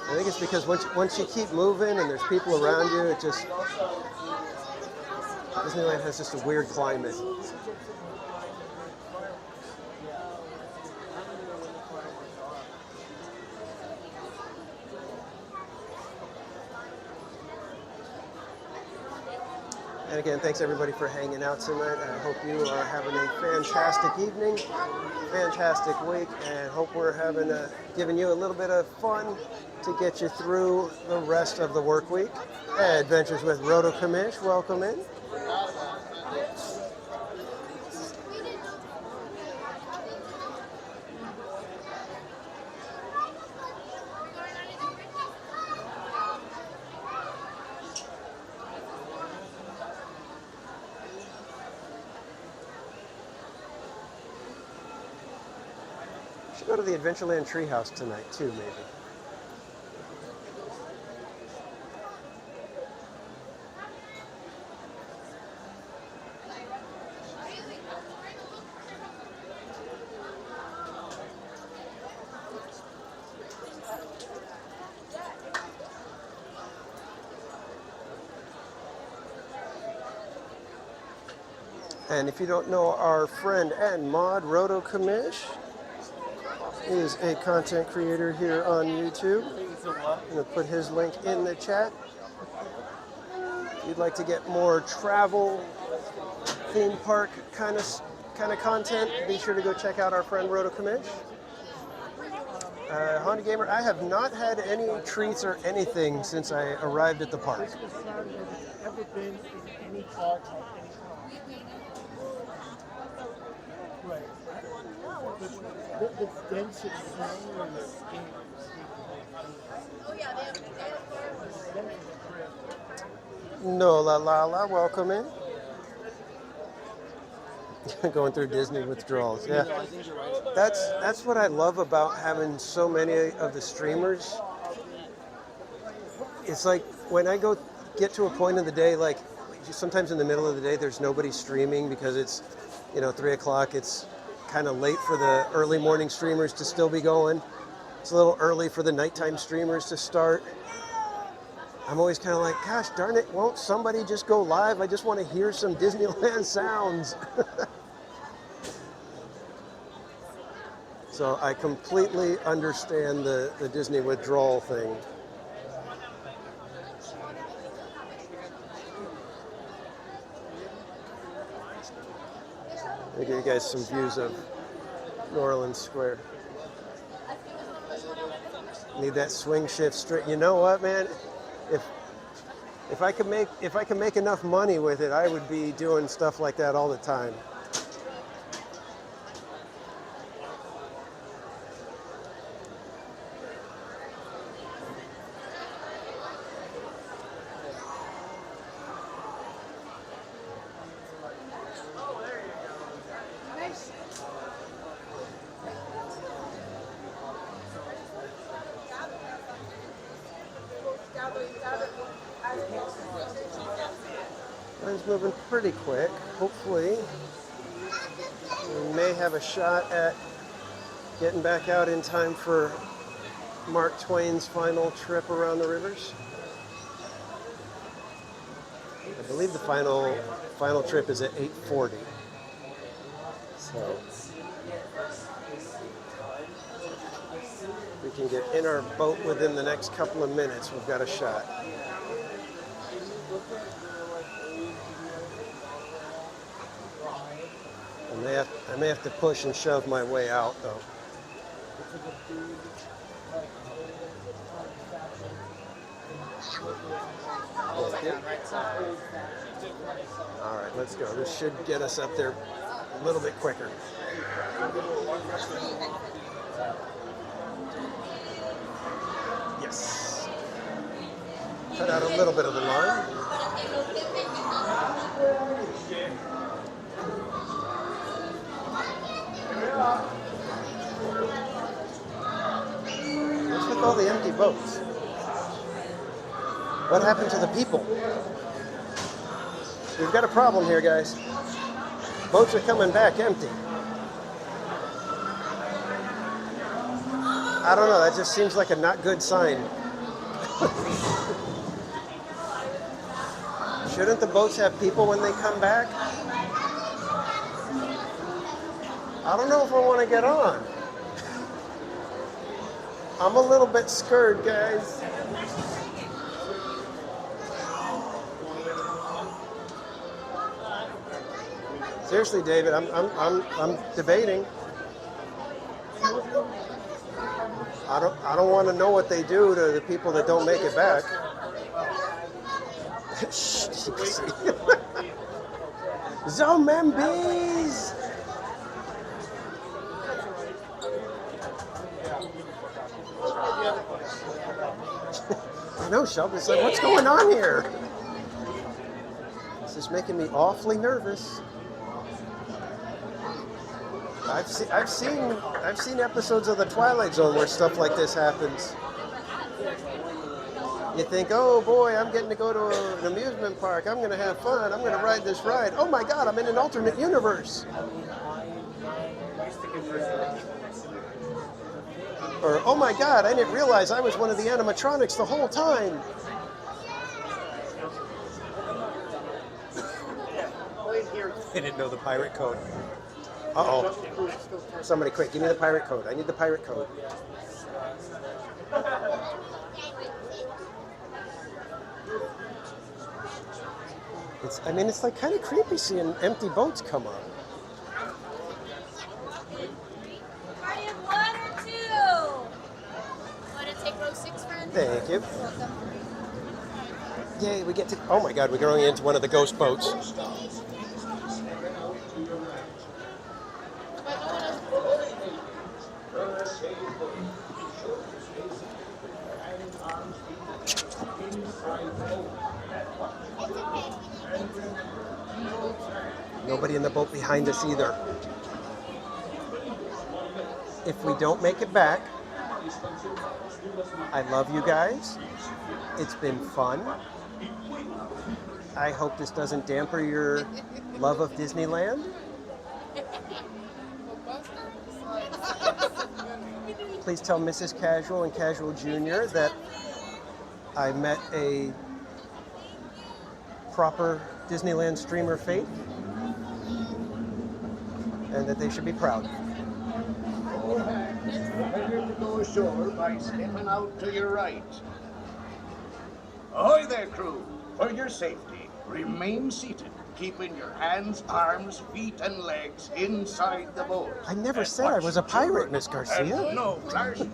I think it's because once you keep moving and there's people around you, it just Disneyland has just a weird climate. And again, thanks everybody for hanging out tonight. I hope you are having a fantastic evening, fantastic week, and hope we're giving you a little bit of fun to get you through the rest of the work week. Adventures with Roto Commish, welcome in. Go to the Adventureland Treehouse tonight too, maybe. And if you don't know our friend and mod, Roto Commish, is a content creator here on YouTube. I'm going to put his link in the chat. If you'd like to get more travel, theme park kind of content, be sure to go check out our friend Roto Commish. Honda Gamer, I have not had any treats or anything since I arrived at the park. Ever been in any park at any time? Right. The density of the No, la, welcome in. Going through Disney withdrawals, yeah. That's what I love about having so many of the streamers. It's like when I get to a point in the day, like sometimes in the middle of the day, there's nobody streaming because it's, 3 o'clock. It's kind of late for the early morning streamers to still be going. It's a little early for the nighttime streamers to start. I'm always kind of like, gosh darn it, won't somebody just go live? I just want to hear some Disneyland sounds. So I completely understand the Disney withdrawal thing. I'll give you guys some views of New Orleans Square. Need that swing shift straight. You know what, man? If I could make enough money with it, I would be doing stuff like that all the time. Mine's moving pretty quick. Hopefully, we may have a shot at getting back out in time for Mark Twain's final trip around the rivers. I believe the final trip is at 8:40. So if we can get in our boat within the next couple of minutes, we've got a shot. I may have to push and shove my way out, though. All right, let's go. This should get us up there a little bit quicker. Yes. Cut out a little bit of the line. What's with all the empty boats? What happened to the people? We've got a problem here, guys. Boats are coming back empty. I don't know, that just seems like a not good sign. Shouldn't the boats have people when they come back? I don't know if I want to get on. I'm a little bit scared, guys. Seriously, David, I'm debating. I don't want to know what they do to the people that don't make it back. Zombies! I know, Shelby's like, what's going on here? This is making me awfully nervous. I've seen episodes of The Twilight Zone where stuff like this happens. You think, oh boy, I'm getting to go to an amusement park. I'm going to have fun. I'm going to ride this ride. Oh my God, I'm in an alternate universe. Or, oh my God, I didn't realize I was one of the animatronics the whole time. I didn't know the pirate code. Uh-oh. Somebody quick, give me the pirate code. I need the pirate code. It's like kind of creepy seeing empty boats come on. Party of 1 or 2? Want to take row 6, friend? Thank you. Yay, we get to... Oh my God, we're going into one of the ghost boats. Nobody in the boat behind us either. If we don't make it back, I love you guys. It's been fun. I hope this doesn't damper your love of Disneyland. Please tell Mrs. Casual and Casual Jr. that I met a proper Disneyland streamer fate and that they should be proud. Better to go ashore by stepping out to your right. Ahoy there, crew! For your safety, remain seated, keeping your hands, arms, feet, and legs inside the boat. I never said I was a pirate, Miss Garcia. And no flashing.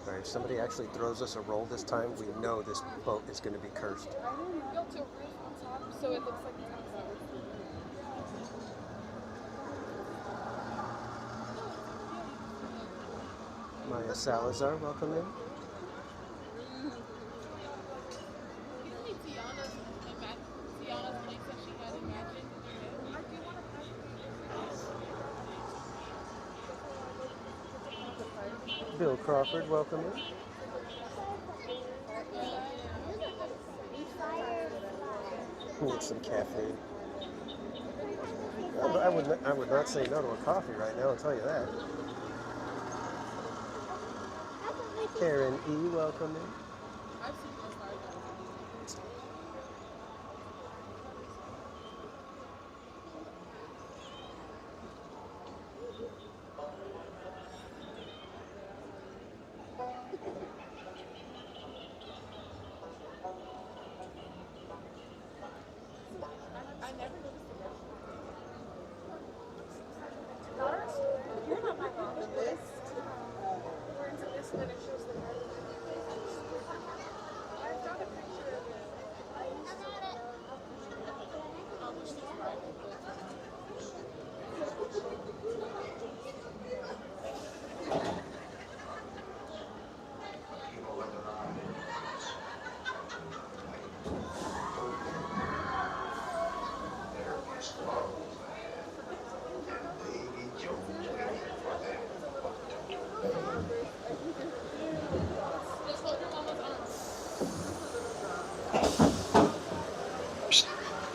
All right, if somebody actually throws us a roll this time, we know this boat is going to be cursed. Built a roof on top, so it looks like it's outside. Maya Salazar, welcome in. Tiana's place that she had imagined. Bill Crawford, welcome in. Need some caffeine. I would not say no to a coffee right now, I'll tell you that. Karen E, welcome in.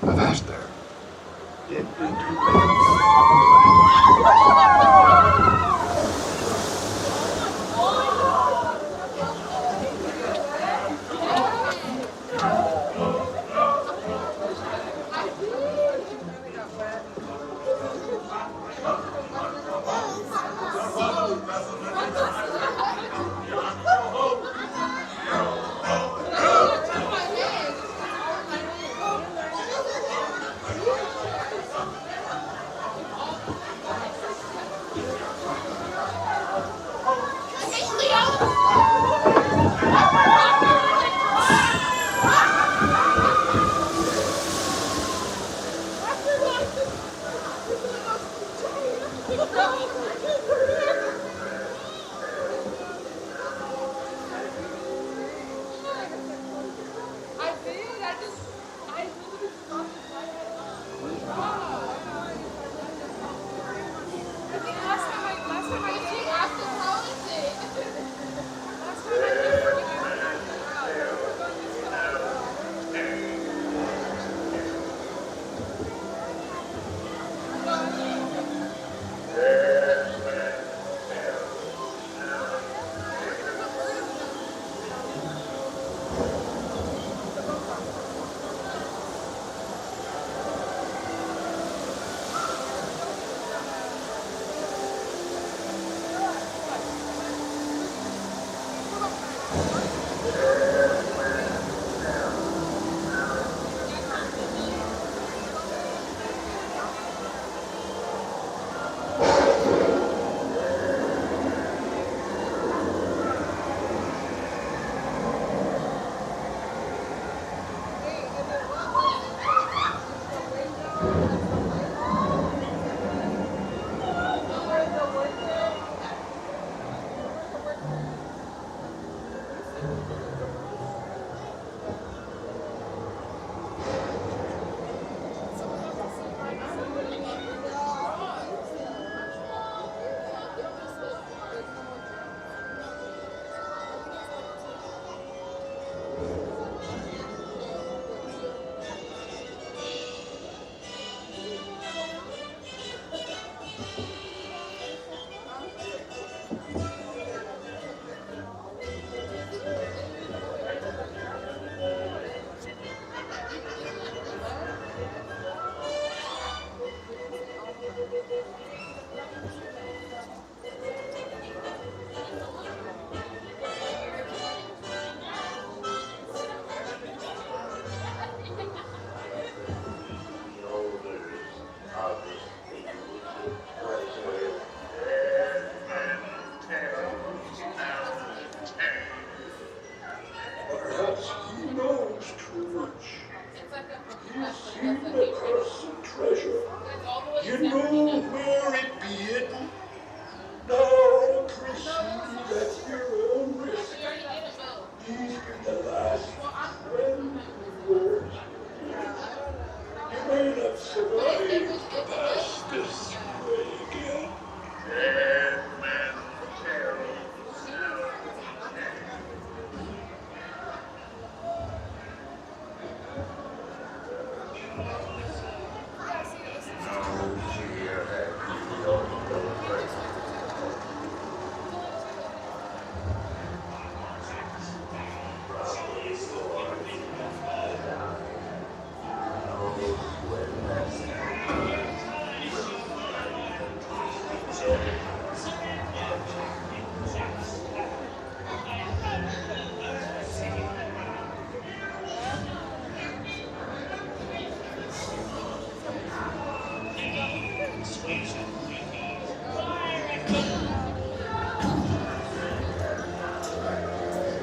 Avast there. Did we do You seem to have some treasure. You know where it be? Now proceed at your own risk. These be the last 20 years. You may not survive to pass this way again. Dead man tell.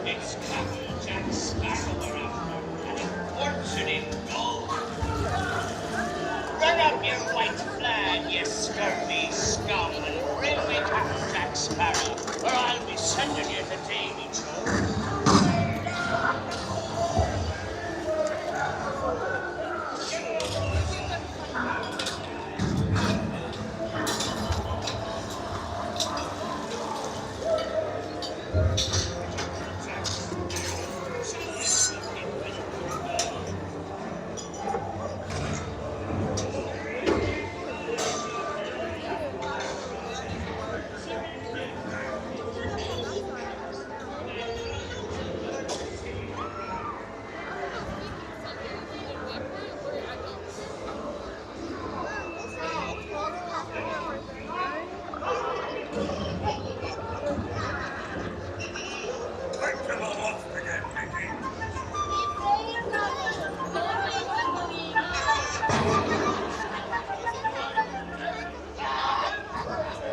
It's Captain Jack Sparrow we're after, and a fortune in gold. Run up your white flag, you scurvy scum, and bring me Captain Jack Sparrow, or I'll be sending you to Davy Jones.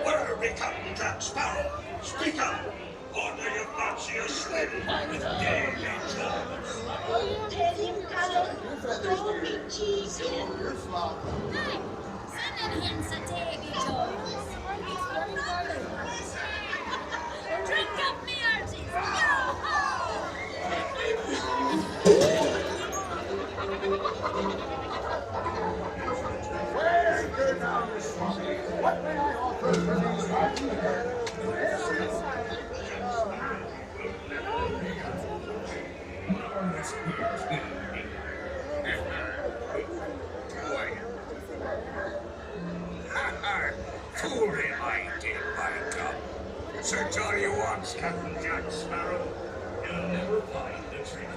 Where be Captain Jack Sparrow? Speak up! Or do you fancy a swim with Davy Jones? Tell him, Callum, don't be cheeky. Shenanigans to Davy Jones. Drink up me arties. Very good now, Miss Swami. What may I offer for these happy hands? Fooling I did, by God. Search all you want, Captain Jack Sparrow. You'll never find the treasure.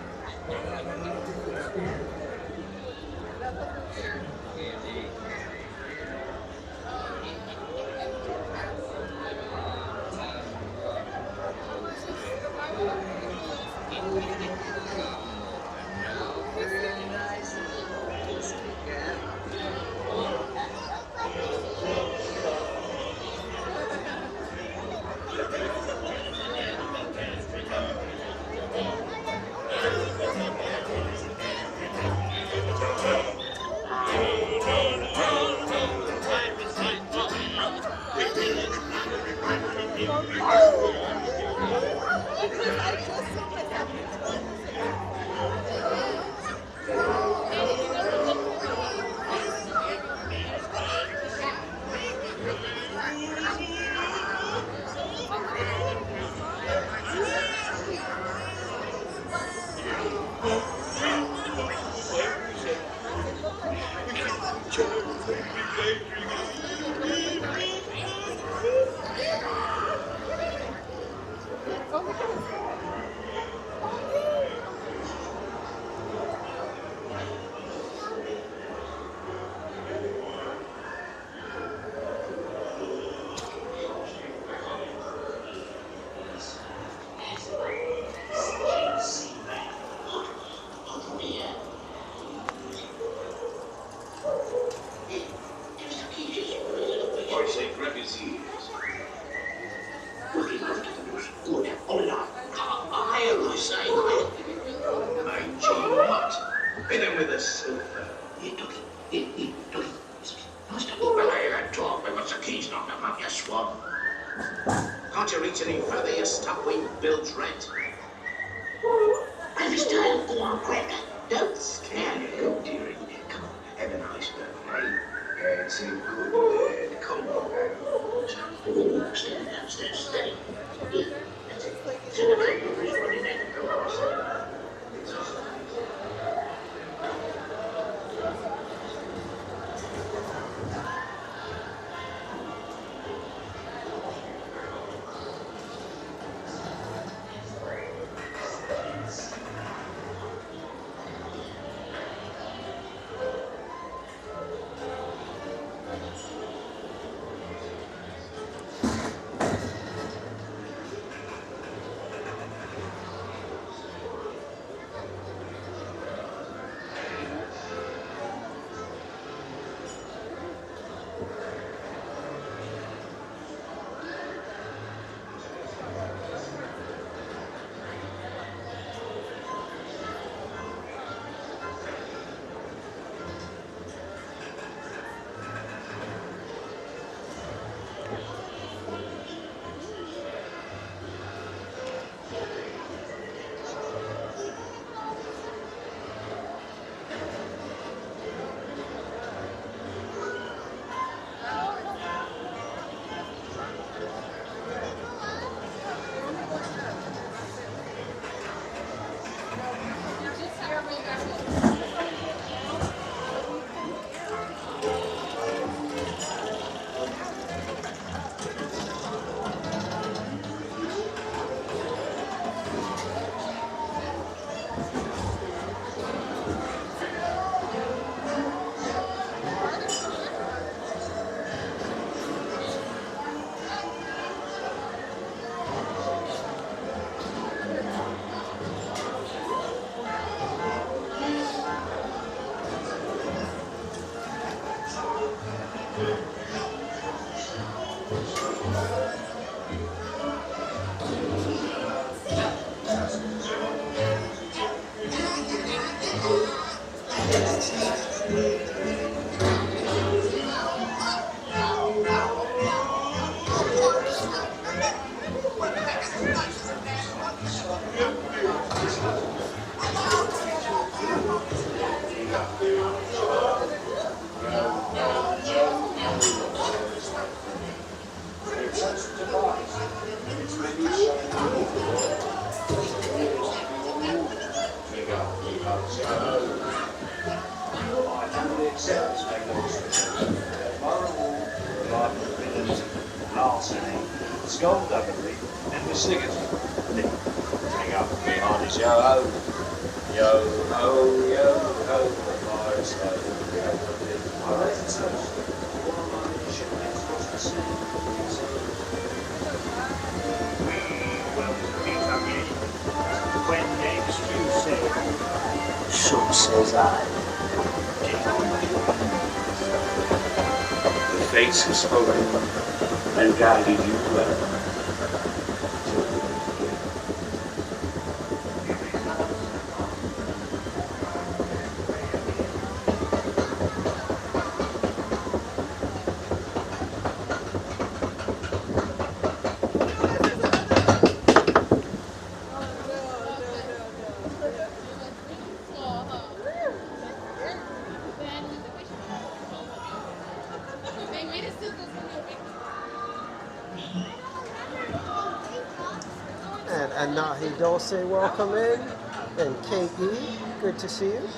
Hit him with the sofa. Belay that talk. We've got the keys knocked up, you swab. Can't you reach any further, you stuff-wing bilge rat? Have his tail. Go on, quick. Don't scare me. Go, dearie. Come on, have a nice birthday. It's a good word. Come on. Steady downstairs, steady. Yeah, that's it. To the table is running in. Go on. Skullduggery and the singers. Bring up behind his yo-ho. Yo-ho, yo-ho, the fire's low. We will meet again. When next you say, so says I. The fates have spoken and guided you well. And Nahi Dulce, welcome in. And KE, good to see you.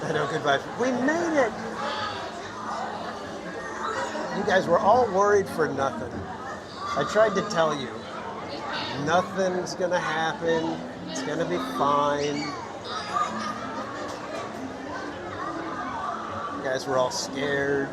I know, goodbye. We made it! You guys were all worried for nothing. I tried to tell you, nothing's gonna happen. It's gonna be fine. You guys were all scared.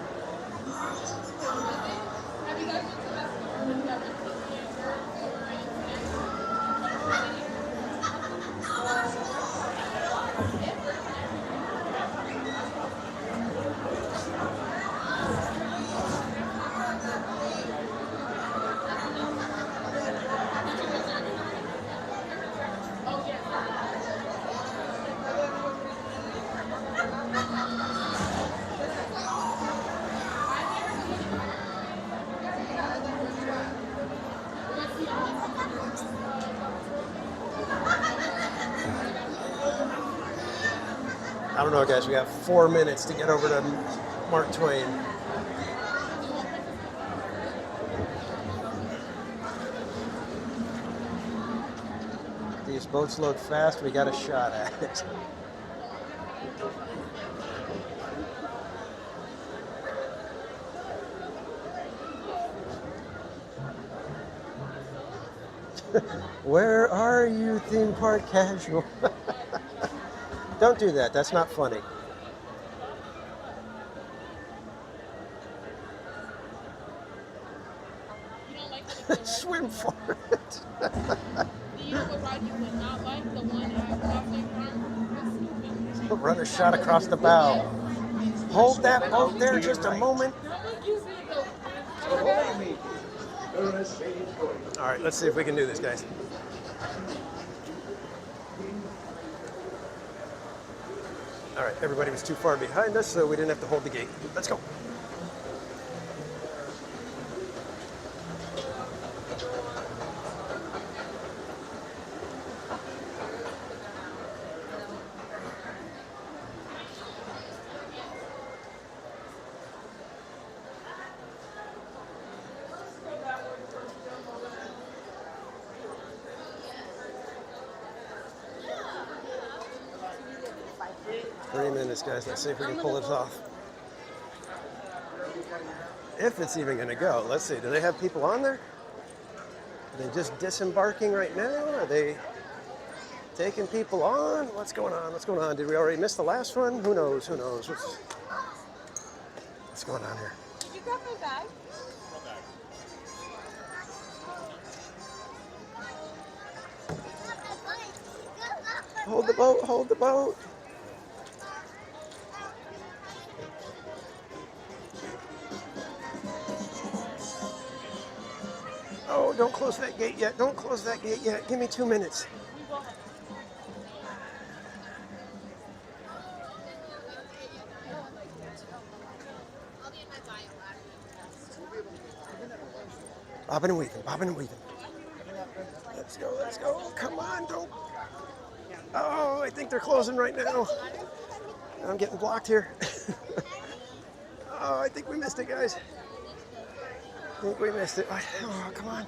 I don't know, guys. We got 4 minutes to get over to Mark Twain. These boats load fast. We got a shot at it. Where are you, theme park casual? Don't do that. That's not funny. Swim for it. Do you know what ride you would not like? The one at Crossing Park? Run a shot across the bow. Hold that boat there just a moment. All right, let's see if we can do this, guys. All right, everybody was too far behind us, so we didn't have to hold the gate. Let's go. 3 minutes, guys. Let's see if we can pull this off. If it's even going to go. Let's see. Do they have people on there? Are they just disembarking right now? Are they taking people on? What's going on? What's going on? Did we already miss the last one? Who knows? Who knows? What's going on here? Did you grab my bag? Hold the boat. Hold the boat. Oh, don't close that gate yet. Don't close that gate yet. Give me 2 minutes. Bobbing and weaving, bobbing and weaving. Let's go, let's go. Come on, don't. Oh, I think they're closing right now. I'm getting blocked here. Oh, I think we missed it, guys. I think we missed it. Oh, come on.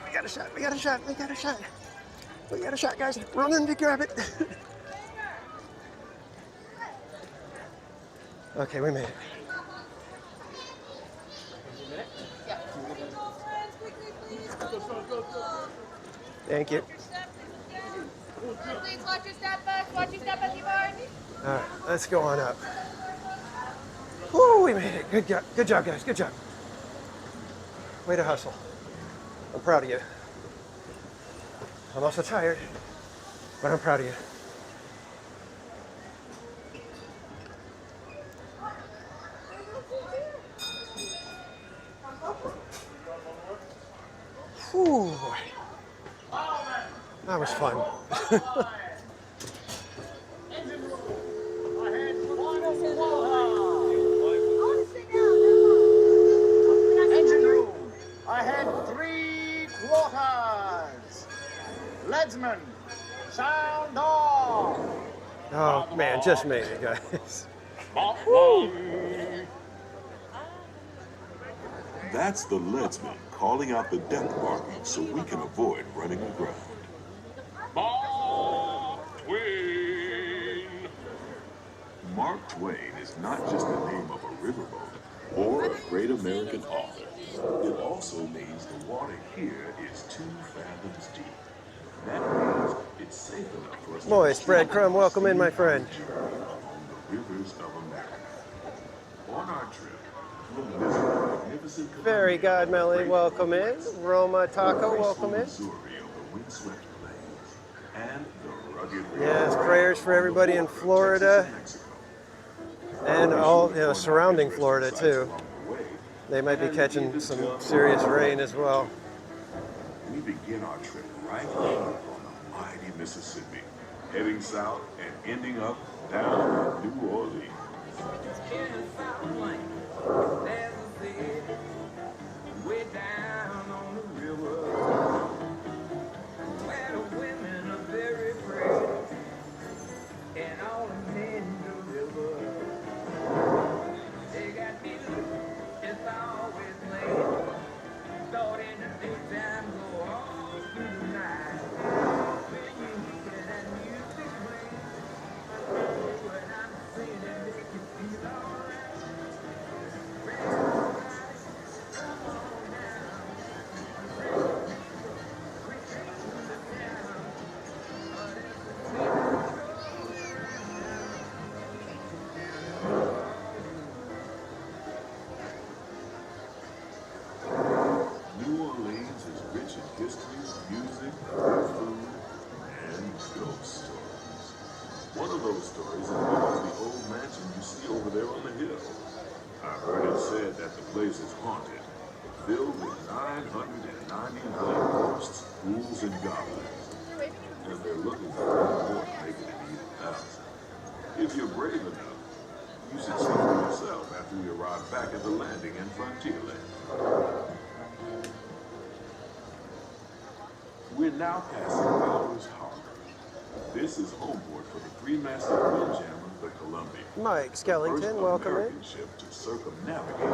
We got a shot, we got a shot, we got a shot. We got a shot, guys. Run in to grab it. Okay, we made it. Thank you. Please watch your step back. Watch your step back, Yvonne. All right, let's go on up. Woo, we made it. Good job, guys. Good job. Way to hustle. I'm proud of you. I'm also tired, but I'm proud of you. Whew. That was fun. Engine room. I had 3 quarters. Leadsman, sound off. Oh man, just made it, guys. That's the leadsman calling out the depth marking so we can avoid running aground. Mark Twain is not just the name of a riverboat or a great American author. It also means the water here is 2 fathoms deep. That means it's safe enough for us Moist breadcrumb, welcome in, my friend. along the rivers of America. On our trip, we'll visit the magnificent Fairy God Melly, welcome in. Roma Taco, welcome in. Missouri of the windswept plains and the rugged Yes, prayers for everybody in Florida and all surrounding Florida too. They might be catching some serious rain as well. We begin our trip right here on the mighty Mississippi, heading south and ending up down in New Orleans. Way down on the river, where the women are very pretty, stories involve the old mansion you see over there on the hill. I've heard it said that the place is haunted, filled with 999 ghosts, ghouls, and goblins. And they're looking for one more to make it an even 1,000. If you're brave enough, you should see for yourself after we arrive back at the landing in Frontierland. We're now passing Powers Harbor. This is homeport for the three-masted windjammer, the Columbia. Mike Skellington, welcome in. Ship to circumnavigate the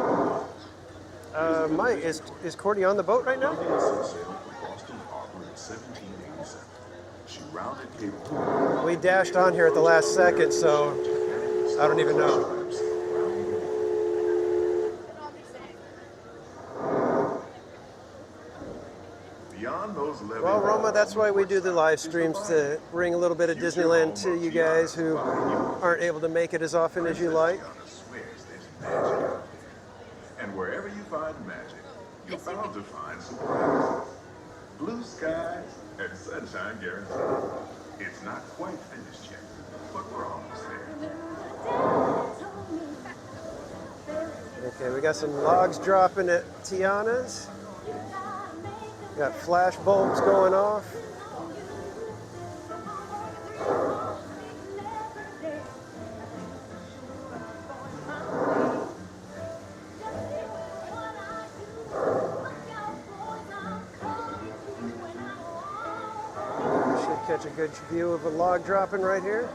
waters. Mike, is Cordy on the boat right now? Columbia set sail from Boston Harbor in 1787. She rounded Cape Horn. We dashed on here at the last second, so I don't even know. Well, Roma, that's why we do the live streams, to bring a little bit of Disneyland to you guys who aren't able to make it as often as you like. And wherever you find magic, you're bound to find surprises. Blue skies and sunshine guaranteed. It's not quite finished yet, but we're almost there. Okay, we got some logs dropping at Tiana's. Got flash bulbs going off. Should catch a good view of a log dropping right here.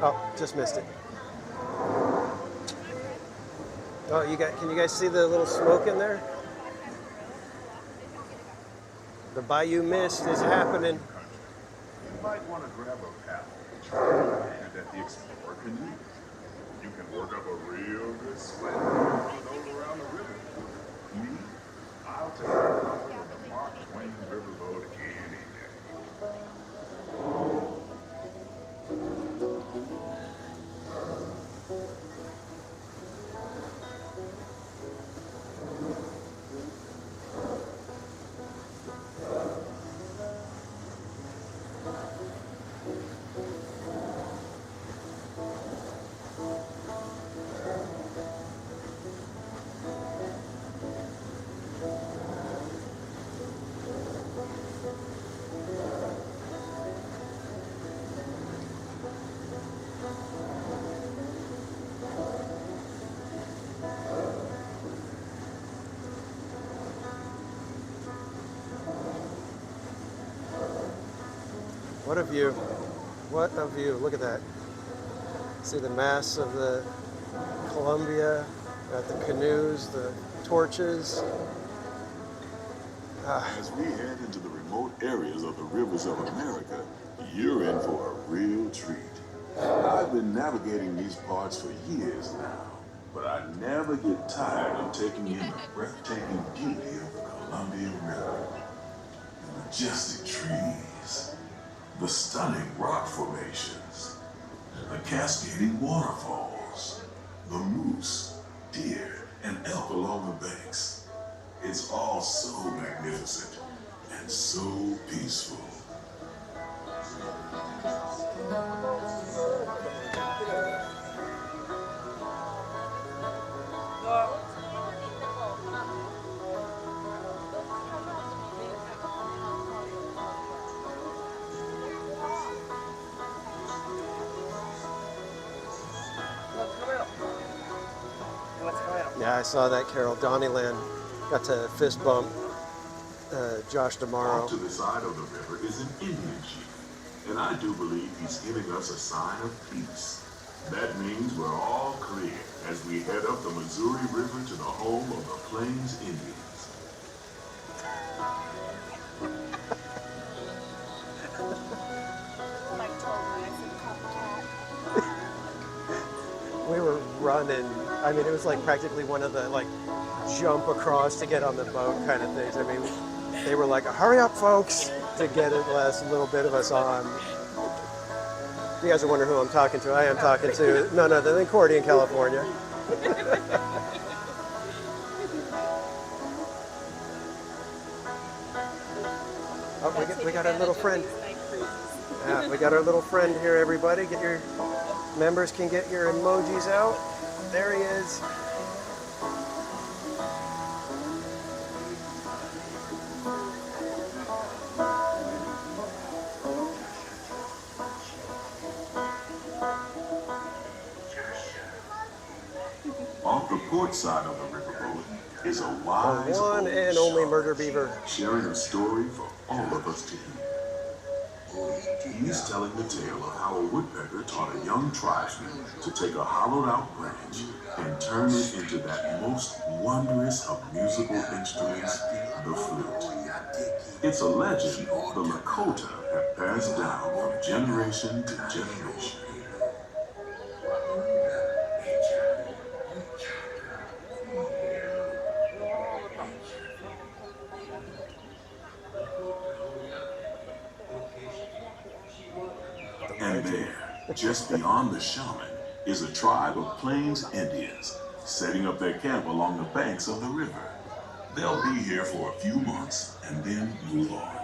Oh, just missed it. Oh, can you guys see the little smoke in there? The Bayou Mist is happening. You might want to grab a paddle and at the Explorer canoe. You can work up a real good sweat those around the river. Me, I'll take the comfort of the Mark Twain riverboat any day. What a view. What a view. Look at that. See the mass of the Columbia, got the canoes, the torches. As we head into the remote areas of the rivers of America, you're in for a real treat. I've been navigating these parts for years now, but I never get tired of taking in the breathtaking beauty of the Columbia River. The majestic trees, the stunning rock formations, the cascading waterfalls, the moose, deer, and elk along the banks. It's all so magnificent and so peaceful. Yeah, I saw that, Carol. Donnyland got to fist bump Josh tomorrow. Off to the side of the river is an Indian chief, and I do believe he's giving us a sign of peace. That means we're all clear as we head up the Missouri River to the home of the Plains Indians. We were running. I mean, it was like practically one of the like jump across to get on the boat kind of things. I mean, they were like, hurry up, folks, to get it last little bit of us on. You guys are wondering who I'm talking to. I am talking to none other than Cordy in California. Oh, we got our little friend. We got our little friend here, everybody. Get your members can get your emojis out. There he is. Off the port side of the riverboat is a wise The one old and only shark, murder beaver. sharing a story for all of us to hear. He's telling the tale of how a woodpecker taught a young tribesman to take a hollowed out branch and turn it into that most wondrous of musical instruments, the flute. It's a legend the Lakota have passed down from generation to generation. And there, just beyond the shaman, is a tribe of Plains Indians setting up their camp along the banks of the river. They'll be here for a few months and then move on.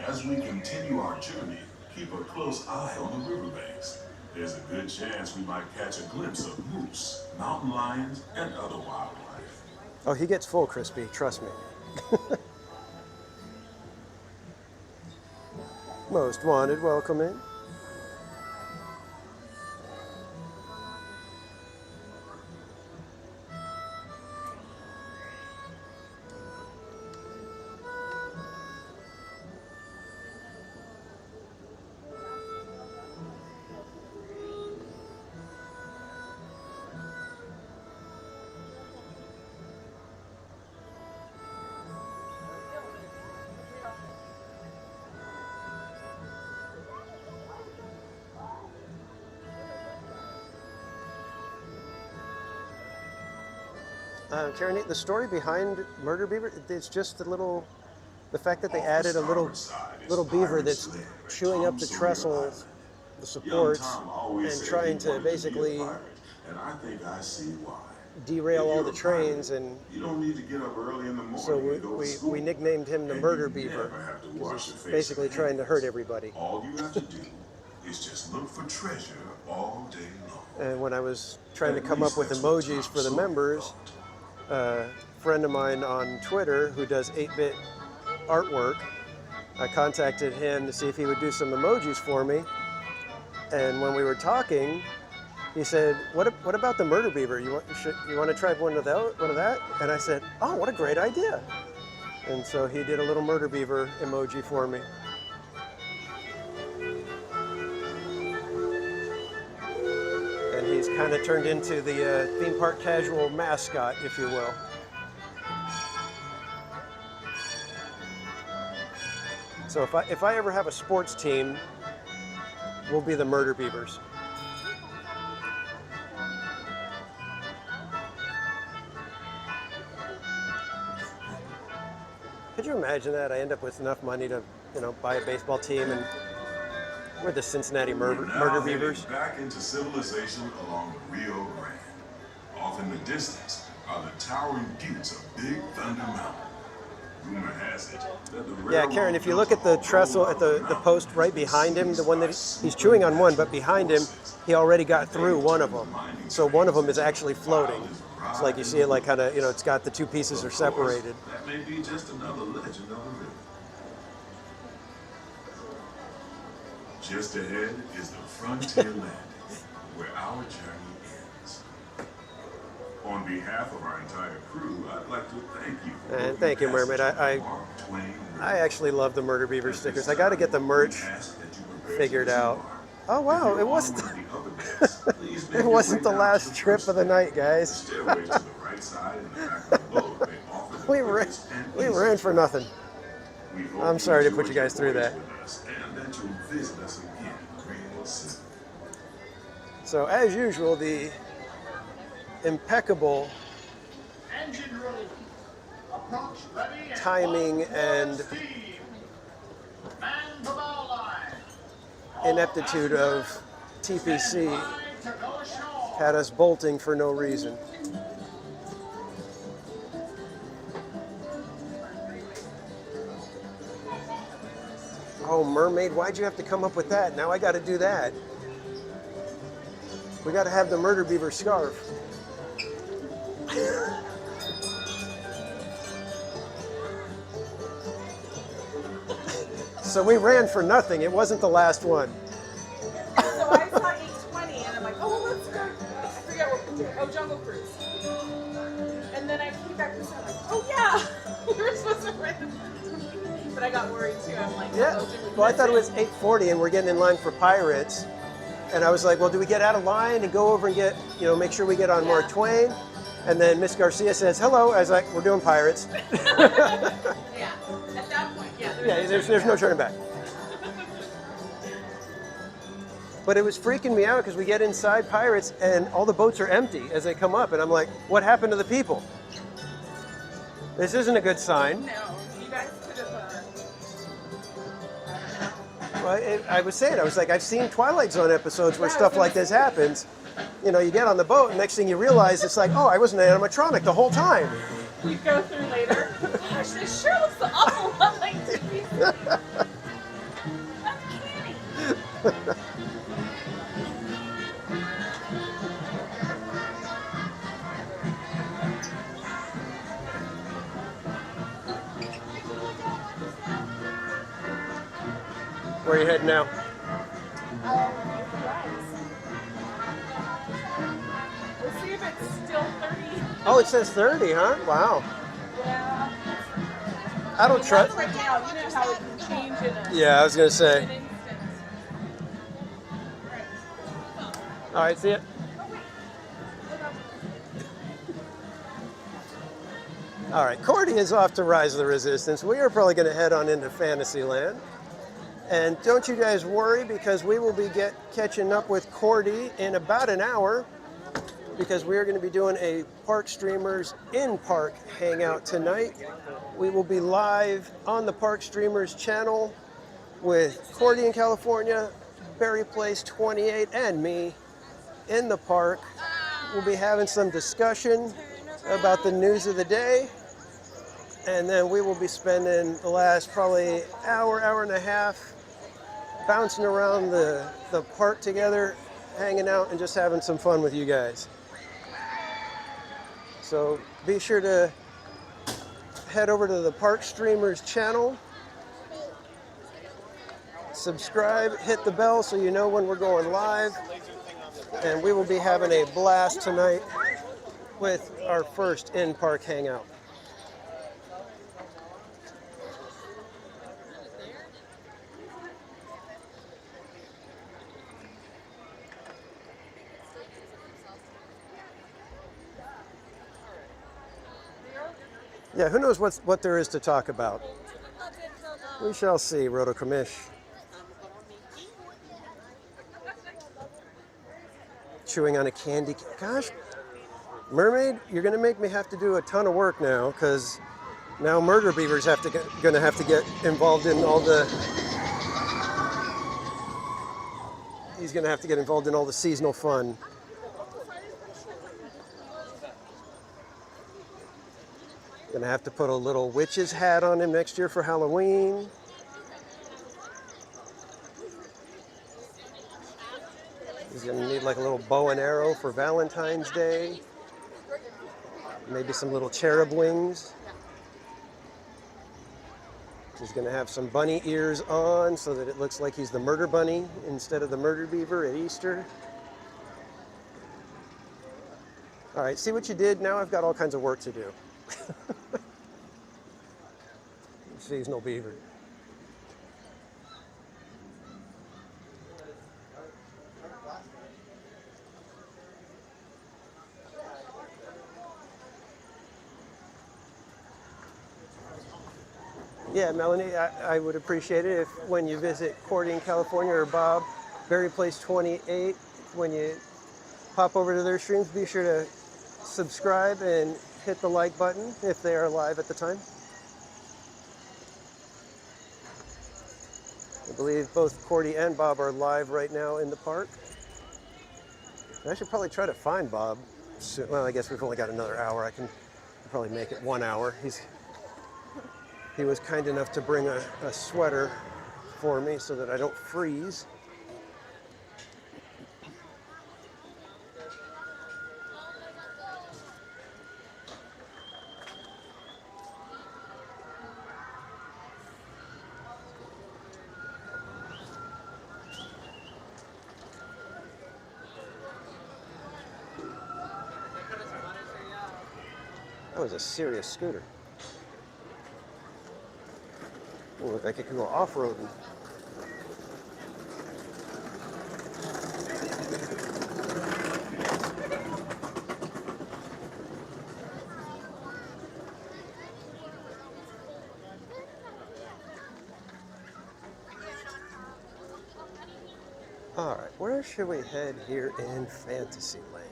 As we continue our journey, keep a close eye on the riverbanks. There's a good chance we might catch a glimpse of moose, mountain lions, and other wildlife. Oh, he gets full, Crispy. Trust me. Most wanted, welcome in. Karen, the story behind Murder Beaver, it's just the fact that they added a little beaver that's chewing up the trestles, the supports, and trying to basically derail all the trains. And you don't need to get up early in the morning. So we nicknamed him the Murder Beaver, because he's basically trying to hurt everybody. All you have to do is just look for treasure all day long. And when I was trying to come up with emojis for the members, a friend of mine on Twitter who does 8-bit artwork, I contacted him to see if he would do some emojis for me. And when we were talking, he said, "What about the Murder Beaver? You want to try one of that?" And I said, "Oh, what a great idea!" And so he did a little Murder Beaver emoji for me. And he's kind of turned into the theme park casual mascot, if you will. So if I ever have a sports team, we'll be the Murder Beavers. Could you imagine that? I end up with enough money to, buy a baseball team, and we're the Cincinnati Murder Beavers. Back into civilization along the Rio Grande. Off in the distance are the towering buttes of Big Thunder Mountain. Rumor has it that the Yeah, Karen, if you look at the trestle, at the post right behind him, the one that he's chewing on one, but behind him, he already got through one of them. So one of them is actually floating. It's like you see it like kind of, it's got the two pieces are separated. That may be just another legend of the river. Just ahead is the Frontier Landing, where our journey ends. On behalf of our entire crew, I'd like to thank you for And thank you, Mermaid. I actually love the Murder Beaver stickers. I got to get the merch figured out. Oh wow, it wasn't it wasn't the last trip of the night, guys. we ran for nothing. I'm sorry to put you guys through that. So as usual, the impeccable timing and ineptitude of TPC had us bolting for no reason. oh, mermaid, why'd you have to come up with that? Now I got to do that. We got to have the murder beaver scarf. So we ran for nothing. It wasn't the last one. So I saw 820 and I'm like, oh, well, let's go. I forget what we did. Oh, Jungle Cruise. And then I came back this and I'm like, oh yeah, we were supposed to rent the but I got worried too. I'm like, Yeah. oh, did we Well, I miss thought it was 8:40 and we're getting in line for Pirates. And I was like, well, do we get out of line and go over and get, make sure we get on Mark Twain? And then Miss Garcia says, hello. I was like, we're doing Pirates. Yeah. At that point, yeah. There's no turning back. But it was freaking me out because we get inside Pirates and all the boats are empty as they come up. And I'm like, what happened to the people? This isn't a good sign. No, you guys could have. Well, I was saying, I was like, I've seen Twilight Zone episodes where stuff like this happens. You get on the boat and next thing you realize it's like, oh, I was an animatronic the whole time. You go through later. Gosh, this sure looks an awful lot like Disney. Where are you heading now? Let's see if it's still 30. Oh, it says 30, huh? Wow. Yeah. I don't trust. Right now, you know how it can change in a. Yeah, I was going to say. an instant. All right, see ya. All right, Cordy is off to Rise of the Resistance. We are probably going to head on into Fantasyland. And don't you guys worry because we will be catching up with Cordy in about an hour because we are going to be doing a Park Streamers in-park hangout tonight. We will be live on the Park Streamers channel with Cordy in California, Berry Place 28, and me in the park. We'll be having some discussion about the news of the day. And then we will be spending the last probably hour and a half bouncing around the park together, hanging out and just having some fun with you guys. So be sure to head over to the Park Streamers channel, subscribe, hit the bell so you know when we're going live, and we will be having a blast tonight with our first in-park hangout. Yeah, who knows what there is to talk about? We shall see, Roto Commish. Chewing on a candy. Gosh, Mermaid, you're going to make me have to do a ton of work now because now Murder Beaver's going to have to get involved in all the. He's going to have to get involved in all the seasonal fun. Gonna have to put a little witch's hat on him next year for Halloween. He's gonna need like a little bow and arrow for Valentine's Day. Maybe some little cherub wings. He's gonna have some bunny ears on so that it looks like he's the murder bunny instead of the murder beaver at Easter. All right, see what you did? Now I've got all kinds of work to do. Seasonal beaver. Yeah, Melanie, I would appreciate it if when you visit Cordy in California or Bob, Berry Place 28, when you pop over to their streams, be sure to subscribe and hit the like button if they are live at the time. I believe both Cordy and Bob are live right now in the park. I should probably try to find Bob soon. Well, I guess we've only got another hour. I can probably make it 1 hour. He was kind enough to bring a sweater for me so that I don't freeze. That was a serious scooter. Ooh, look like it could go off-roading. All right, where should we head here in Fantasyland?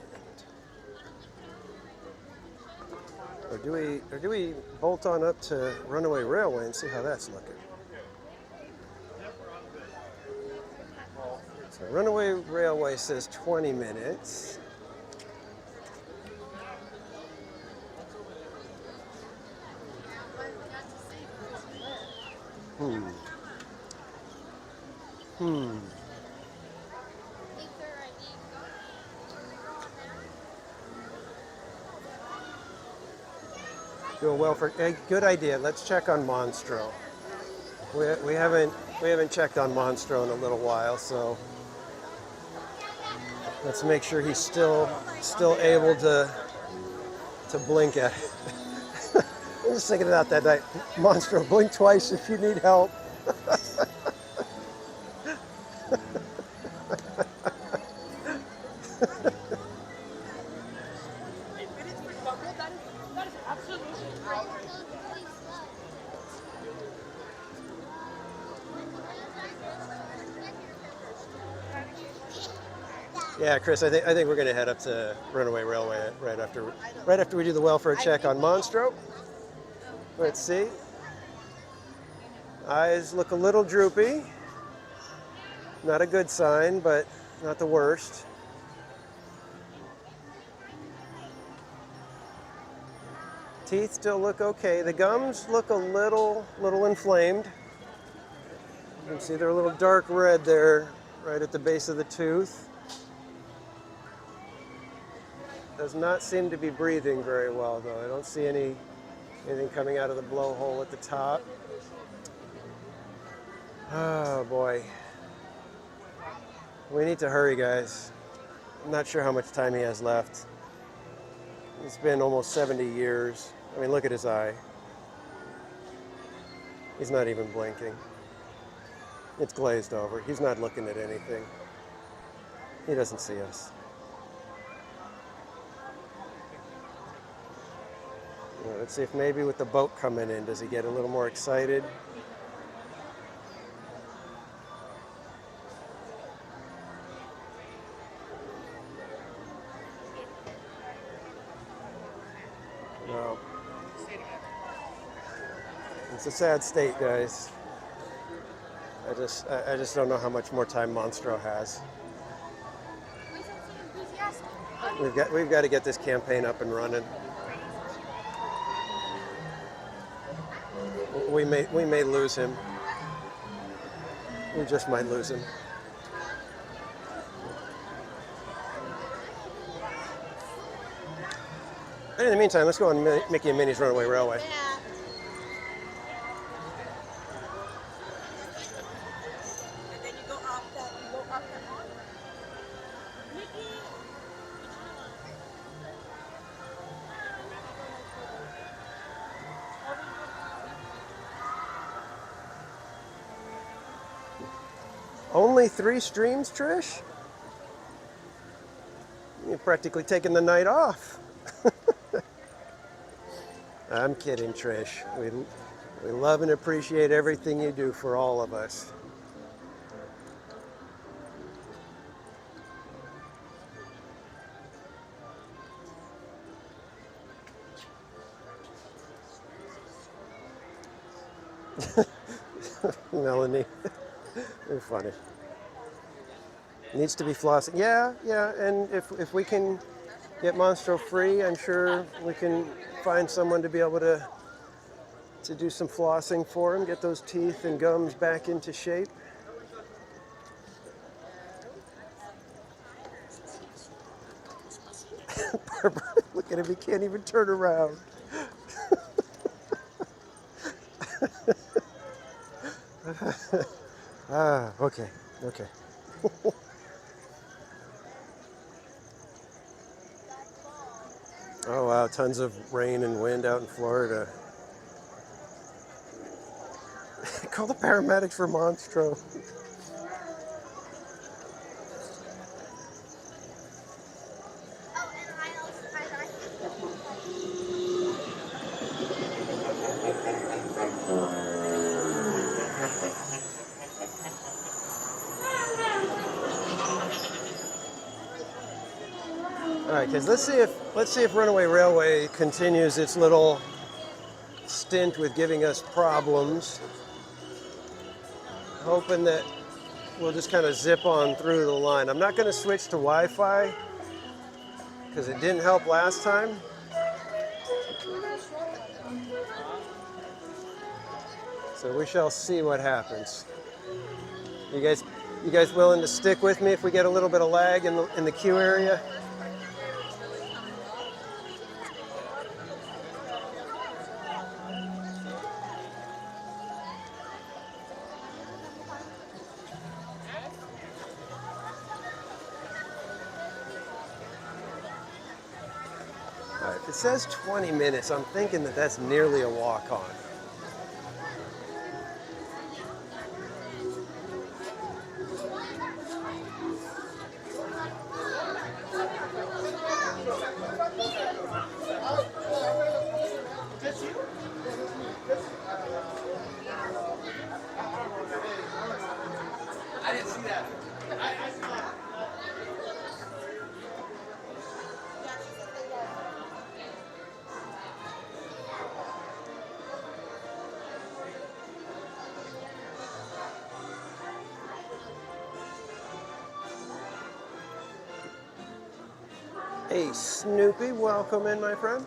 Or do we bolt on up to Runaway Railway and see how that's looking? So Runaway Railway says 20 minutes. Doing well for good idea. Let's check on Monstro. We haven't checked on Monstro in a little while, so let's make sure he's still able to blink at it. I'm just thinking about that night. Monstro, blink twice if you need help. Yeah, Chris, I think we're going to head up to Runaway Railway right after we do the welfare check on Monstro. Let's see. Eyes look a little droopy. Not a good sign, but not the worst. Teeth still look okay. The gums look a little inflamed. You can see they're a little dark red there, right at the base of the tooth. Does not seem to be breathing very well, though. I don't see anything coming out of the blowhole at the top. Oh, boy. We need to hurry, guys. I'm not sure how much time he has left. It's been almost 70 years. I mean, look at his eye. He's not even blinking. It's glazed over. He's not looking at anything. He doesn't see us. Let's see if maybe with the boat coming in, does he get a little more excited? No. It's a sad state, guys. I just don't know how much more time Monstro has. We've got to get this campaign up and running. We may lose him. We just might lose him. And in the meantime, let's go on Mickey and Minnie's Runaway Railway. Only 3 streams, Trish? You're practically taking the night off. I'm kidding, Trish. We love and appreciate everything you do for all of us. Melanie, you're funny. Needs to be flossing. Yeah, and if we can get Monstro free, I'm sure we can find someone to be able to to do some flossing for him, get those teeth and gums back into shape. Barbara, look at him, he can't even turn around. Okay, okay. Oh wow, tons of rain and wind out in Florida. Call the paramedics for Monstro. All right, kids. Let's see if Runaway Railway continues its little stint with giving us problems. Hoping that we'll just kind of zip on through the line. I'm not going to switch to Wi-Fi because it didn't help last time. So we shall see what happens. You guys willing to stick with me if we get a little bit of lag in the queue area? All right, if it says 20 minutes, I'm thinking that that's nearly a walk-on. I didn't see that. Ace Snoopy, welcome in, my friend.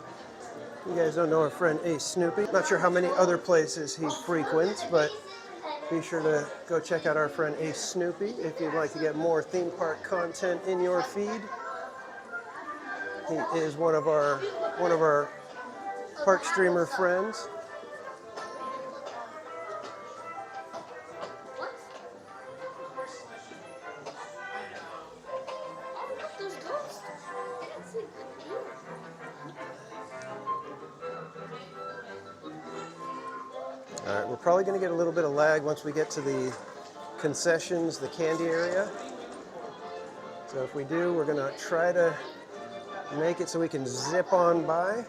You guys don't know our friend Ace Snoopy. Not sure how many other places he frequents, but be sure to go check out our friend Ace Snoopy if you'd like to get more theme park content in your feed. He is one of our park streamer friends. All right, we're probably going to get a little bit of lag once we get to the concessions, the candy area. So if we do, we're going to try to make it so we can zip on by.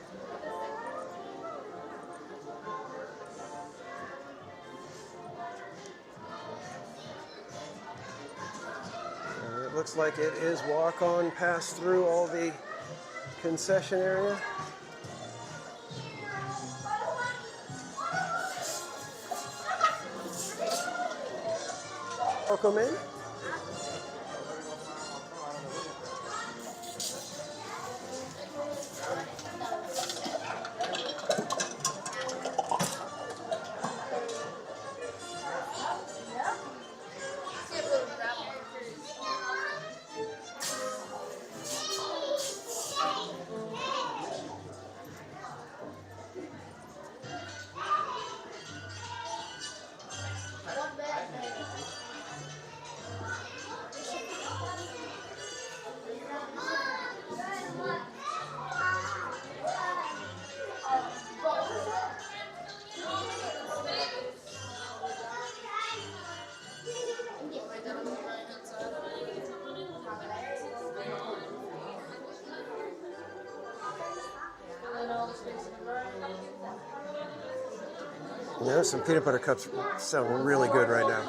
It looks like it is walk on, pass through all the concession area. Welcome in. You know, some peanut butter cups sound really good right now.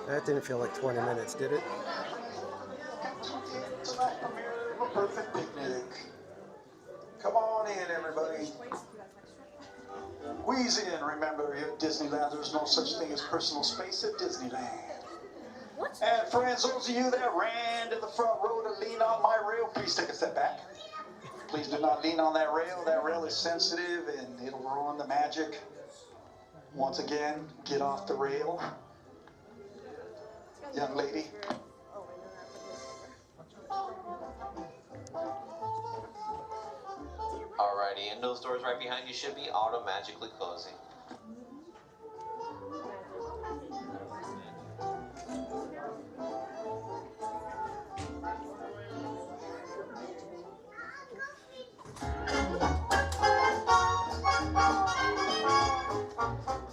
That didn't feel like 20 minutes, did it? Perfect picnic. Come on in, everybody. Wheeze in. Remember, here at Disneyland, there's no such thing as personal space at Disneyland. And friends, those of you that ran to the front row to lean on my rail, please take a step back. Please do not lean on that rail. That rail is sensitive and it'll ruin the magic. Once again, get off the rail. Young lady. Alrighty, and those doors right behind you should be automatically closing.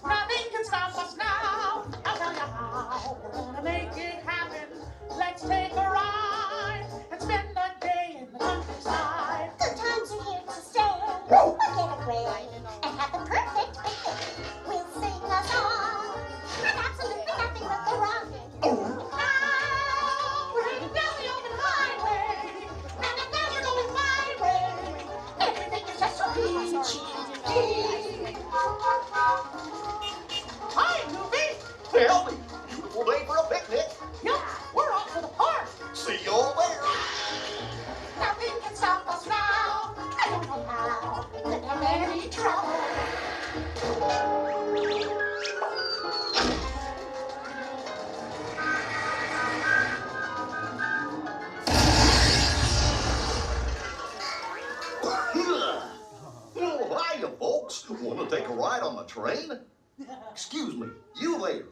Nothing can stop us now. I'll tell you how. We're gonna make it happen. Let's take a ride and spend the day in the countryside. Good times are here to stay. We'll get away and have the perfect picnic. We'll sing a song and absolutely nothing will go wrong. Now we're heading down the open highway. Now you're going my way. Everything is just so peachy. Hi, Goofy. Tell me, beautiful day for a picnic. Yep, we're off to the park. See you all there. Nothing can stop us now. I don't know how. Let them any trouble. Oh, hiya, folks. Want to take a ride on the train? Excuse me, you there.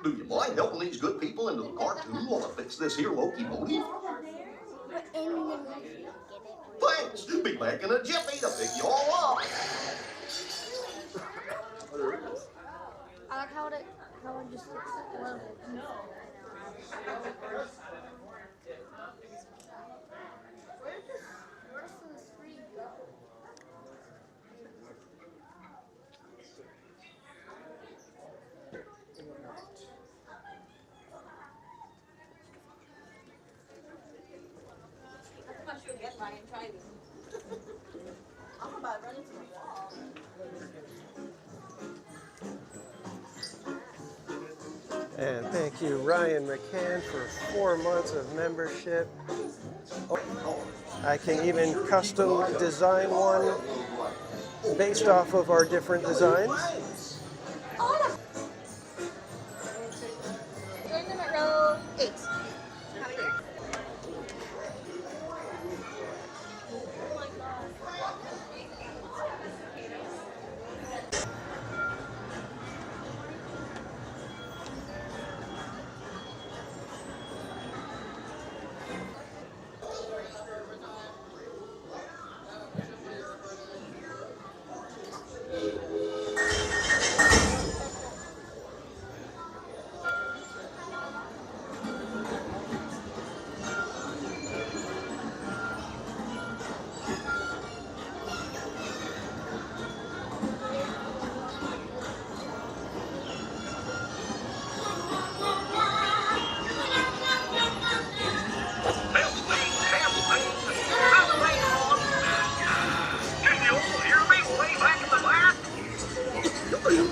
Do you mind helping these good people into the cartoon while I fix this here locomotive? Thanks. Be back in a jiffy to pick you all up. I like how it just looks like Where's the street go? I thought you would get mine and try this. I'm about to run into the wall. And thank you, Ryan McCann, for 4 months of membership. Oh, I can even custom design one based off of our different designs. Join them at row 8.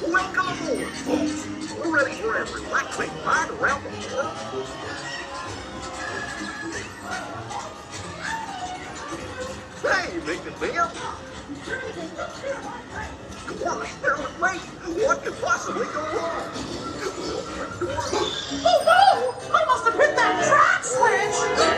Welcome aboard, folks. We're ready for a relaxing ride around the world. Hey, Mick and Bill. Gosh, they're with me. What could possibly go wrong? Oh no! I must have hit that track switch! No!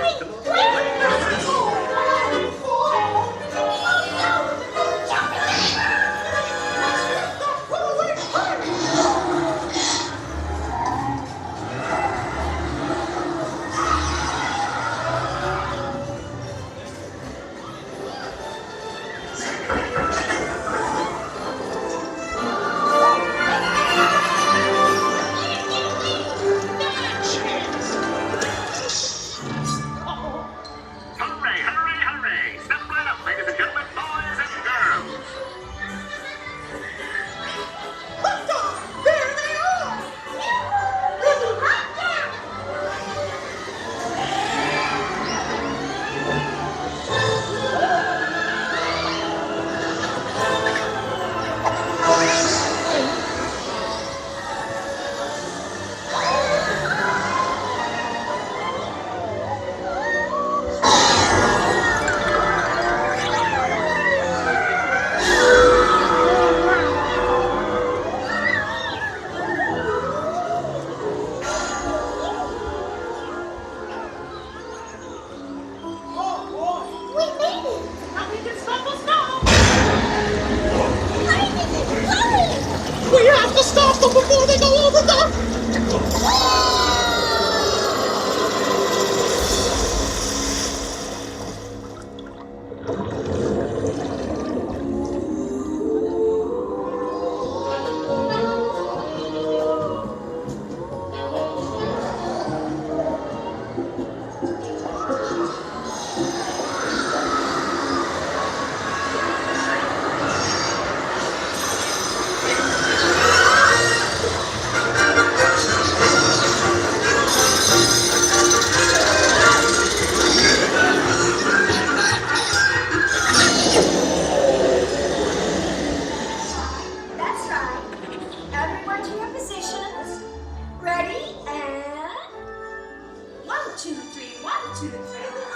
1, 2, 3, 1, 2, 3.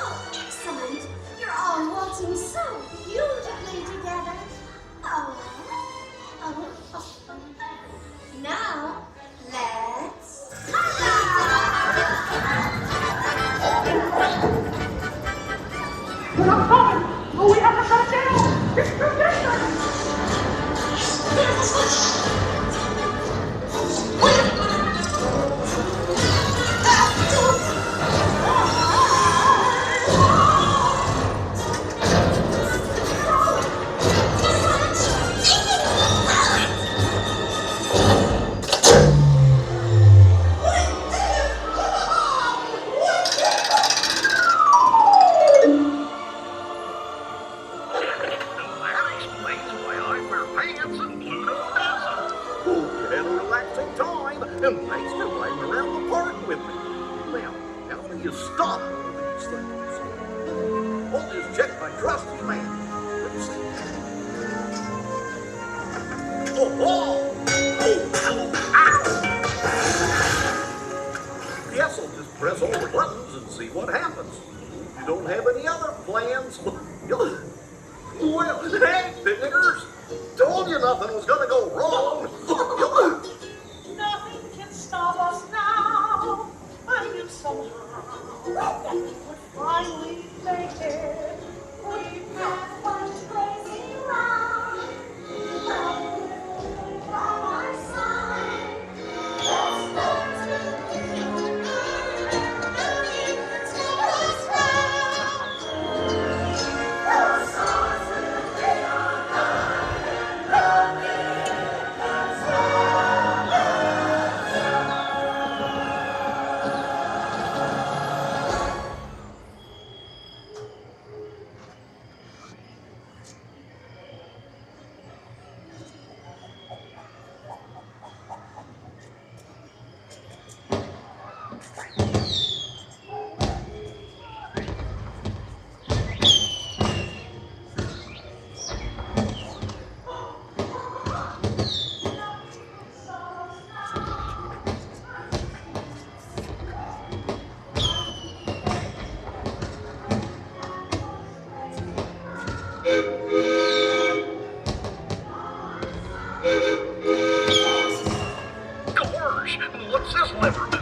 Oh, excellent. You're all waltzing so beautifully together. Oh. Now, let's... Oh, we have to shut it down! It's tradition! There's a switch! And thanks for riding around the park with me. Now, how do you stop all these things? I'll just check my trusty man. Let's see. Oh! Guess I'll just press all the buttons and see what happens. You don't have any other plans? Well, hey, niggers! Told you nothing was gonna go wrong. Nothing can stop us now. I knew somehow that we would finally make it. We've had one crazy round. From our side, let's start to take us round. Those songs will be on high and looking us Gosh, what's this lever do?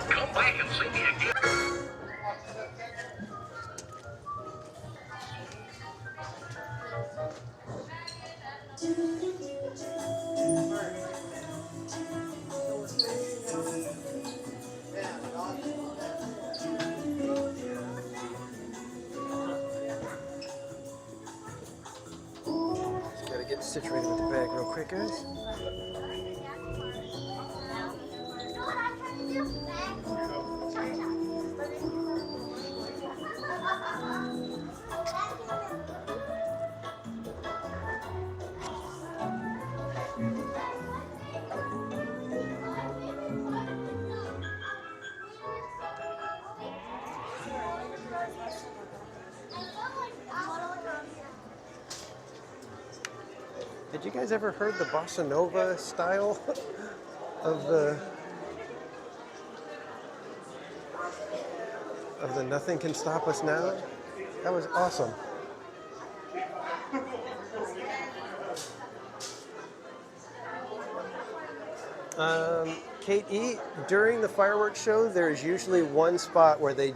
Come back and see me again. Just gotta get situated with the bag real quick, guys. Did you guys ever heard the bossa nova style of the Nothing Can Stop Us Now? That was awesome. Kate E., during the fireworks show, there's usually one spot where they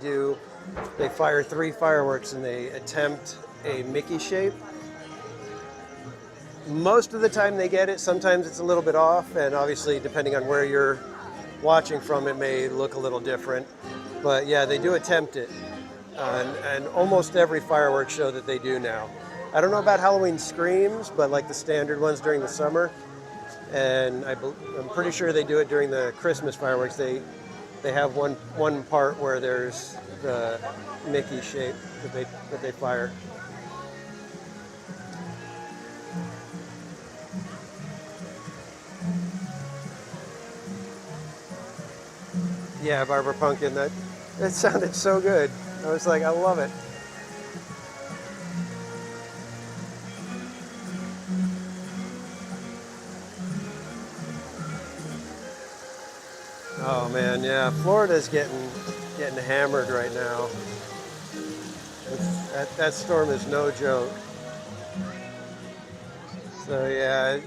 fire 3 fireworks and they attempt a Mickey shape. Most of the time they get it. Sometimes it's a little bit off, and obviously depending on where you're watching from, it may look a little different. But yeah, they do attempt it on almost every fireworks show that they do now. I don't know about Halloween Screams, but like the standard ones during the summer, and I'm pretty sure they do it during the Christmas fireworks. They have one part where there's the Mickey shape that they fire. Yeah, Barbara Pumpkin. That sounded so good. I was like, I love it. Oh man, yeah, Florida's getting hammered right now. That storm is no joke. So yeah,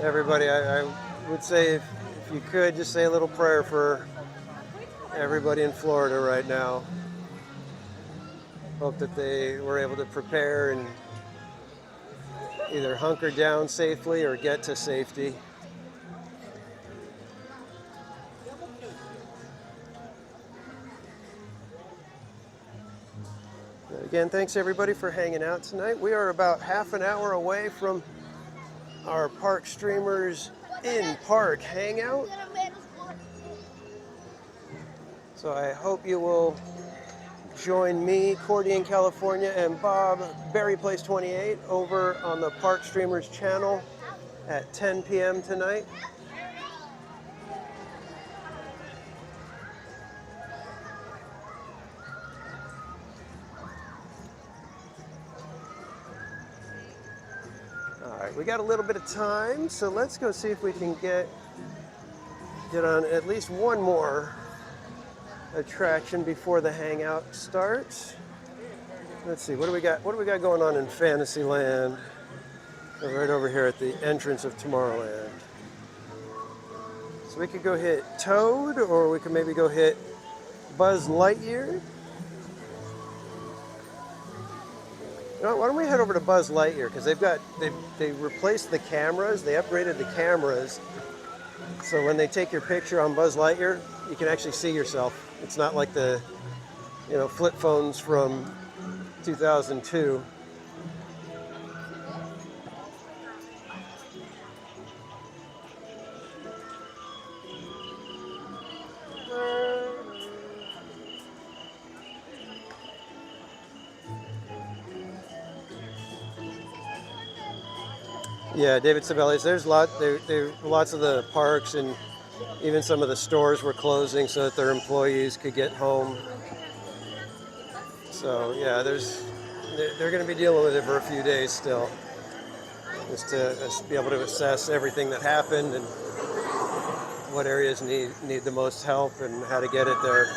everybody, I would say if you could just say a little prayer for everybody in Florida right now. Hope that they were able to prepare and either hunker down safely or get to safety. Again, thanks everybody for hanging out tonight. We are about half an hour away from our Park Streamers in Park hangout. So I hope you will join me, Cordy in California, and Bob, Berry Place 28, over on the Park Streamers channel at 10 p.m. tonight. All right, we got a little bit of time, so let's go see if we can get on at least one more attraction before the hangout starts. Let's see, what do we got? What do we got going on in Fantasyland? Right over here at the entrance of Tomorrowland. So we could go hit Toad, or we could maybe go hit Buzz Lightyear. You know, why don't we head over to Buzz Lightyear, because they replaced the cameras, they upgraded the cameras, so when they take your picture on Buzz Lightyear, you can actually see yourself. It's not like the, flip phones from 2002. Yeah, David Sabelli's. There's lots of the parks and even some of the stores were closing so that their employees could get home. So yeah, they're going to be dealing with it for a few days still, just to be able to assess everything that happened and what areas need the most help and how to get it there.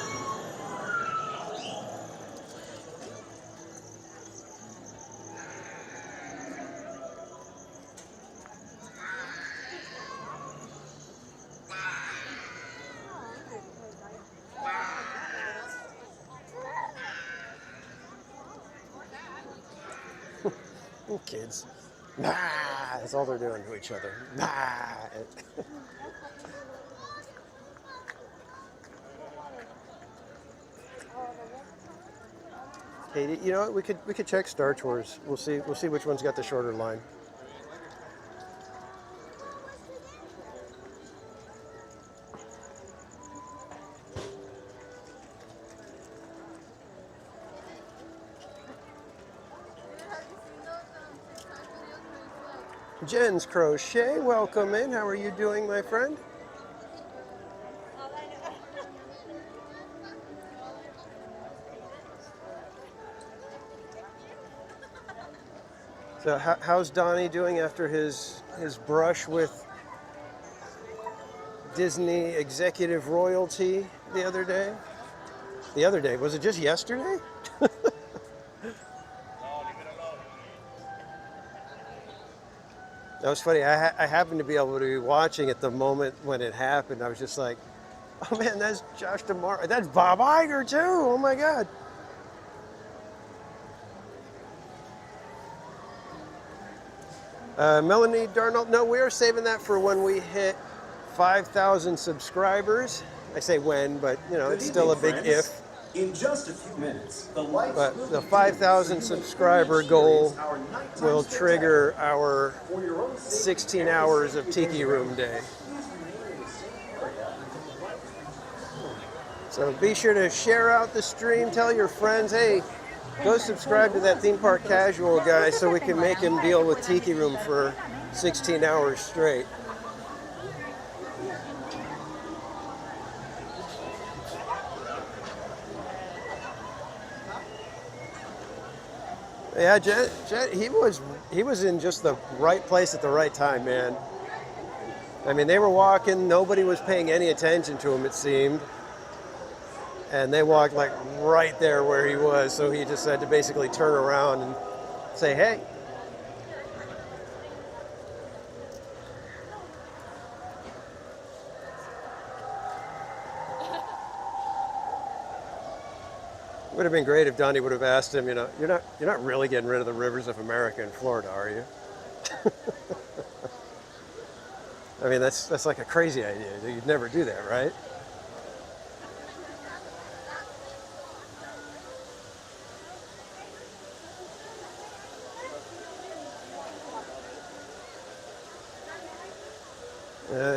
Kids. Nah, that's all they're doing to each other. Nah. Katie, you know what? We could check Star Tours. We'll see which one's got the shorter line. Jen's Crochet, welcome in. How are you doing, my friend? So how's Donnie doing after his brush with Disney executive royalty the other day? The other day, was it just yesterday? That was funny. I happened to be able to be watching at the moment when it happened. I was just like, oh man, that's Josh D'Amaro. That's Bob Iger too. Oh my God. Melanie Darnold, no, we're saving that for when we hit 5,000 subscribers. I say when, but it's still a big if. In just a few minutes, the lights but the 5,000 subscriber goal will trigger our 16 hours of Tiki Room Day. So be sure to share out the stream, tell your friends, hey, go subscribe to that Theme Park Casual guy so we can make him deal with Tiki Room for 16 hours straight. Yeah, Jet, he was in just the right place at the right time, man. I mean, they were walking, nobody was paying any attention to him, it seemed. And they walked like right there where he was, so he just had to basically turn around and say, hey. It would have been great if Donnie would have asked him, you know, you're not really getting rid of the rivers of America in Florida, are you? I mean, that's like a crazy idea. You'd never do that, right?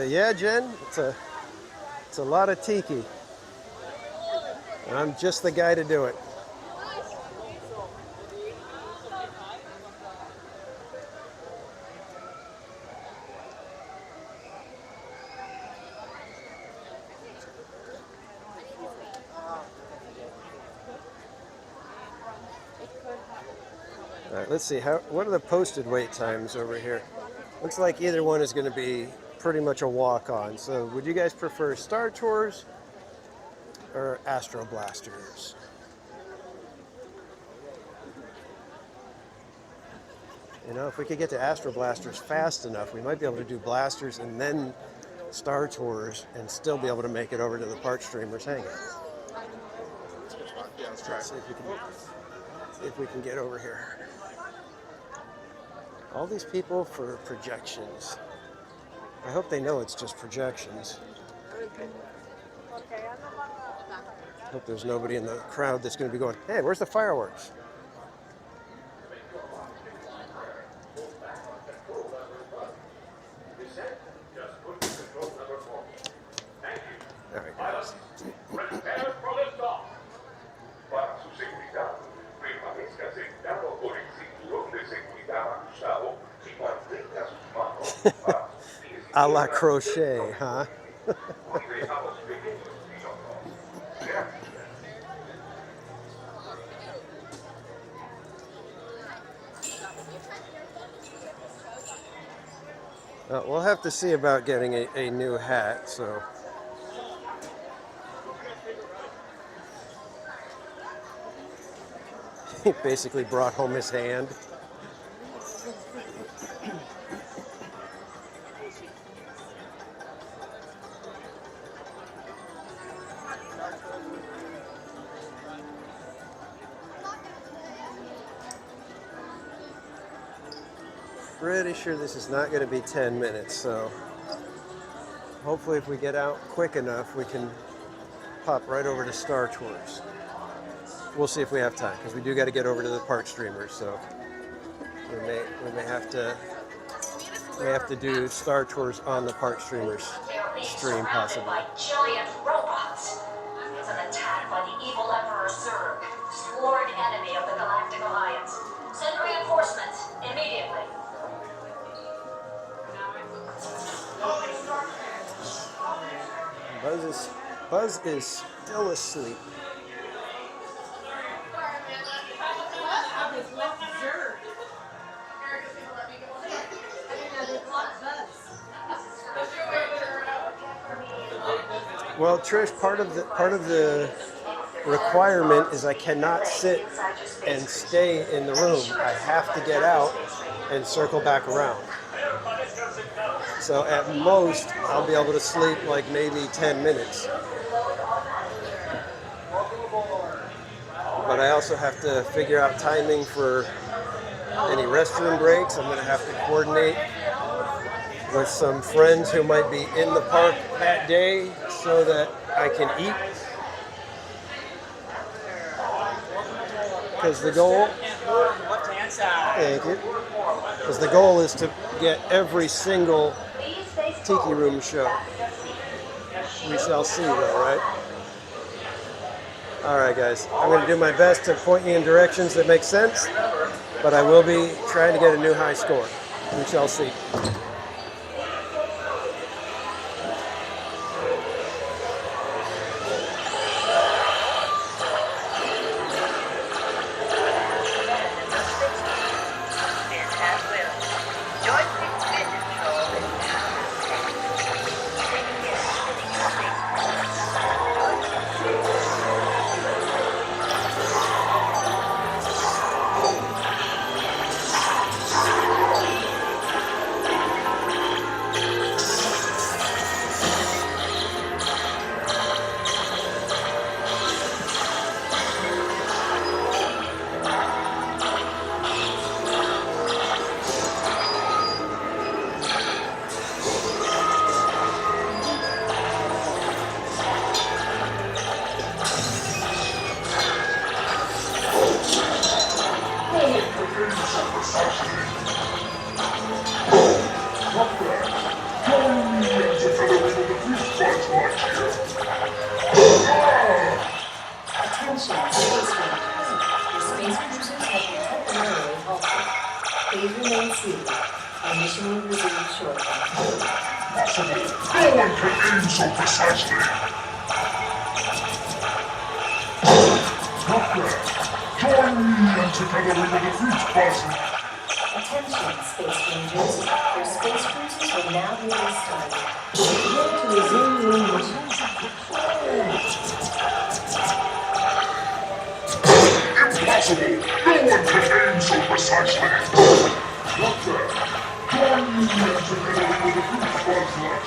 Yeah, Jen, it's a lot of tiki. And I'm just the guy to do it. All right, let's see, what are the posted wait times over here? Looks like either one is going to be pretty much a walk-on. So would you guys prefer Star Tours or Astro Blasters? You know, if we could get to Astro Blasters fast enough, we might be able to do Blasters and then Star Tours and still be able to make it over to the Park Streamers hangout. Let's see if we can get over here. All these people for projections. I hope they know it's just projections. I hope there's nobody in the crowd that's going to be going, hey, where's the fireworks? All right, guys. A la crochet, huh? We'll have to see about getting a new hat, so. He basically brought home his hand. Pretty sure this is not going to be 10 minutes, so hopefully if we get out quick enough, we can pop right over to Star Tours. We'll see if we have time, because we do got to get over to the Park Streamers, so we may have to do Star Tours on the Park Streamers stream possibly. Like giant robots. It's an attack by the evil Emperor Zurg, sworn enemy of the Galactic Alliance. Send reinforcements immediately. Buzz is still asleep. Well, Trish, part of the requirement is I cannot sit and stay in the room. I have to get out and circle back around. So at most, I'll be able to sleep like maybe 10 minutes. But I also have to figure out timing for any restroom breaks. I'm going to have to coordinate with some friends who might be in the park that day so that I can eat. Because the goal, thank you, because the goal is to get every single Tiki Room show. We shall see though, right? All right, guys. I'm going to do my best to point you in directions that make sense, but I will be trying to get a new high score. We shall see. Attention, Space Rangers. Your space cruisers have been temporarily halted. Please remain seated. Our mission will resume shortly. Possible. No one can aim so precisely. Doctor, join me and together we will defeat Buzz. Attention, Space Rangers. Your space cruisers will now be restarted. Prepare to resume your mission. Impossible! No one can aim so precisely! Doctor, join me and together we will defeat Buzz Lightyear.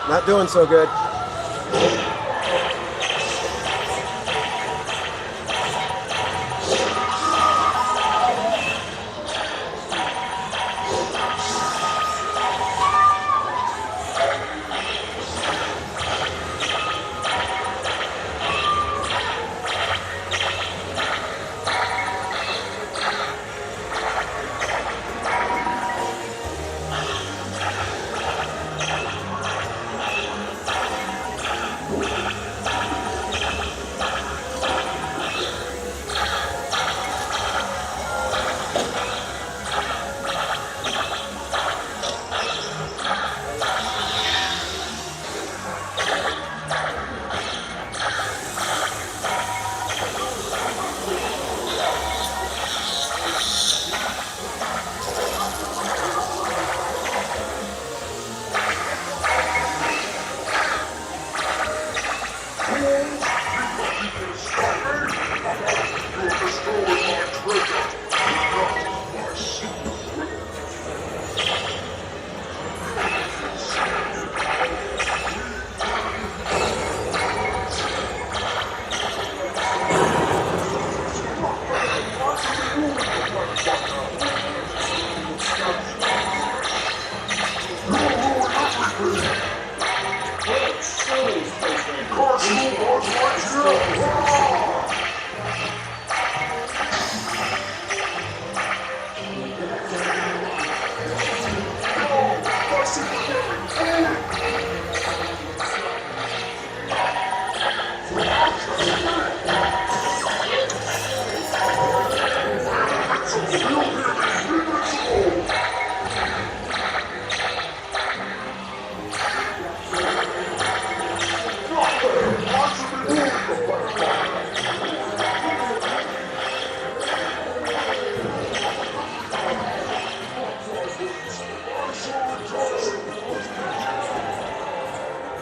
Not doing so good.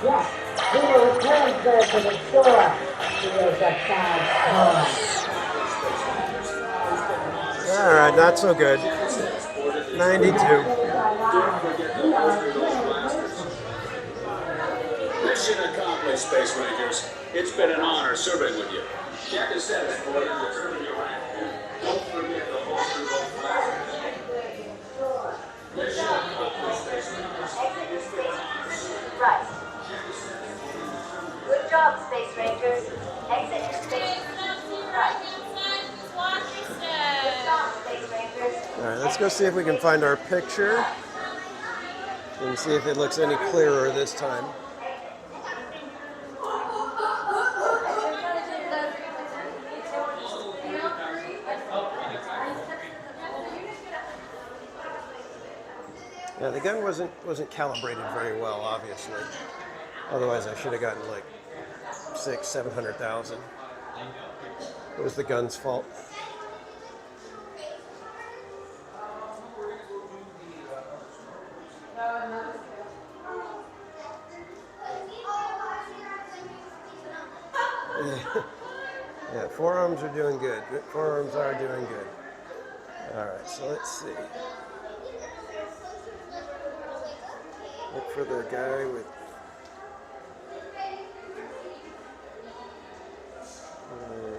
Yes, we will return, sir, to the store. He is a bad boy. All right, not so good. 92. Mission accomplished, Space Rangers. It's been an honor serving with you. Check the status board and determine your rank. Don't forget the holster gold flag. Mission accomplished, Space Rangers. It's been an honor serving. Right. Good job, Space Rangers. Exit your station. Right. Good job, Space Rangers. All right, let's go see if we can find our picture and see if it looks any clearer this time. Yeah, the gun wasn't calibrated very well, obviously. Otherwise, I should have gotten like 600,000-700,000. It was the gun's fault. Yeah, forearms are doing good. Forearms are doing good. All right, so let's see. Look for the guy with...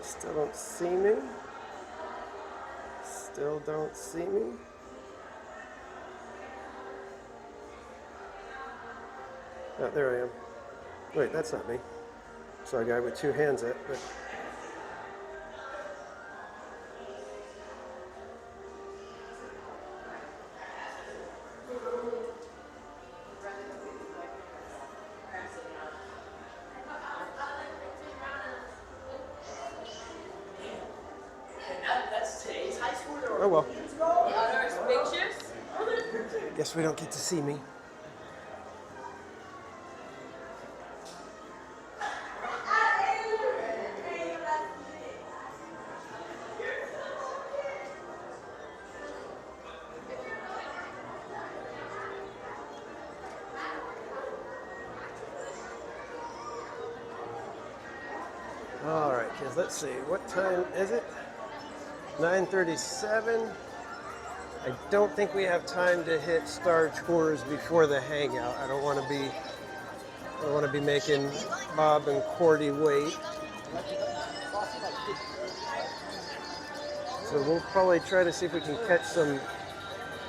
still don't see me. Still don't see me. Oh, there I am. Wait, that's not me. Saw a guy with two hands up, but... Oh well. Big shifts? Guess we don't get to see me. All right, kids, let's see. What time is it? 9:37. I don't think we have time to hit Star Tours before the hangout. I don't want to be making Bob and Cordy wait. So we'll probably try to see if we can catch some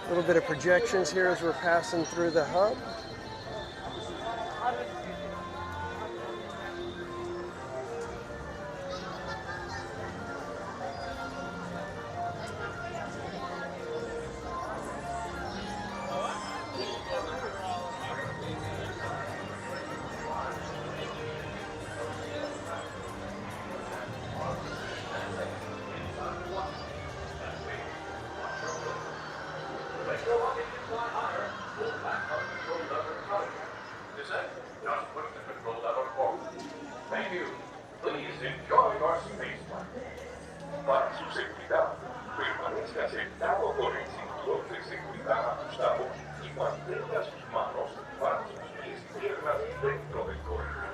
little bit of projections here as we're passing through the hub. Thank you. Please enjoy your space flight. Para su seguridad, permanezca sentado con el cinturón de seguridad ajustado y mantenga sus manos para sus pies y piernas dentro del corredor.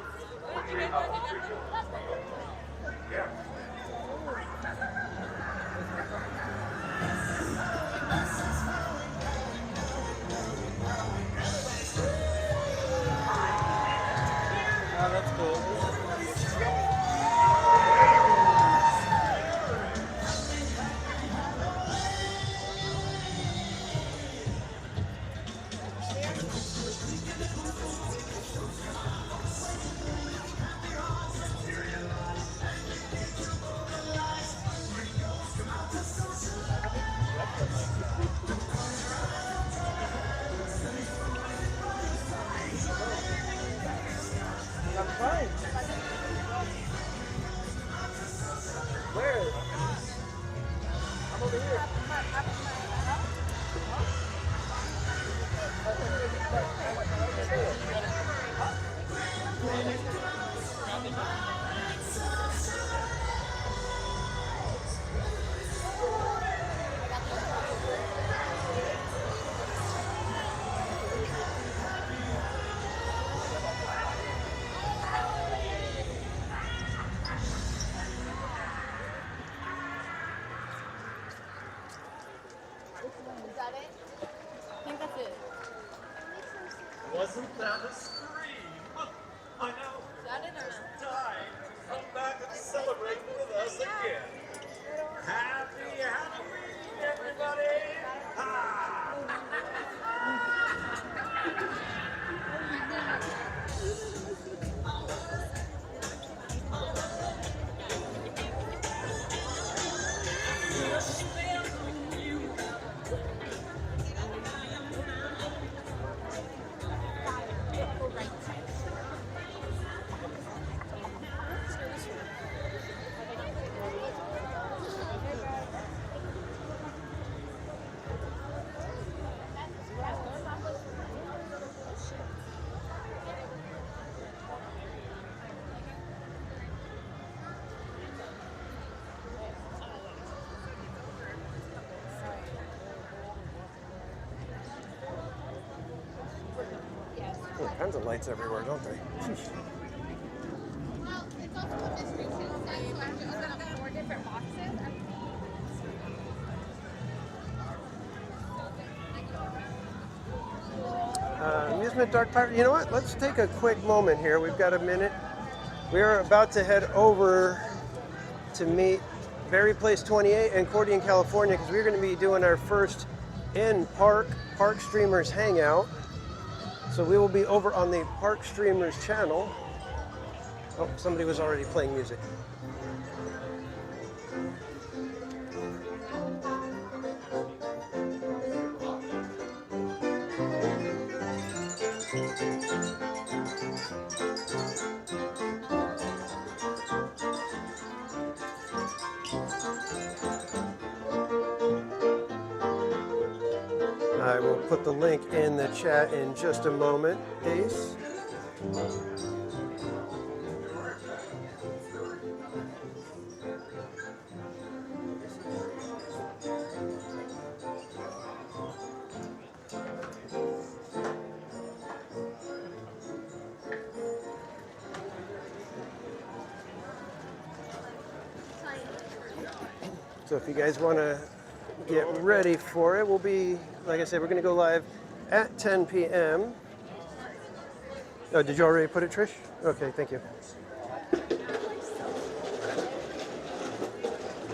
Oh, that's cool. I'm fine. Where? I'm over here. Is that it? I think that's it. Wasn't that a scream? I know. Is that it or no? Time to come back and celebrate with us again. Happy Halloween, everybody! Ha! All kinds of lights everywhere, don't they? Well, it's also a mystery too, so I have to open up 4 different boxes. Amusement Dark Pirate. You know what? Let's take a quick moment here. We've got a minute. We are about to head over to meet Berry Place 28 and Cordy in California because we're going to be doing our first in-park Park Streamers hangout. So we will be over on the Park Streamers channel. Oh, somebody was already playing music. I will put the link in the chat in just a moment, Ace. So if you guys want to get ready for it, we'll be, like I said, we're going to go live at 10 p.m. Oh, did you already put it, Trish? Okay, thank you.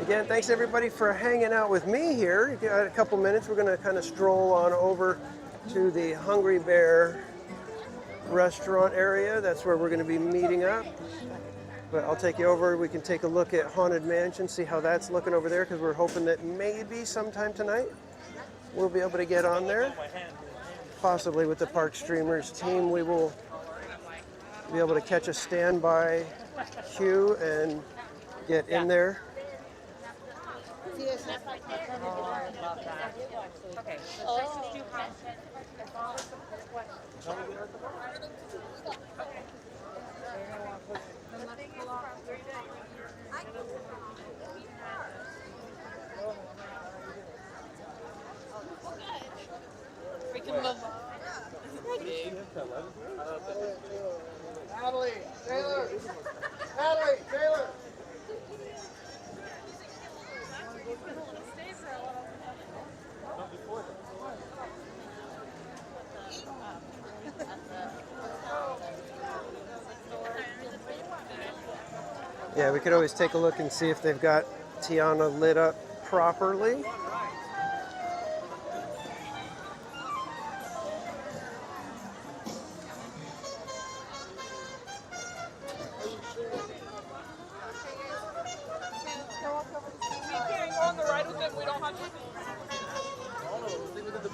Again, thanks everybody for hanging out with me here. You got a couple minutes. We're going to kind of stroll on over to the Hungry Bear restaurant area. That's where we're going to be meeting up. But I'll take you over. We can take a look at Haunted Mansion, see how that's looking over there, because we're hoping that maybe sometime tonight we'll be able to get on there. Possibly with the Park Streamers team, we will be able to catch a standby queue and get in there. Natalie, Taylor, Natalie, Taylor. Yeah, we could always take a look and see if they've got Tiana lit up properly.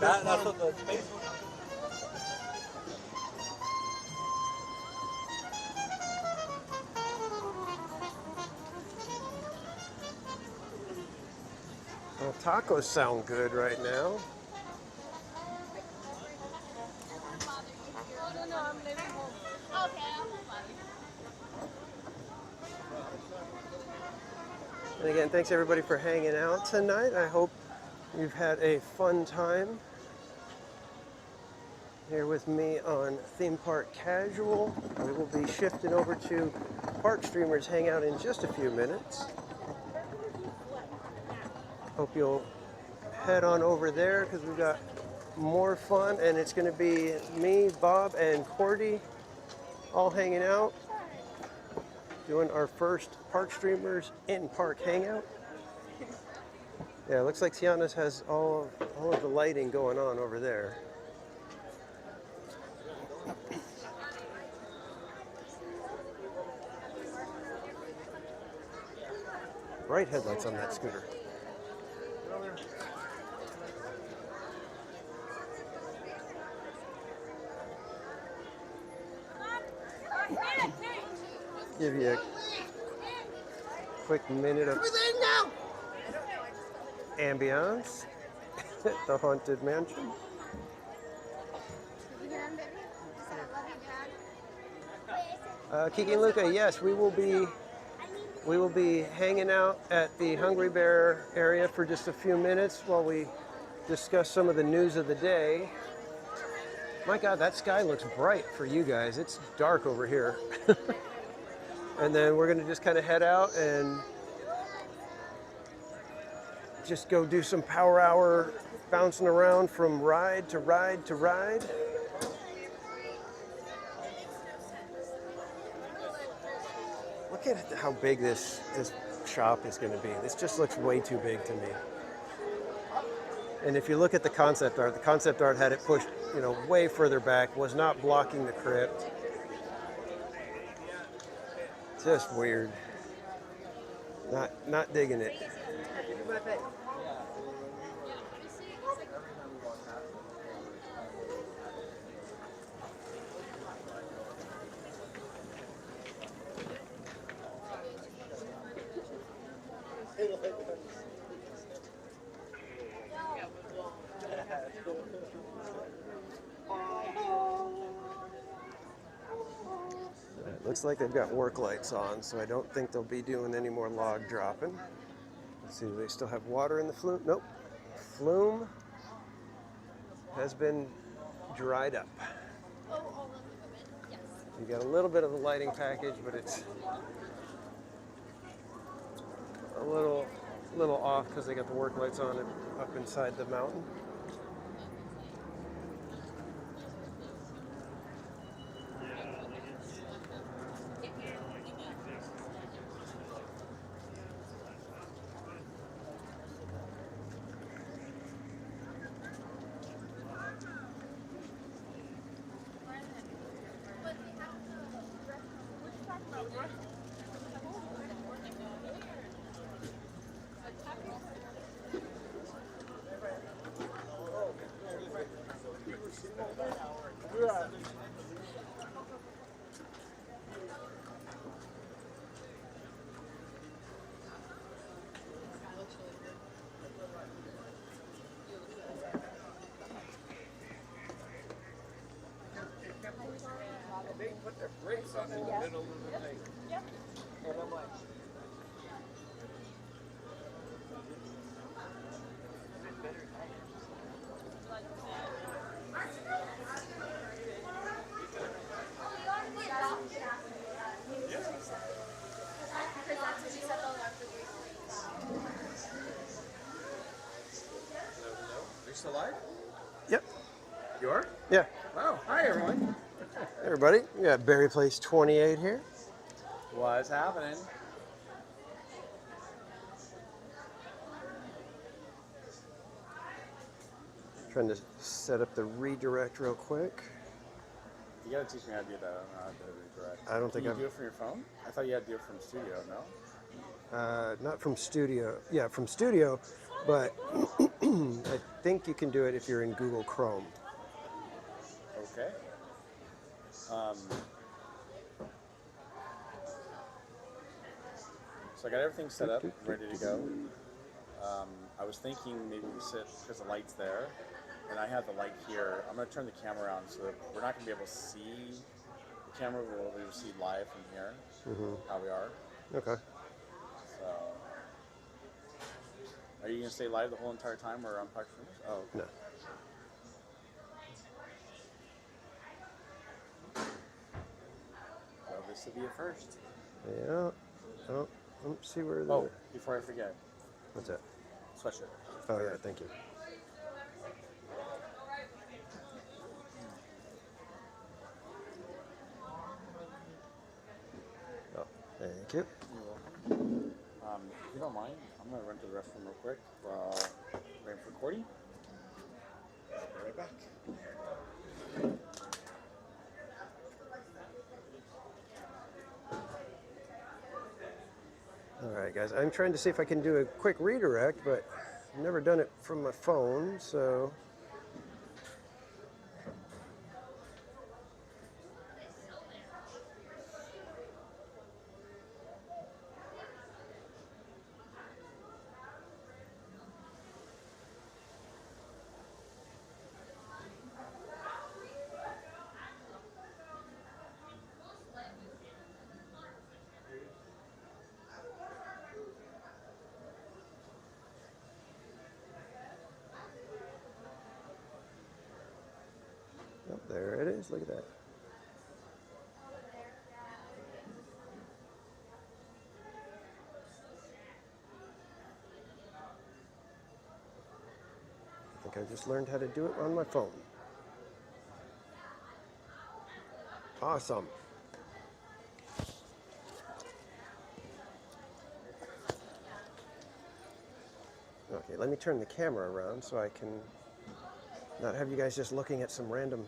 That's what the space was. Well, tacos sound good right now. And again, thanks everybody for hanging out tonight. I hope you've had a fun time here with me on Theme Park Casual. We will be shifting over to Park Streamers Hangout in just a few minutes. Hope you'll head on over there because we've got more fun, and it's going to be me, Bob, and Cordy all hanging out, doing our first Park Streamers in Park Hangout. Yeah, it looks like Tiana's has all of the lighting going on over there. Bright headlights on that scooter. Give you a quick minute of ambiance at the Haunted Mansion. Kiki and Luca, yes, we will be hanging out at the Hungry Bear area for just a few minutes while we discuss some of the news of the day. My God, that sky looks bright for you guys. It's dark over here. And then we're gonna just kind of head out and just go do some power hour bouncing around from ride to ride to ride. Look at how big this shop is gonna be. This just looks way too big to me. And if you look at the concept art had it pushed, way further back, was not blocking the crypt. Just weird. Not digging it. Looks like they've got work lights on, so I don't think they'll be doing any more log dropping. Let's see, do they still have water in the flume? Nope. Flume has been dried up. You got a little bit of the lighting package, but it's a little off because they got the work lights on it up inside the mountain. They put their brakes on in the middle of the thing. And I'm like, Are you still alive? Yep. You are? Yeah. Wow. Hi, everyone. Hey, everybody. We got Berry Place 28 here. What's happening? Trying to set up the redirect real quick. You gotta teach me how to do that. I don't know how to do the redirect. I don't think Can I've- you do it from your phone? I thought you had to do it from studio, no? Not from studio. Yeah, from studio, but I think you can do it if you're in Google Chrome. Okay. So I got everything set up, ready to go. I was thinking maybe we sit, because the light's there, and I have the light here. I'm going to turn the camera on so that we're not going to be able to see the camera, but we'll be able to see live from here how we are. Okay. So, are you going to stay live the whole entire time we're on Park Streamers? Oh, okay. No. Well, this will be a first. Yeah. Oh, let's see where the... Oh, before I forget. What's that? Sweatshirt. Oh, yeah, thank you. Oh, thank you. You're welcome. If you don't mind, I'm going to run to the restroom real quick while waiting for Cordy. I'll be right back. All right, guys. I'm trying to see if I can do a quick redirect, but I've never done it from my phone, so... Oh, there it is. Look at that. I think I just learned how to do it on my phone. Awesome. Okay, let me turn the camera around so I can not have you guys just looking at some random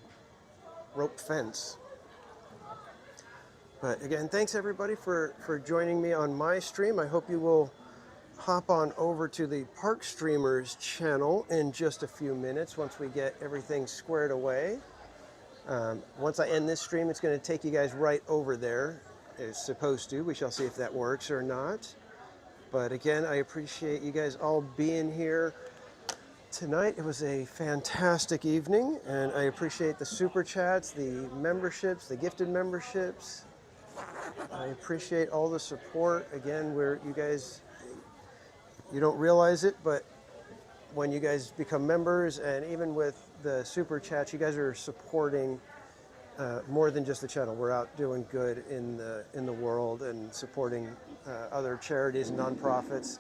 rope fence. But again, thanks everybody for joining me on my stream. I hope you will hop on over to the Park Streamers channel in just a few minutes once we get everything squared away. Once I end this stream, it's going to take you guys right over there. It's supposed to. We shall see if that works or not. But again, I appreciate you guys all being here tonight. It was a fantastic evening, and I appreciate the super chats, the memberships, the gifted memberships. I appreciate all the support. Again, you guys, you don't realize it, but when you guys become members and even with the super chats, you guys are supporting more than just the channel. We're out doing good in the world and supporting other charities and nonprofits.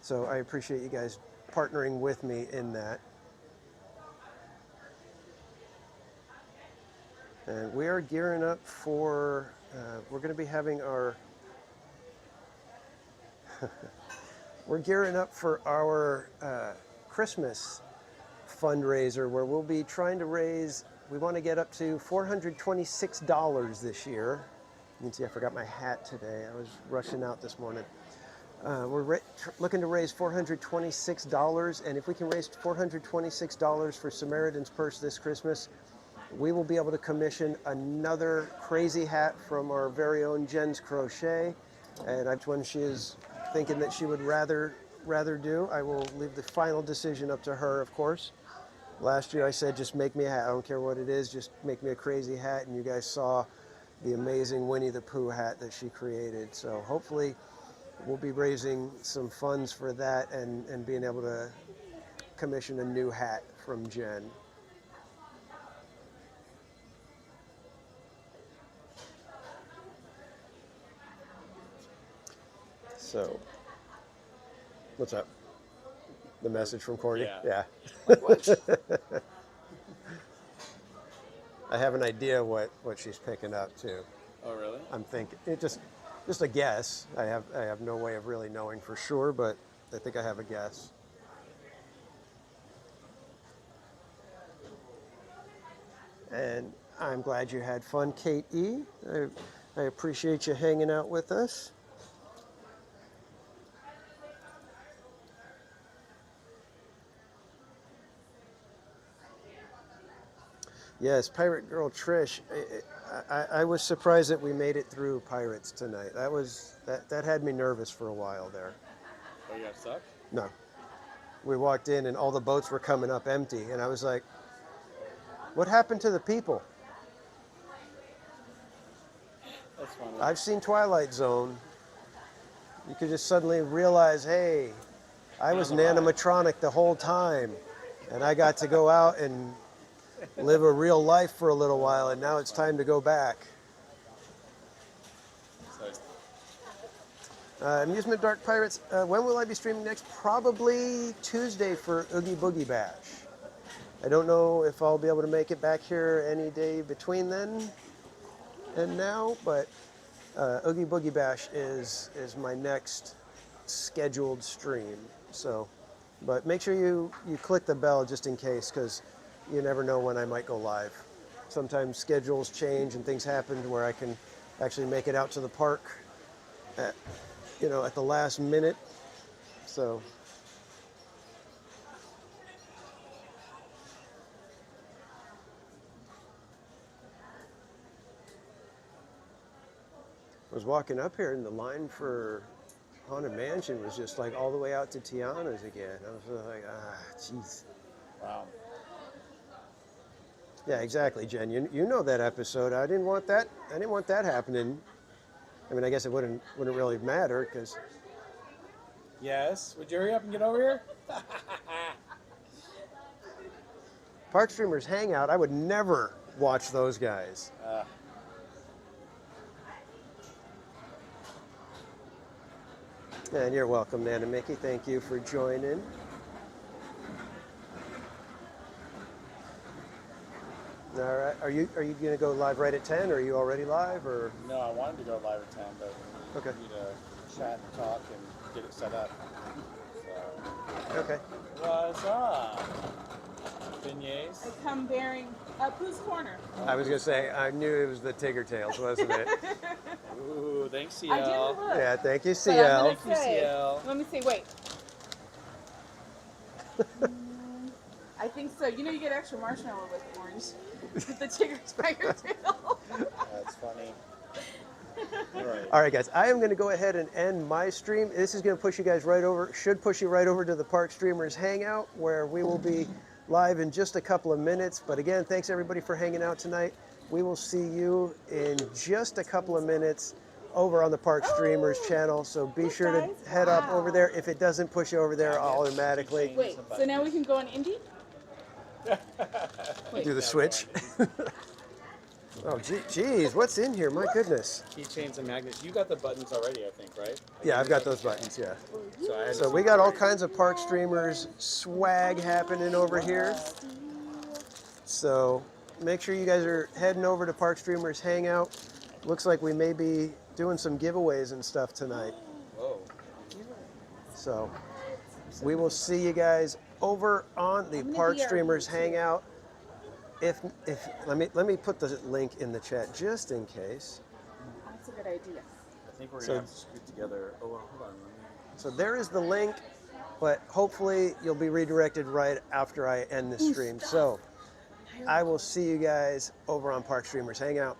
So I appreciate you guys partnering with me in that. And we are gearing up for, we're going to be having our, we're gearing up for our Christmas fundraiser where we'll be trying to raise, we want to get up to $426 this year. You can see I forgot my hat today. I was rushing out this morning. We're looking to raise $426, and if we can raise $426 for Samaritan's Purse this Christmas, we will be able to commission another crazy hat from our very own Jen's Crochet, and that's one she is thinking that she would rather do. I will leave the final decision up to her, of course. Last year I said, just make me a hat. I don't care what it is, just make me a crazy hat, and you guys saw the amazing Winnie the Pooh hat that she created. So hopefully we'll be raising some funds for that and being able to commission a new hat from Jen. So, what's up? The message from Courtney? Yeah. I have an idea what she's picking up too. Oh, really? I'm thinking it just a guess. I have no way of really knowing for sure, but I think I have a guess. And I'm glad you had fun, Kate E. I appreciate you hanging out with us. Yes, Pirate Girl Trish. I was surprised that we made it through Pirates tonight. That had me nervous for a while there. Oh, you got stuck? No. We walked in and all the boats were coming up empty, and I was like, what happened to the people? That's funny. I've seen Twilight Zone. You could just suddenly realize, hey, I was an animatronic the whole time, and I got to go out and live a real life for a little while, and now it's time to go back. Amusement Dark Pirates, when will I be streaming next? Probably Tuesday for Oogie Boogie Bash. I don't know if I'll be able to make it back here any day between then and now, but Oogie Boogie Bash is my next scheduled stream. So, but make sure you click the bell just in case, because you never know when I might go live. Sometimes schedules change and things happen where I can actually make it out to the park at the last minute. So I was walking up here and the line for Haunted Mansion was just like all the way out to Tiana's again. I was like, jeez. Wow. Yeah, exactly, Jen. You know that episode. I didn't want that happening. I mean, I guess it wouldn't really matter because. Yes. Would you hurry up and get over here? Park Streamers Hangout. I would never watch those guys. And you're welcome, Nana Mickey. Thank you for joining. All right. Are you going to go live right at 10, or are you already live, or? No, I wanted to go live at 10, but okay. We need to chat and talk and get it set up. So. Okay. What's up? Beignets? I come bearing Pooh's Corner. I was going to say, I knew it was the Tigger Tails, wasn't it? Ooh, thanks, CL. I didn't look. Yeah, thank you, But CL. I'm gonna say, let me see, wait. I think so. You know you get extra marshmallow with orange. With the Tigger Tiger tail. That's funny. All right, guys, I am going to go ahead and end my stream. This is going to push you guys should push you right over to the Park Streamers Hangout, where we will be live in just a couple of minutes. But again, thanks everybody for hanging out tonight. We will see you in just a couple of minutes over on the Park Streamers channel. So be sure to head up over there. If it doesn't push you over there automatically, Wait, so now we can go on Indie? do the switch. Oh, geez, what's in here? My goodness. Keychains and magnets. You got the buttons already, I think, right? Yeah, I've got those buttons, yeah. So we got all kinds of Park Streamers swag happening over here. So make sure you guys are heading over to Park Streamers Hangout. Looks like we may be doing some giveaways and stuff tonight. Whoa. So we will see you guys over on the Park Streamers Hangout. If let me put the link in the chat just in case. That's a good idea. I think we're gonna have to scoot together. Oh, well, hold on. So there is the link, but hopefully you'll be redirected right after I end the stream. So I will see you guys over on Park Streamers Hangout.